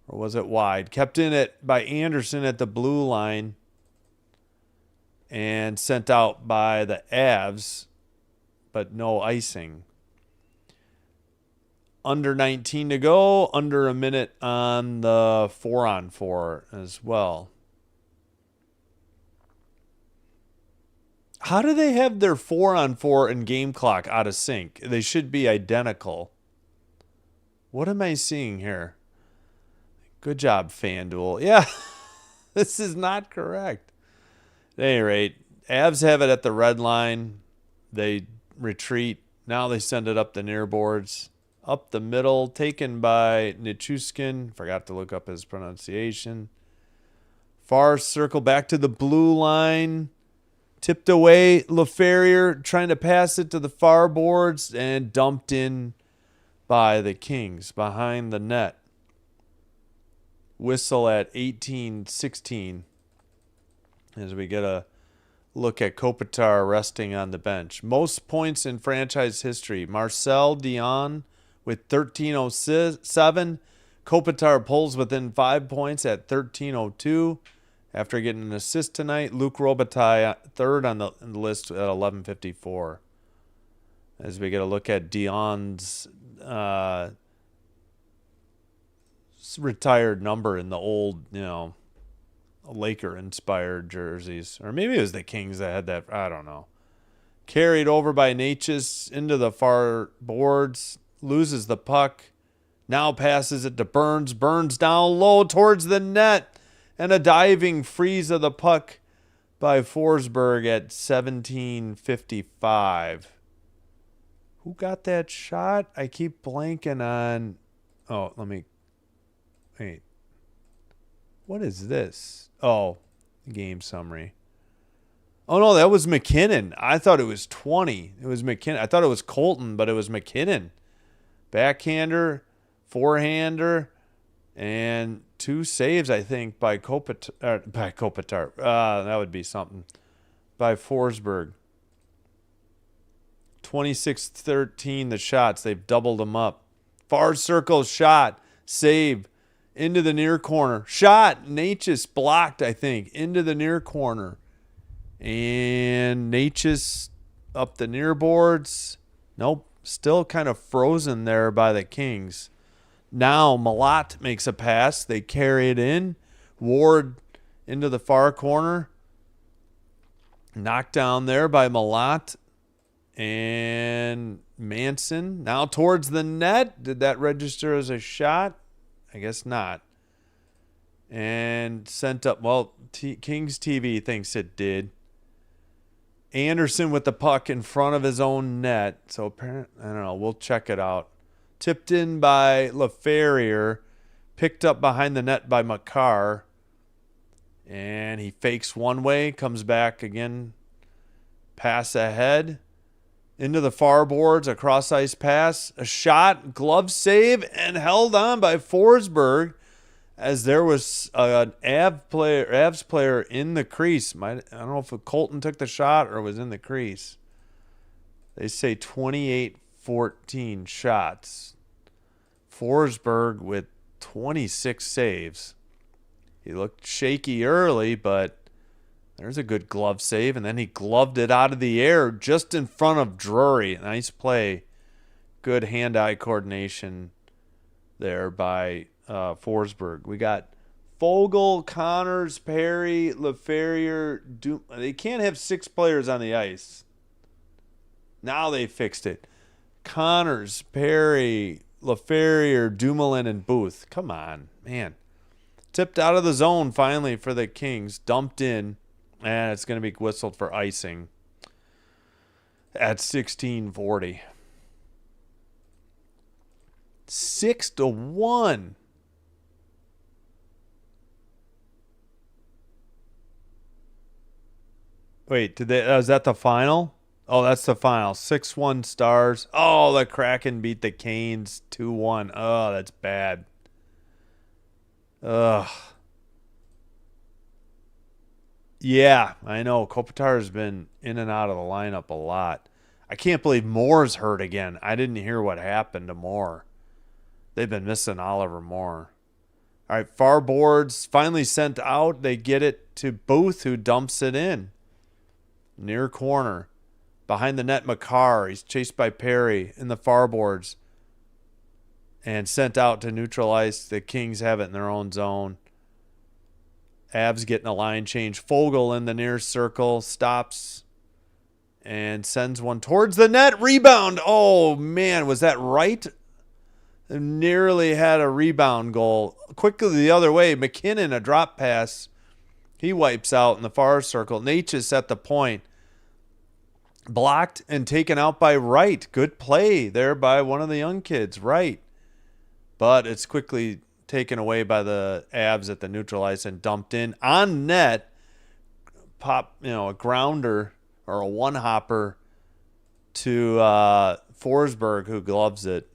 Or was it wide? Kept in it by Anderson at the blue line and sent out by the Avs, but no icing. Under 19 to go, under a minute on the 4-on-4 as well. How do they have their 4-on-4 and game clock out of sync? They should be identical. What am I seeing here? Good job, FanDuel. Yeah, this is not correct. At any rate, Avs have it at the red line. They retreat. Now they send it up the near boards. Up the middle, taken by Nichushkin. Forgot to look up his pronunciation. Far circle back to the blue line. Tipped away. LaFerrier trying to pass it to the far boards and dumped in by the Kings behind the net. Whistle at 18-16 as we get a look at Kopitar resting on the bench. Most points in franchise history. Marcel Dion with 13:07. Kopitar pulls within 5 points at 13:02 after getting an assist tonight. Luc Robitaille third on the list at 11:54. As we get a look at Dion's retired number in the old, Laker-inspired jerseys. Or maybe it was the Kings that had that. I don't know. Carried over by Natchez into the far boards. Loses the puck. Now passes it to Burns. Burns down low towards the net. And a diving freeze of the puck by Forsberg at 17:55. Who got that shot? I keep blanking on. Oh, wait. What is this? Oh, game summary. Oh, no, that was McKinnon. I thought it was 20. It was McKinnon. I thought it was Colton, but it was McKinnon. Backhander, forehander, and 2 saves, I think, by Kopitar. That would be something. By Forsberg. 26-13 the shots. They've doubled them up. Far circle shot. Save. Into the near corner. Shot. Natchez blocked, I think. Into the near corner. And Natchez up the near boards. Nope. Still kind of frozen there by the Kings. Now Malat makes a pass. They carry it in. Ward into the far corner. Knocked down there by Malat. And Manson now towards the net. Did that register as a shot? I guess not. And sent up. Well, Kings TV thinks it did. Anderson with the puck in front of his own net. So apparently, I don't know. We'll check it out. Tipped in by LaFerrier. Picked up behind the net by Makar. And he fakes one way. Comes back again. Pass ahead. Into the far boards. A cross ice pass. A shot. Glove save. And held on by Forsberg. As there was an Avs player in the crease. I don't know if Colton took the shot or was in the crease. They say 28-14 shots. Forsberg with 26 saves. He looked shaky early, but there's a good glove save. And then he gloved it out of the air just in front of Drury. Nice play. Good hand-eye coordination there by Forsberg. We got Fogle, Connors, Perry, LaFerrier. They can't have 6 players on the ice. Now they fixed it. Connors, Perry, LaFerrier, Dumoulin, and Booth. Come on, man. Tipped out of the zone finally for the Kings. Dumped in. And it's going to be whistled for icing at 16:40. 6-1. Wait, did they? Is that the final? Oh, that's the final. 6-1 Stars. Oh, the Kraken beat the Canes 2-1. Oh, that's bad. Ugh. Yeah, I know. Kopitar's been in and out of the lineup a lot. I can't believe Moore's hurt again. I didn't hear what happened to Moore. They've been missing Oliver Moore. All right, far boards finally sent out. They get it to Booth, who dumps it in. Near corner. Behind the net, Makar. He's chased by Perry in the far boards. And sent out to neutral ice. The Kings have it in their own zone. Avs getting a line change. Fogle in the near circle. Stops. And sends one towards the net. Rebound. Oh, man. Was that right? Nearly had a rebound goal. Quickly the other way. McKinnon, a drop pass. He wipes out in the far circle. Natchez at the point. Blocked and taken out by Wright. Good play there by one of the young kids, Wright. But it's quickly taken away by the Avs at the neutral ice and dumped in on net. Pop, a grounder or a one-hopper to Forsberg, who gloves it.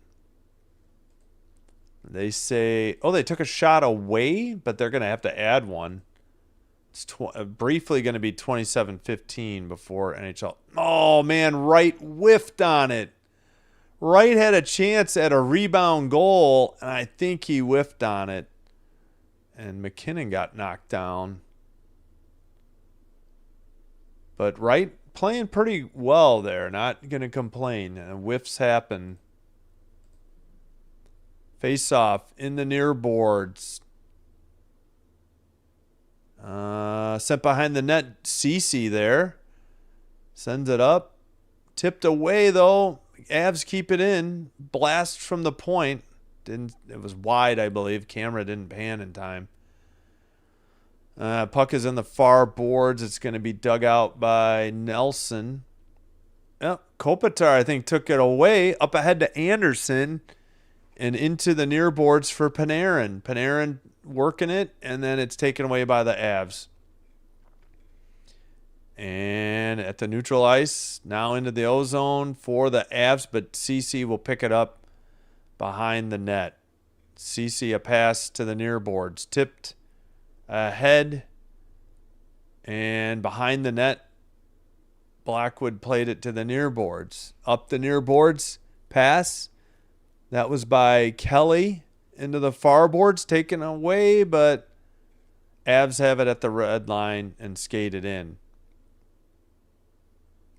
They say, they took a shot away, but they're going to have to add one. It's briefly going to be 27-15 before NHL. Oh, man, Wright whiffed on it. Wright had a chance at a rebound goal, and I think he whiffed on it. And McKinnon got knocked down. But Wright playing pretty well there. Not going to complain. Whiffs happen. Face-off in the near boards. Sent behind the net. Ceci there. Sends it up. Tipped away, though. Avs keep it in. Blast from the point. It was wide, I believe. Camera didn't pan in time. Puck is in the far boards. It's going to be dug out by Nelson. Kopitar, I think, took it away. Up ahead to Anderson. And into the near boards for Panarin. Panarin working it. And then it's taken away by the Avs. And at the neutral ice, now into the O-zone for the Avs, but Ceci will pick it up behind the net. Ceci a pass to the near boards, tipped ahead and behind the net. Blackwood played it to the near boards. Up the near boards, pass. That was by Kelly into the far boards, taken away, but Avs have it at the red line and skated in.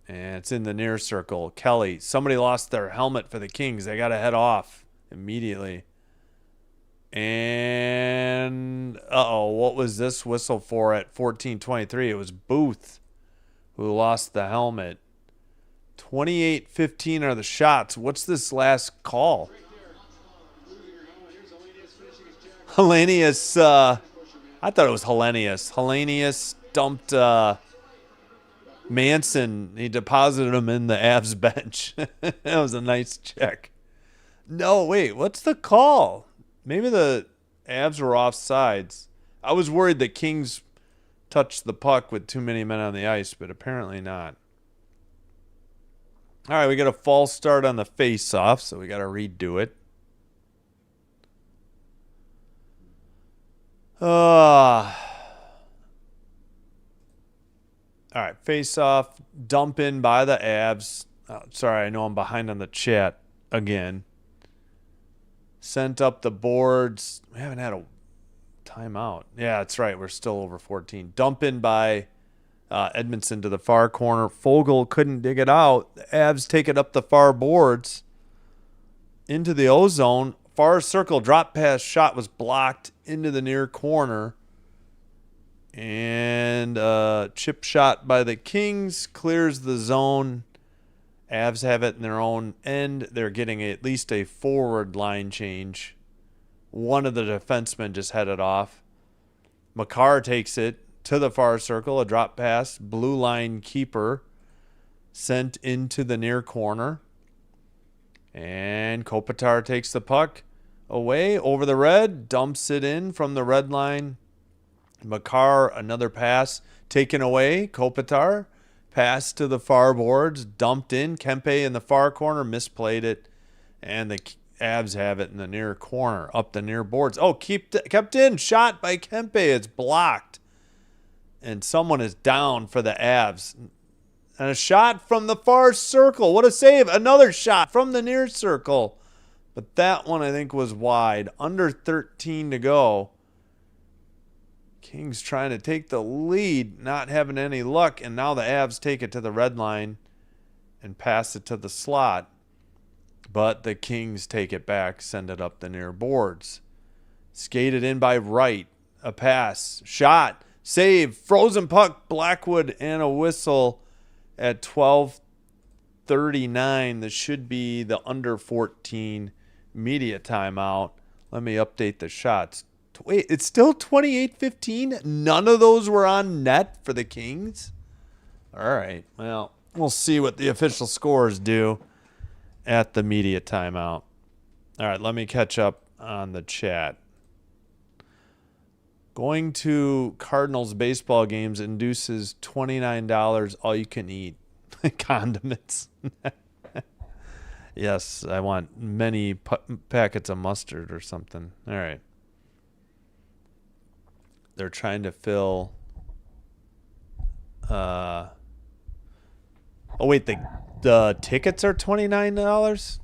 And it's in the near circle. Kelly, somebody lost their helmet for the Kings. They got to head off immediately. And, what was this whistle for at 14:23? It was Booth who lost the helmet. 28-15 are the shots. What's this last call? Hellenius, I thought it was Hellenius. Hellenius dumped Manson. He deposited him in the Avs bench. That was a nice check. No, wait, what's the call? Maybe the Avs were offsides. I was worried the Kings touched the puck with too many men on the ice, but apparently not. All right, we got a false start on the face-off, so we got to redo it. All right, face-off, dump in by the Avs. Sorry, I know I'm behind on the chat again. Sent up the boards. We haven't had a timeout. Yeah, that's right. We're still over 14. Dump in by Edmondson to the far corner. Fogle couldn't dig it out. The Avs take it up the far boards into the O-zone. Far circle drop pass shot was blocked into the near corner. And chip shot by the Kings clears the zone. Avs have it in their own end. They're getting at least a forward line change. One of the defensemen just headed off. Makar takes it to the far circle. A drop pass. Blue line keeper sent into the near corner. And Kopitar takes the puck away over the red. Dumps it in from the red line. Makar, another pass taken away. Kopitar Pass to the far boards, dumped in. Kempe in the far corner, misplayed it. And the Avs have it in the near corner, up the near boards. Oh, kept in. Shot by Kempe. It's blocked. And someone is down for the Avs. And a shot from the far circle. What a save. Another shot from the near circle. But that one, I think, was wide. Under 13 to go. Kings trying to take the lead, not having any luck. And now the Avs take it to the red line and pass it to the slot. But the Kings take it back, send it up the near boards. Skated in by Wright. A pass. Shot. Save. Frozen puck. Blackwood and a whistle at 12:39. This should be the under 14 media timeout. Let me update the shots. Wait, it's still 28-15? None of those were on net for the Kings? All right. Well, we'll see what the official scores do at the media timeout. All right, let me catch up on the chat. Going to Cardinals baseball games induces $29 all you can eat. Condiments. Yes, I want many packets of mustard or something. All right. They're trying to fill. Oh wait, the tickets are $29.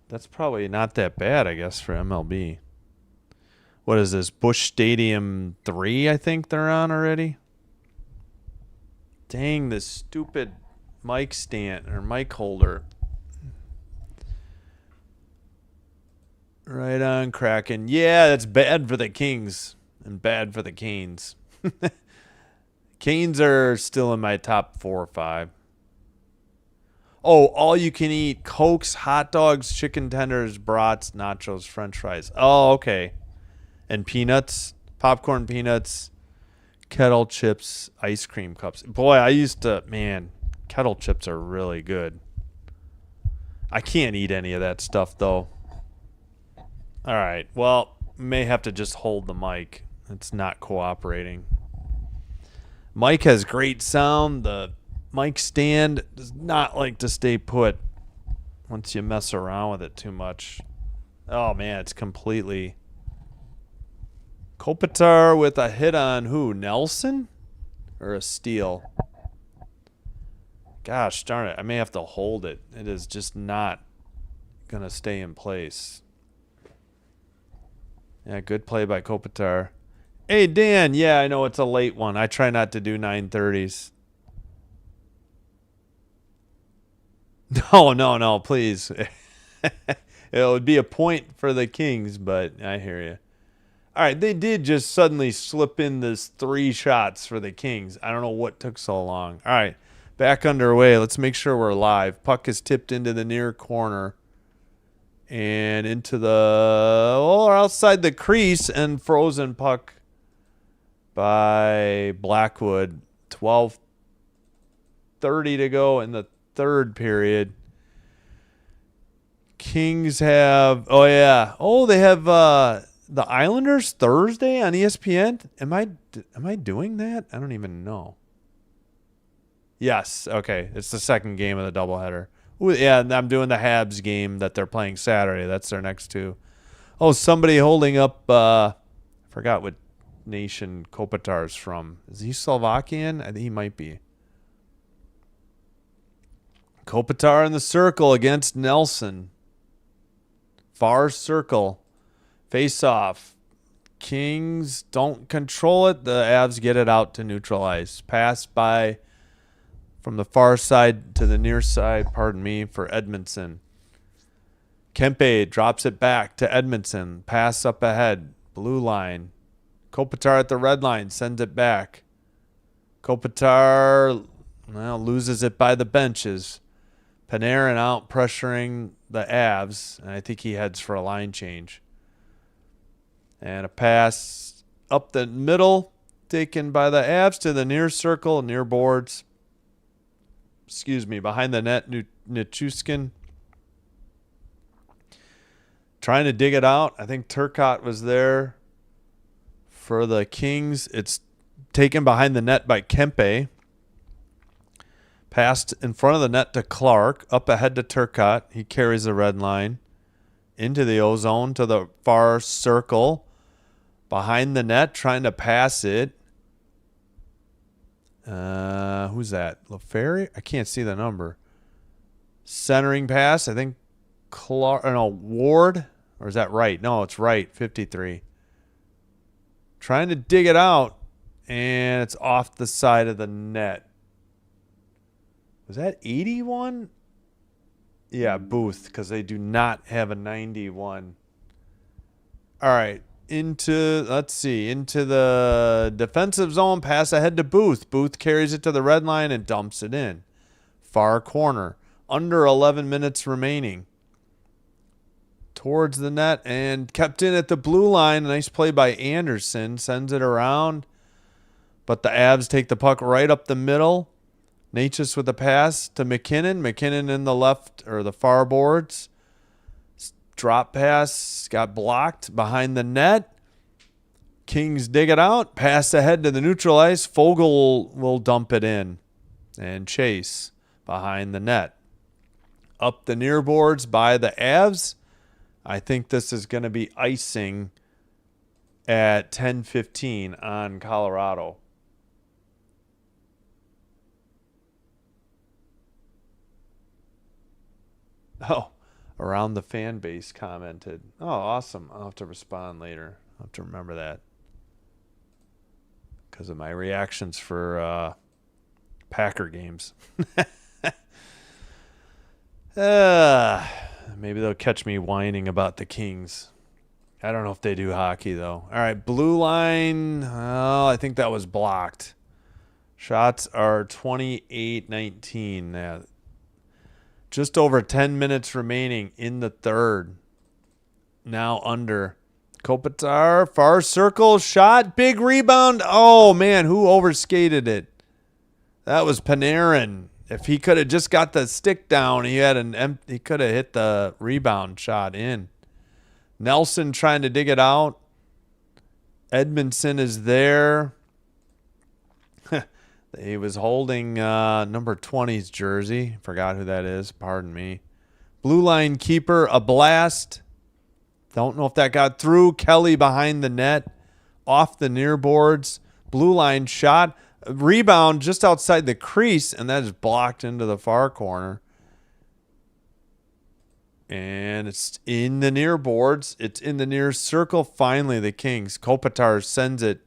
That's probably not that bad, I guess, for MLB. What is this? Busch Stadium 3, I think they're on already. Dang, this stupid mic stand or mic holder. Right on, Kraken. Yeah, that's bad for the Kings and bad for the Canes. Canes are still in my top 4 or 5. Oh, all you can eat Cokes, hot dogs, chicken tenders, brats, nachos, french fries. Oh, okay. And peanuts, popcorn peanuts, kettle chips, ice cream cups. Boy, I used to, man, kettle chips are really good. I can't eat any of that stuff, though. All right, well, may have to just hold the mic. It's not cooperating. Mic has great sound. The mic stand does not like to stay put once you mess around with it too much. Oh, man, it's completely... Kopitar with a hit on who? Nelson? Or a steal? Gosh darn it. I may have to hold it. It is just not going to stay in place. Yeah, good play by Kopitar. Hey, Dan. Yeah, I know it's a late one. I try not to do 9:30s. No, please. It would be a point for the Kings, but I hear you. All right, they did just suddenly slip in this 3 shots for the Kings. I don't know what took so long. All right, back underway. Let's make sure we're live. Puck is tipped into the near corner and into the or outside the crease and frozen puck by Blackwood. 12:30 to go in the third period. Kings have they have the Islanders Thursday on ESPN. Am I doing that? I don't even know. Yes, okay. It's the second game of the doubleheader. Ooh, yeah, I'm doing the Habs game that they're playing Saturday. That's their next 2. Oh, somebody holding up I forgot what nation Kopitar's from. Is he Slovakian? I think he might be. Kopitar in the circle against Nelson. Far circle. Face off. Kings don't control it. The Avs get it out to neutral ice. Pass by from the far side to the near side, for Edmondson. Kempe drops it back to Edmondson. Pass up ahead. Blue line. Kopitar at the red line sends it back. Kopitar loses it by the benches. Panarin out pressuring the Avs, and I think he heads for a line change. And a pass up the middle, taken by the Avs to the near circle, near boards. Behind the net, Nichushkin. Trying to dig it out. I think Turcotte was there for the Kings. It's taken behind the net by Kempe. Passed in front of the net to Clark. Up ahead to Turcotte. He carries the red line. Into the O-zone to the far circle. Behind the net, trying to pass it. Who's that? LaFerrier? I can't see the number. Centering pass. I think Clark. No, Ward. Or is that right? No, it's right. 53. Trying to dig it out. And it's off the side of the net. Was that 81? Yeah, Booth, because they do not have a 91. All right. Into the defensive zone. Pass ahead to Booth. Booth carries it to the red line and dumps it in. Far corner. Under 11 minutes remaining. Towards the net and kept in at the blue line. Nice play by Anderson. Sends it around. But the Avs take the puck right up the middle. Natchez with a pass to McKinnon. McKinnon in the left or the far boards. Drop pass got blocked behind the net. Kings dig it out. Pass ahead to the neutral ice. Fogle will dump it in. And Chase behind the net. Up the near boards by the Avs. I think this is going to be icing at 10:15 on Colorado. Oh, around the fan base commented. Oh, awesome. I'll have to respond later. I'll have to remember that. Because of my reactions for Packer games. Maybe they'll catch me whining about the Kings. I don't know if they do hockey, though. All right, blue line. Oh, I think that was blocked. Shots are 28-19 now. Just over 10 minutes remaining in the third. Now under. Kopitar, far circle, shot, big rebound. Oh, man, who overskated it? That was Panarin. If he could have just got the stick down, he could have hit the rebound shot in. Nelson trying to dig it out. Edmondson is there. He was holding number 20's jersey. Forgot who that is. Pardon me. Blue line keeper, a blast. Don't know if that got through. Kelly behind the net. Off the near boards. Blue line shot. Rebound just outside the crease, and that is blocked into the far corner. And it's in the near boards. It's in the near circle. Finally, the Kings. Kopitar sends it.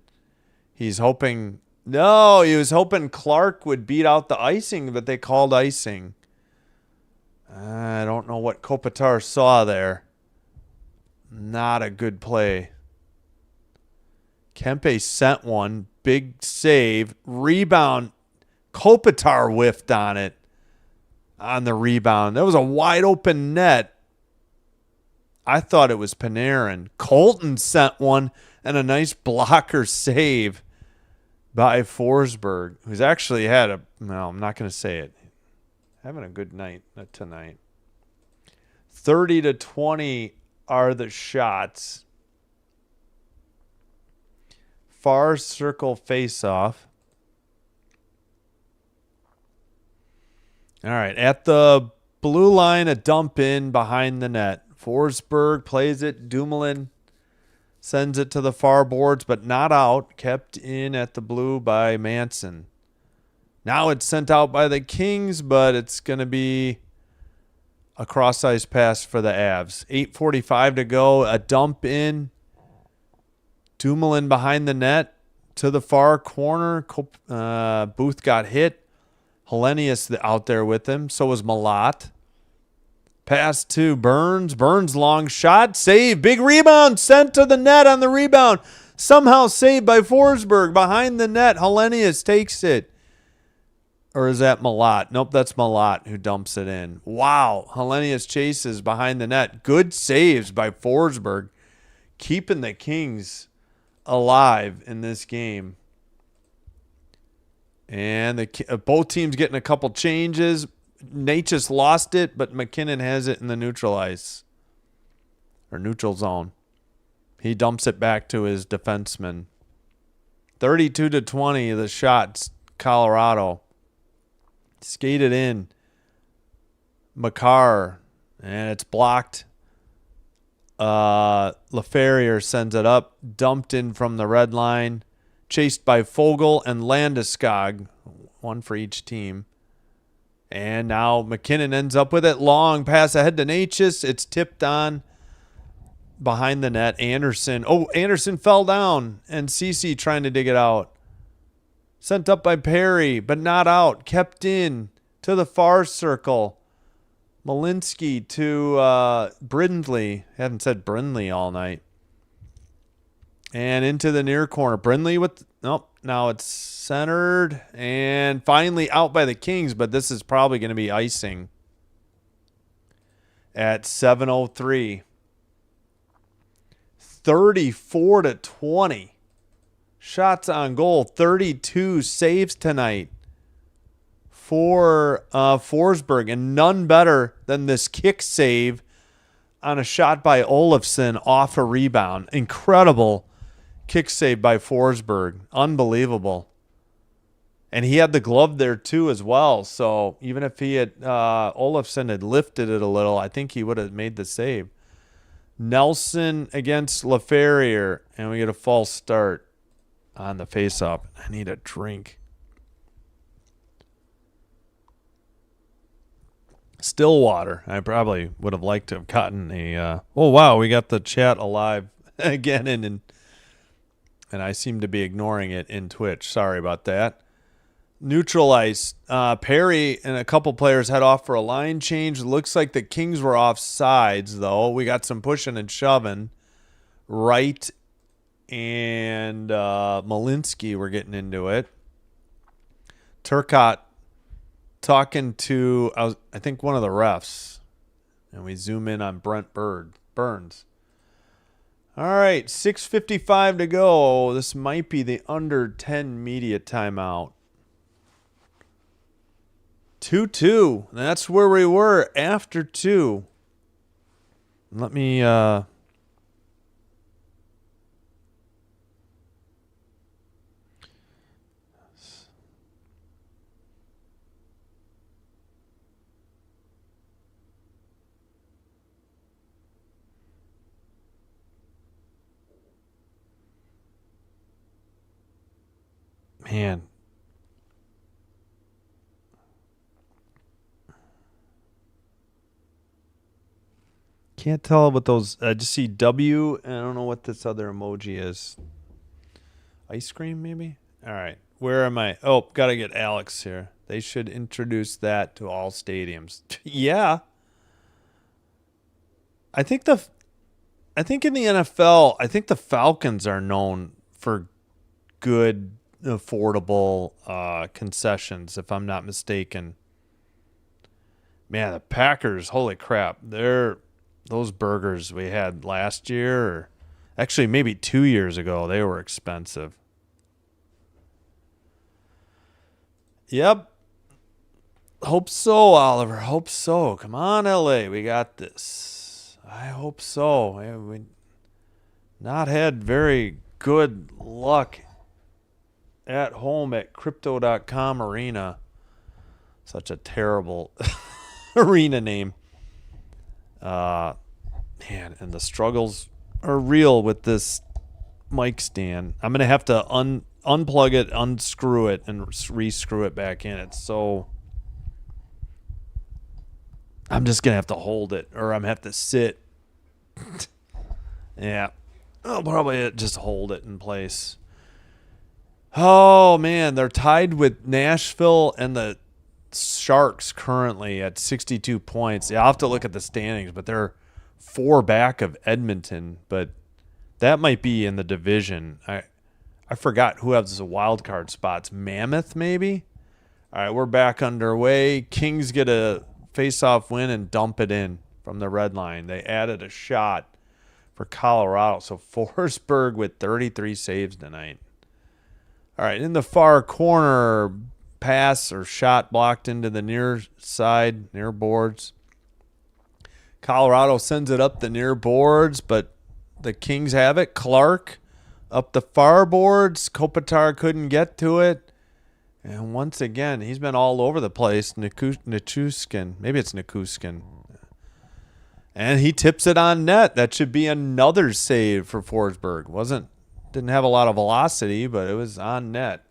He's hoping... No, he was hoping Clark would beat out the icing, but they called icing. I don't know what Kopitar saw there. Not a good play. Kempe sent one. Big save. Rebound. Kopitar whiffed on it. On the rebound. That was a wide open net. I thought it was Panarin. Colton sent one and a nice blocker save by Forsberg, who's actually had a... No, I'm not going to say it. Having a good night tonight. 30-20 are the shots. Far circle face-off. All right, at the blue line, a dump in behind the net. Forsberg plays it. Dumoulin sends it to the far boards, but not out. Kept in at the blue by Manson. Now it's sent out by the Kings, but it's going to be a cross-ice pass for the Avs. 8:45 to go. A dump in. Dumoulin behind the net to the far corner. Booth got hit. Hellenius out there with him. So was Malat. Pass to Burns. Burns long shot. Save. Big rebound. Sent to the net on the rebound. Somehow saved by Forsberg behind the net. Hellenius takes it. Or is that Malat? Nope, that's Malat who dumps it in. Wow. Hellenius chases behind the net. Good saves by Forsberg. Keeping the Kings alive in this game. And both teams getting a couple changes. Natchez lost it, but McKinnon has it in the neutral ice. Or neutral zone. He dumps it back to his defenseman. 32-20, the shots, Colorado. Skated in. Makar. And it's blocked. LaFerriere sends it up. Dumped in from the red line. Chased by Fogle and Landeskog. One for each team. And now McKinnon ends up with it. Long pass ahead to Natchez. It's tipped on behind the net. Anderson. Oh, Anderson fell down. And Ceci trying to dig it out. Sent up by Perry, but not out. Kept in to the far circle. Malinsky to Brindley. Haven't said Brindley all night. And into the near corner. Brindley with... Nope. Now it's centered. And finally out by the Kings, but this is probably going to be icing at 7:03. 34-20. Shots on goal. 32 saves tonight for Forsberg. And none better than this kick save on a shot by Olofsson off a rebound. Incredible kick save by Forsberg. Unbelievable. And he had the glove there too as well. So even if he had Olofsson had lifted it a little, I think he would have made the save. Nelson against LaFerriere. And we get a false start on the faceoff. I need a drink. Stillwater. I probably would have liked to have gotten a... oh, wow. We got the chat alive again. And I seem to be ignoring it in Twitch. Sorry about that. Neutral ice. Perry and a couple players head off for a line change. Looks like the Kings were off sides, though. We got some pushing and shoving. Wright and Malinsky were getting into it. Turcotte talking to, I think, one of the refs. And we zoom in on Brent Burns. All right, 6:55 to go. This might be the under 10 media timeout. 2-2. That's where we were after 2. Let me... Man. Can't tell what those... I just see W, and I don't know what this other emoji is. Ice cream, maybe? All right. Where am I? Oh, got to get Alex here. They should introduce that to all stadiums. Yeah. I think in the NFL, I think the Falcons are known for good, affordable concessions, if I'm not mistaken. Man, the Packers, holy crap. Those burgers we had last year, or actually maybe 2 years ago, they were expensive. Yep. Hope so, Oliver. Hope so. Come on, LA. We got this. I hope so. We not had very good luck at home at Crypto.com Arena. Such a terrible arena name. Man, and the struggles are real with this mic stand. I'm going to have to unplug it, unscrew it, and re-screw it back in. It's so... I'm just going to have to hold it, or I'm going to have to sit. Yeah. I'll probably just hold it in place. Oh, man, they're tied with Nashville and the Sharks currently at 62 points. Yeah, I'll have to look at the standings, but they're 4 back of Edmonton, but that might be in the division. I forgot who has the wild card spots. Mammoth, maybe? All right, we're back underway. Kings get a face-off win and dump it in from the red line. They added a shot for Colorado. So Forsberg with 33 saves tonight. All right, in the far corner, pass or shot blocked into the near side, near boards. Colorado sends it up the near boards, but the Kings have it. Clark up the far boards. Kopitar couldn't get to it. And once again, he's been all over the place. Nichushkin. Maybe it's Nichushkin. And he tips it on net. That should be another save for Forsberg. Didn't have a lot of velocity, but it was on net.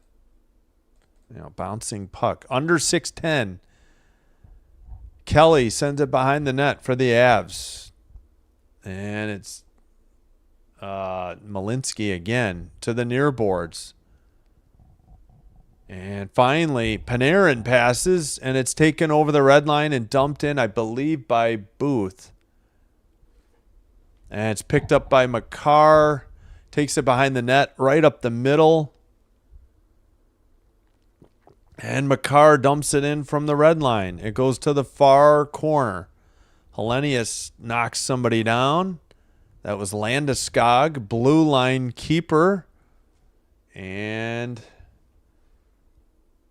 Bouncing puck. Under 6'10". Kelly sends it behind the net for the Avs. And it's Malinsky again to the near boards. And finally, Panarin passes, and it's taken over the red line and dumped in, I believe, by Booth. And it's picked up by Makar. Takes it behind the net, right up the middle. And Makar dumps it in from the red line. It goes to the far corner. Hellenius knocks somebody down. That was Landeskog, blue line keeper. And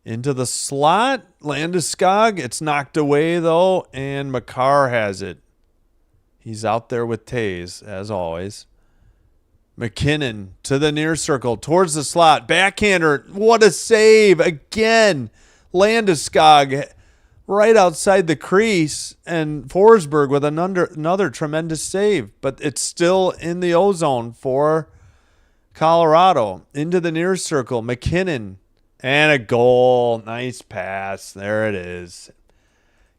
into the slot. Landeskog. It's knocked away, though, and Makar has it. He's out there with Taze, as always. McKinnon to the near circle, towards the slot. Backhander. What a save. Again. Landeskog right outside the crease. And Forsberg with another tremendous save. But it's still in the ozone for Colorado. Into the near circle. McKinnon. And a goal. Nice pass. There it is.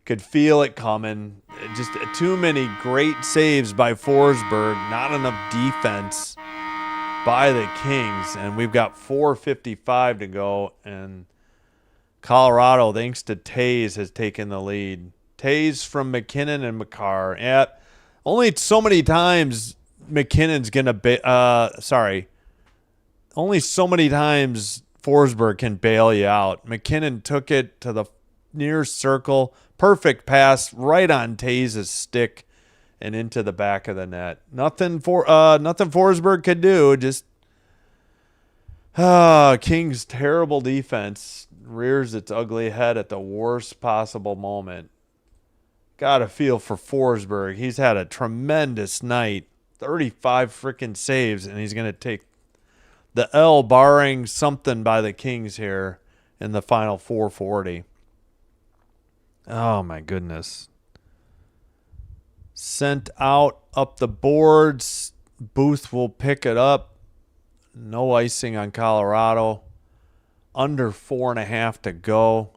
Could feel it coming. Just too many great saves by Forsberg. Not enough defense by the Kings. And we've got 4:55 to go. And Colorado, thanks to Taze, has taken the lead. Taze from McKinnon and Makar. Yeah, only so many times McKinnon's going to only so many times Forsberg can bail you out. McKinnon took it to the near circle. Perfect pass right on Taze's stick and into the back of the net. Nothing Forsberg could do. Just Kings' terrible defense rears its ugly head at the worst possible moment. Got to feel for Forsberg. He's had a tremendous night. 35 freaking saves, and he's going to take the L, barring something by the Kings here in the final 440. Oh, my goodness. Sent out up the boards. Booth will pick it up. No icing on Colorado. Under 4.5 to go.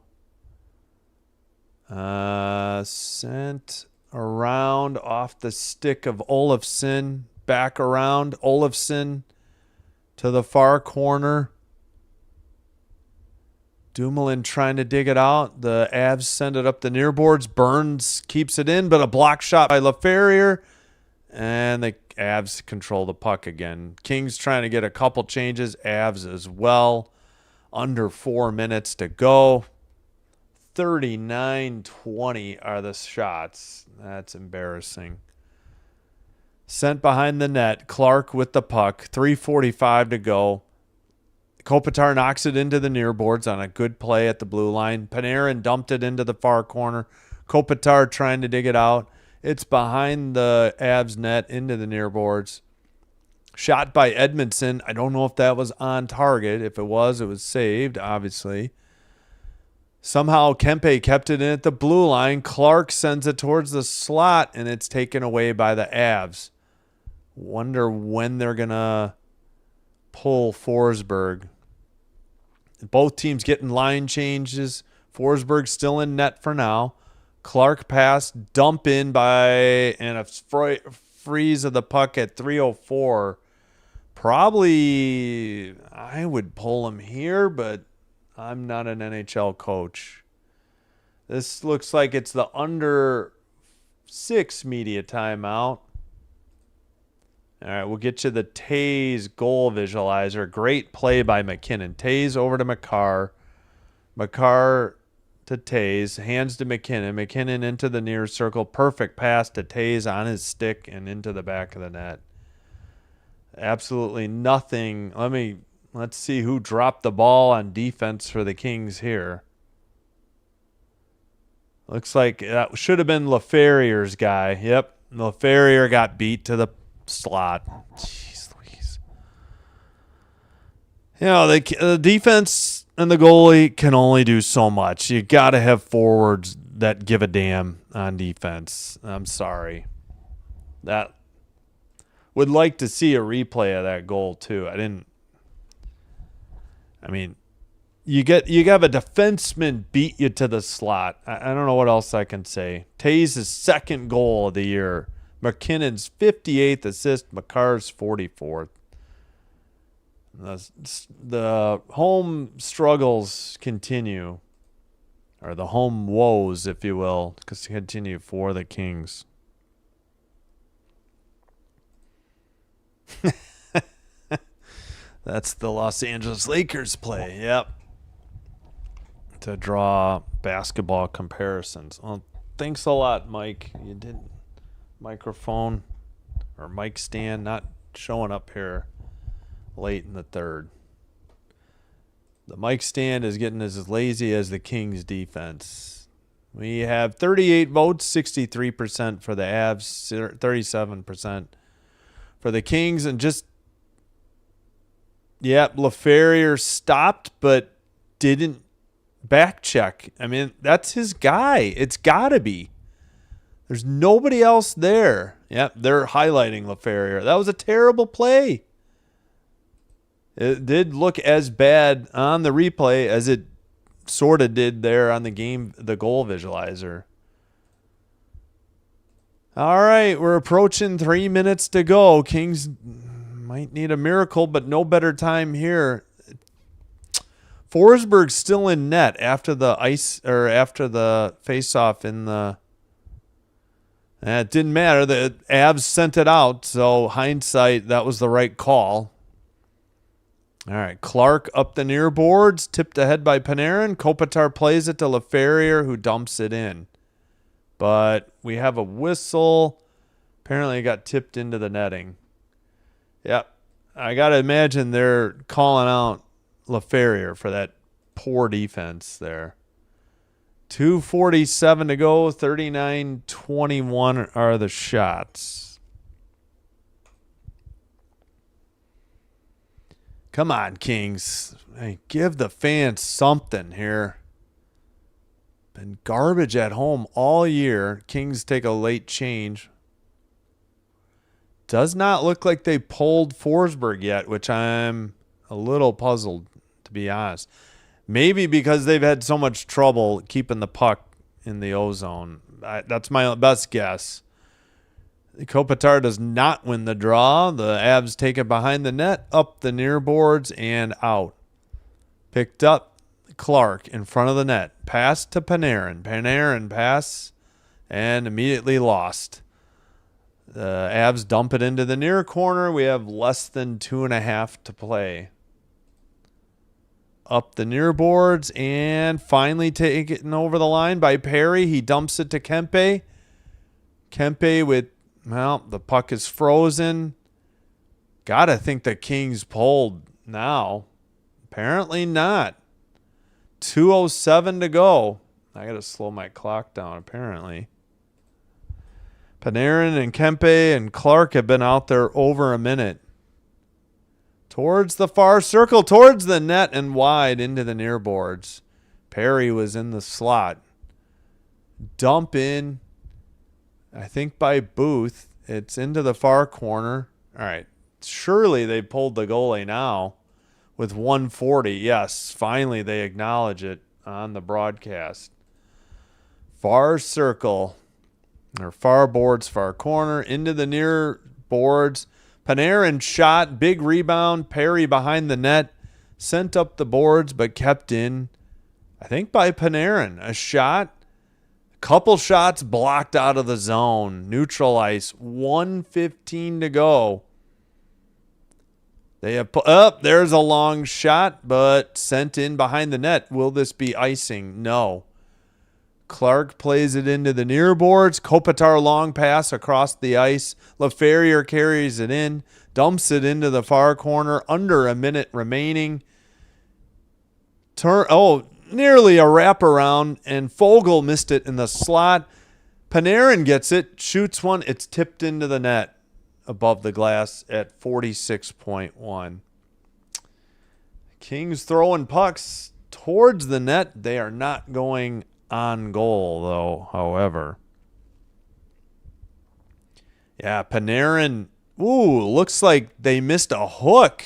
Sent around off the stick of Olofsson. Back around. Olofsson to the far corner. Dumoulin trying to dig it out. The Avs send it up the near boards. Burns keeps it in, but a block shot by LaFerriere. And the Avs control the puck again. Kings trying to get a couple changes. Avs as well. Under 4 minutes to go. 39-20 are the shots. That's embarrassing. Sent behind the net. Clark with the puck. 3:45 to go. Kopitar knocks it into the near boards on a good play at the blue line. Panarin dumped it into the far corner. Kopitar trying to dig it out. It's behind the Avs net into the near boards. Shot by Edmondson. I don't know if that was on target. If it was saved, obviously. Somehow Kempe kept it in at the blue line. Clark sends it towards the slot, and it's taken away by the Avs. Wonder when they're going to pull Forsberg. Both teams getting line changes. Forsberg still in net for now. Clark pass, dump in and a freeze of the puck at 3:04. Probably I would pull him here, but I'm not an NHL coach. This looks like it's the under 6 media timeout. All right, we'll get you the Taze goal visualizer. Great play by McKinnon. Taze over to Makar. Makar to Taze. Hands to McKinnon. McKinnon into the near circle. Perfect pass to Taze on his stick and into the back of the net. Absolutely nothing. Let's see who dropped the ball on defense for the Kings here. Looks like that should have been LaFerriere's guy. Yep, LaFerriere got beat to the slot. Jeez Louise. The defense and the goalie can only do so much. You got to have forwards that give a damn on defense. I'm sorry. That would like to see a replay of that goal too. You have a defenseman beat you to the slot. I don't know what else I can say. Tays' second goal of the year. McKinnon's 58th assist. McCarr's 44th. The home struggles continue, or the home woes, if you will, continue for the Kings. That's the Los Angeles Lakers play. Yep. To draw basketball comparisons. Well, thanks a lot, Mike. You did microphone or mic stand not showing up here late in the third. The mic stand is getting as lazy as the Kings defense. We have 38 votes, 63% for the Avs, 37% for the Kings, and LaFerriere stopped but didn't back check. I mean, that's his guy. It's got to be. There's nobody else there. Yep, they're highlighting LaFerriere. That was a terrible play. It did look as bad on the replay as it sort of did there on the goal visualizer. All right, we're approaching 3 minutes to go. Kings might need a miracle, but no better time here. Forsberg's still in net after the face-off in the. It didn't matter. The Avs sent it out, so hindsight, that was the right call. All right, Clark up the near boards, tipped ahead by Panarin. Kopitar plays it to LaFerriere, who dumps it in. But we have a whistle. Apparently it got tipped into the netting. Yep. I got to imagine they're calling out LaFerriere for that poor defense there. 2:47 to go. 39-21 are the shots. Come on, Kings. Hey, give the fans something here. Been garbage at home all year. Kings take a late change. Does not look like they pulled Forsberg yet, which I'm a little puzzled, to be honest. Maybe because they've had so much trouble keeping the puck in the O-zone. That's my best guess. Kopitar does not win the draw. The Avs take it behind the net, up the near boards, and out. Picked up Clark in front of the net. Pass to Panarin. Panarin pass and immediately lost. The Avs dump it into the near corner. We have less than 2.5 to play. Up the near boards and finally taken over the line by Perry. He dumps it to Kempe. Kempe with, well, the puck is frozen. Gotta think the Kings pulled now. Apparently not. 2:07 to go. I gotta slow my clock down, apparently. Panarin and Kempe and Clark have been out there over a minute. Towards the far circle, towards the net and wide into the near boards. Perry was in the slot. Dump in, I think by Booth. It's into the far corner. All right. Surely they pulled the goalie now with 140. Yes, finally they acknowledge it on the broadcast. Far circle, or far boards, far corner, into the near boards. Panarin shot, big rebound. Perry behind the net, sent up the boards, but kept in, I think, by Panarin. A shot, couple shots blocked out of the zone. Neutral ice, 1:15 to go. They have there's a long shot, but sent in behind the net. Will this be icing? No. Clark plays it into the near boards. Kopitar long pass across the ice. LaFerriere carries it in, dumps it into the far corner. Under a minute remaining. Nearly a wraparound, and Fogle missed it in the slot. Panarin gets it, shoots one. It's tipped into the net above the glass at 46.1. Kings throwing pucks towards the net. They are not going on goal, though, however. Yeah, Panarin. Ooh, looks like they missed a hook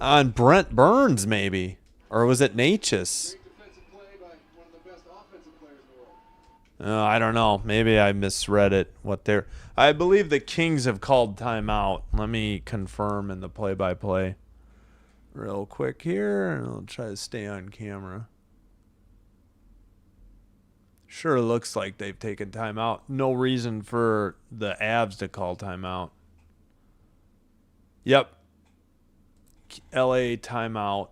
on Brent Burns, maybe. Or was it Natchez? I don't know. Maybe I misread it. I believe the Kings have called timeout. Let me confirm in the play-by-play real quick here, and I'll try to stay on camera. Sure looks like they've taken timeout. No reason for the Avs to call timeout. Yep. LA timeout.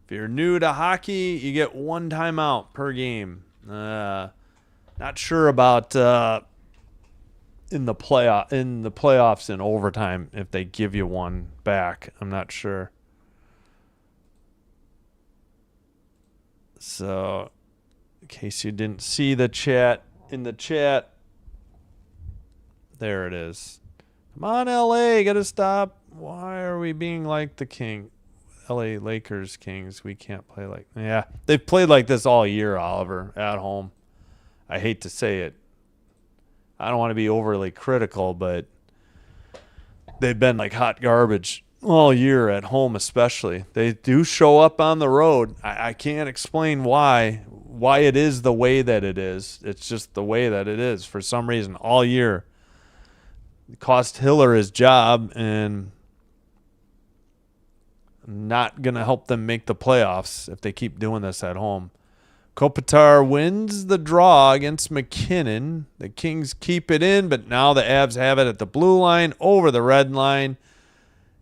If you're new to hockey, you get 1 timeout per game. Not sure about in the playoffs in overtime if they give you one back. I'm not sure. So, in case you didn't see the chat, in the chat, there it is. Come on, LA, gotta stop. Why are we being like the King? LA Lakers Kings, we can't play like... Yeah, they've played like this all year, Oliver, at home. I hate to say it. I don't want to be overly critical, but they've been like hot garbage all year at home especially. They do show up on the road. I can't explain why it is the way that it is. It's just the way that it is for some reason all year. It cost Hiller his job and not going to help them make the playoffs if they keep doing this at home. Kopitar wins the draw against McKinnon. The Kings keep it in, but now the Avs have it at the blue line over the red line.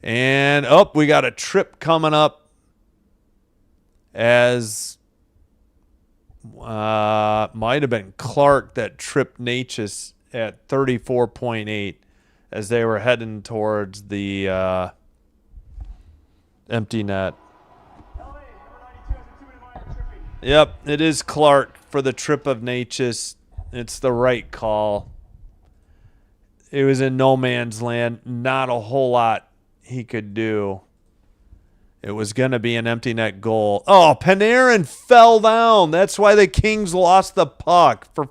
And we got a trip coming up as might have been Clark that tripped Natchez at 34.8 as they were heading towards the empty net. Yep, it is Clark for the trip of Natchez. It's the right call. It was in no man's land. Not a whole lot he could do. It was going to be an empty net goal. Oh, Panarin fell down. That's why the Kings lost the puck. For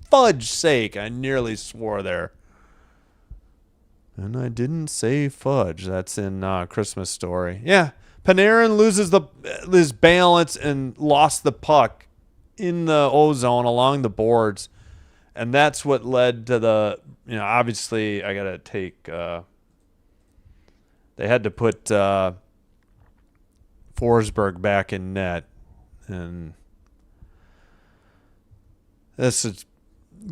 fudge's sake, I nearly swore there. And I didn't say fudge. That's in Christmas Story. Yeah. Panarin loses his balance and lost the puck in the O-zone along the boards. And that's what led to the, obviously I got to take, they had to put Forsberg back in net. And this is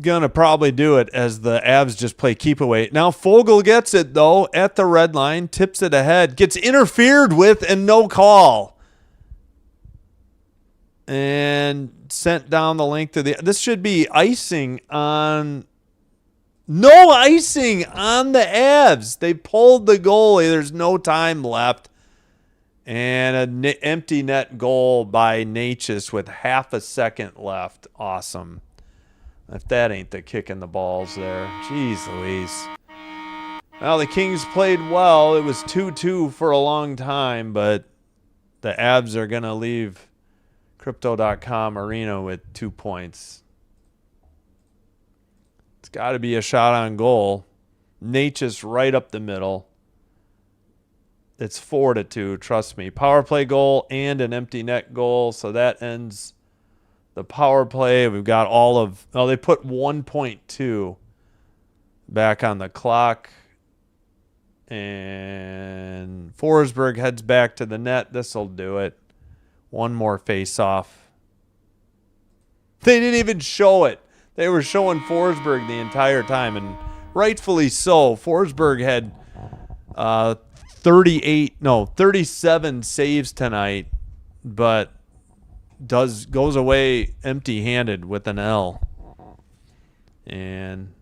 going to probably do it as the Avs just play keep away. Now Fogle gets it, though, at the red line, tips it ahead, gets interfered with and no call. And sent down the length of this should be icing on... No icing on the Avs. They pulled the goalie. There's no time left. And an empty net goal by Natchez with half a second left. Awesome. If that ain't the kick in the balls there. Jeez Louise. Well, the Kings played well. It was 2-2 for a long time, but the Avs are going to leave Crypto.com Arena with 2 points. It's got to be a shot on goal. Natchez right up the middle. It's 4-2, trust me. Power play goal and an empty net goal, so that ends the power play. We've got they put 1.2 back on the clock. And Forsberg heads back to the net. This'll do it. One more face-off. They didn't even show it. They were showing Forsberg the entire time, and rightfully so. Forsberg had 37 saves tonight, but goes away empty-handed with an L. And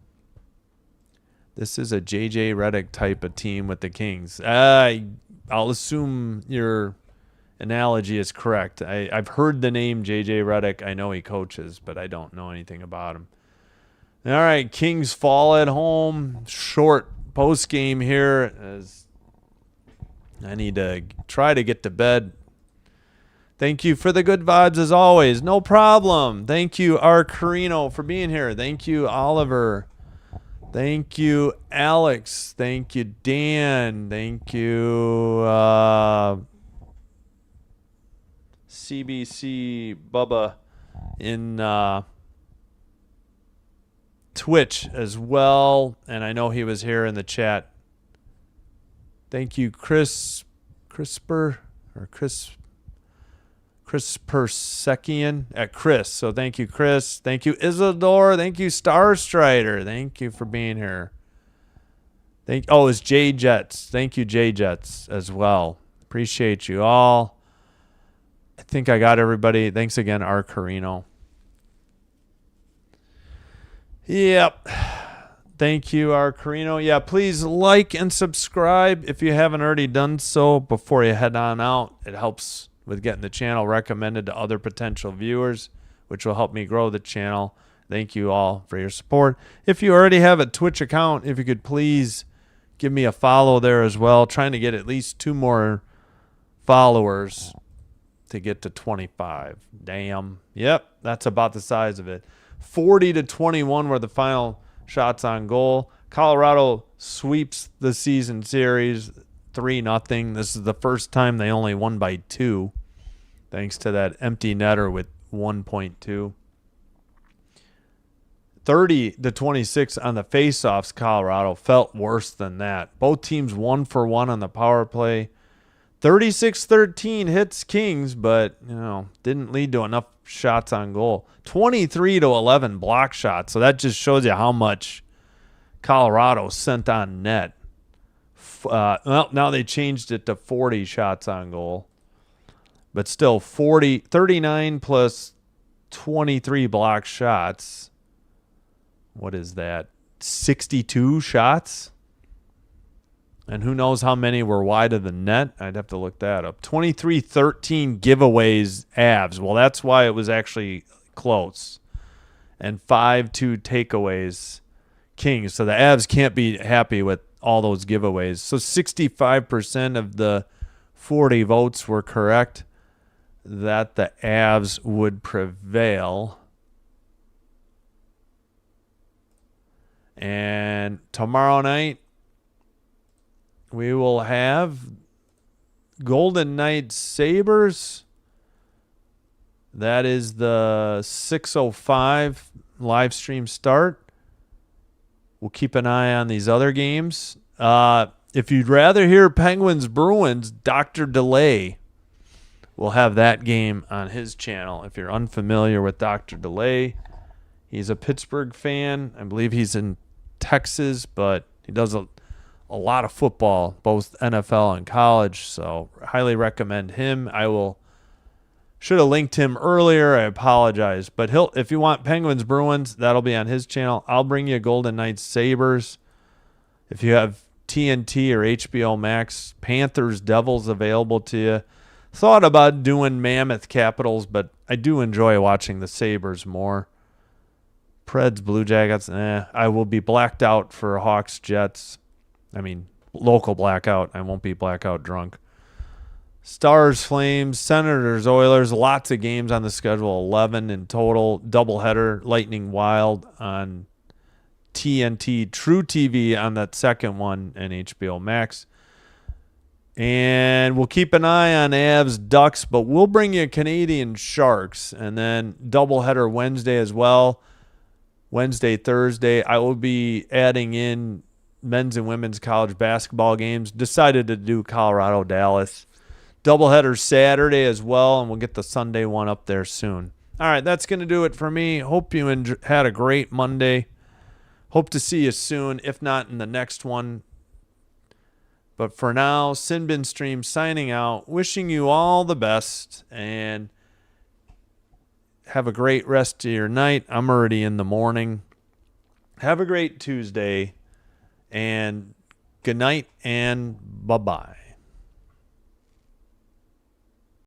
this is a J.J. Redick type of team with the Kings. I'll assume your analogy is correct. I've heard the name J.J. Redick. I know he coaches, but I don't know anything about him. All right, Kings fall at home. Short post game here as I need to try to get to bed. Thank you for the good vibes as always. No problem. Thank you, R. Carino, for being here. Thank you, Oliver. Thank you, Alex. Thank you, Dan. Thank you, CBC Bubba in Twitch as well. And I know he was here in the chat. Thank you, Chris Persekian at Chris. So thank you, Chris. Thank you, Isidore. Thank you, Star Strider. Thank you for being here. It's J Jets. Thank you, J Jets, as well. Appreciate you all. I think I got everybody. Thanks again, R. Carino. Yep. Thank you, R. Carino. Yeah, please like and subscribe if you haven't already done so before you head on out. It helps with getting the channel recommended to other potential viewers, which will help me grow the channel. Thank you all for your support. If you already have a Twitch account, if you could please give me a follow there as well. Trying to get at least 2 more followers to get to 25. Damn. Yep, that's about the size of it. 40-21 were the final shots on goal. Colorado sweeps the season series 3-0. This is the first time they only won by 2, thanks to that empty netter with 1.2. 30-26 on the faceoffs. Colorado felt worse than that. Both teams 1-for-1 on the power play. 36-13 hits Kings, but didn't lead to enough shots on goal. 23-11 block shots. So that just shows you how much Colorado sent on net. Now they changed it to 40 shots on goal. But still 39 plus 23 block shots. What is that? 62 shots? And who knows how many were wide of the net? I'd have to look that up. 23-13 giveaways Avs. Well, that's why it was actually close. And 5-2 takeaways Kings. So the Avs can't be happy with all those giveaways. So 65% of the 40 votes were correct that the Avs would prevail. And tomorrow night, we will have Golden Knights Sabres. That is the 6:05 live stream start. We'll keep an eye on these other games. If you'd rather hear Penguins Bruins, Dr. Delay will have that game on his channel. If you're unfamiliar with Dr. Delay, he's a Pittsburgh fan. I believe he's in Texas, but he does a lot of football, both NFL and college, so highly recommend him. Should have linked him earlier. I apologize, but if you want Penguins Bruins, that'll be on his channel. I'll bring you Golden Knights Sabres. If you have TNT or HBO Max, Panthers Devils available to you. Thought about doing Mammoth Capitals, but I do enjoy watching the Sabres more. Preds Blue Jackets, I will be blacked out for Hawks Jets. I mean, local blackout. I won't be blackout drunk. Stars, Flames, Senators, Oilers. Lots of games on the schedule. 11 in total. Doubleheader, Lightning Wild on TNT, True TV on that second one, and HBO Max. And we'll keep an eye on Avs, Ducks, but we'll bring you Canadian Sharks. And then doubleheader Wednesday as well. Wednesday, Thursday. I will be adding in men's and women's college basketball games. Decided to do Colorado, Dallas. Doubleheader Saturday as well, and we'll get the Sunday one up there soon. All right, that's going to do it for me. Hope you had a great Monday. Hope to see you soon, if not in the next one. But for now, Sinbin Stream signing out. Wishing you all the best, and have a great rest of your night. I'm already in the morning. Have a great Tuesday. And good night and bye-bye.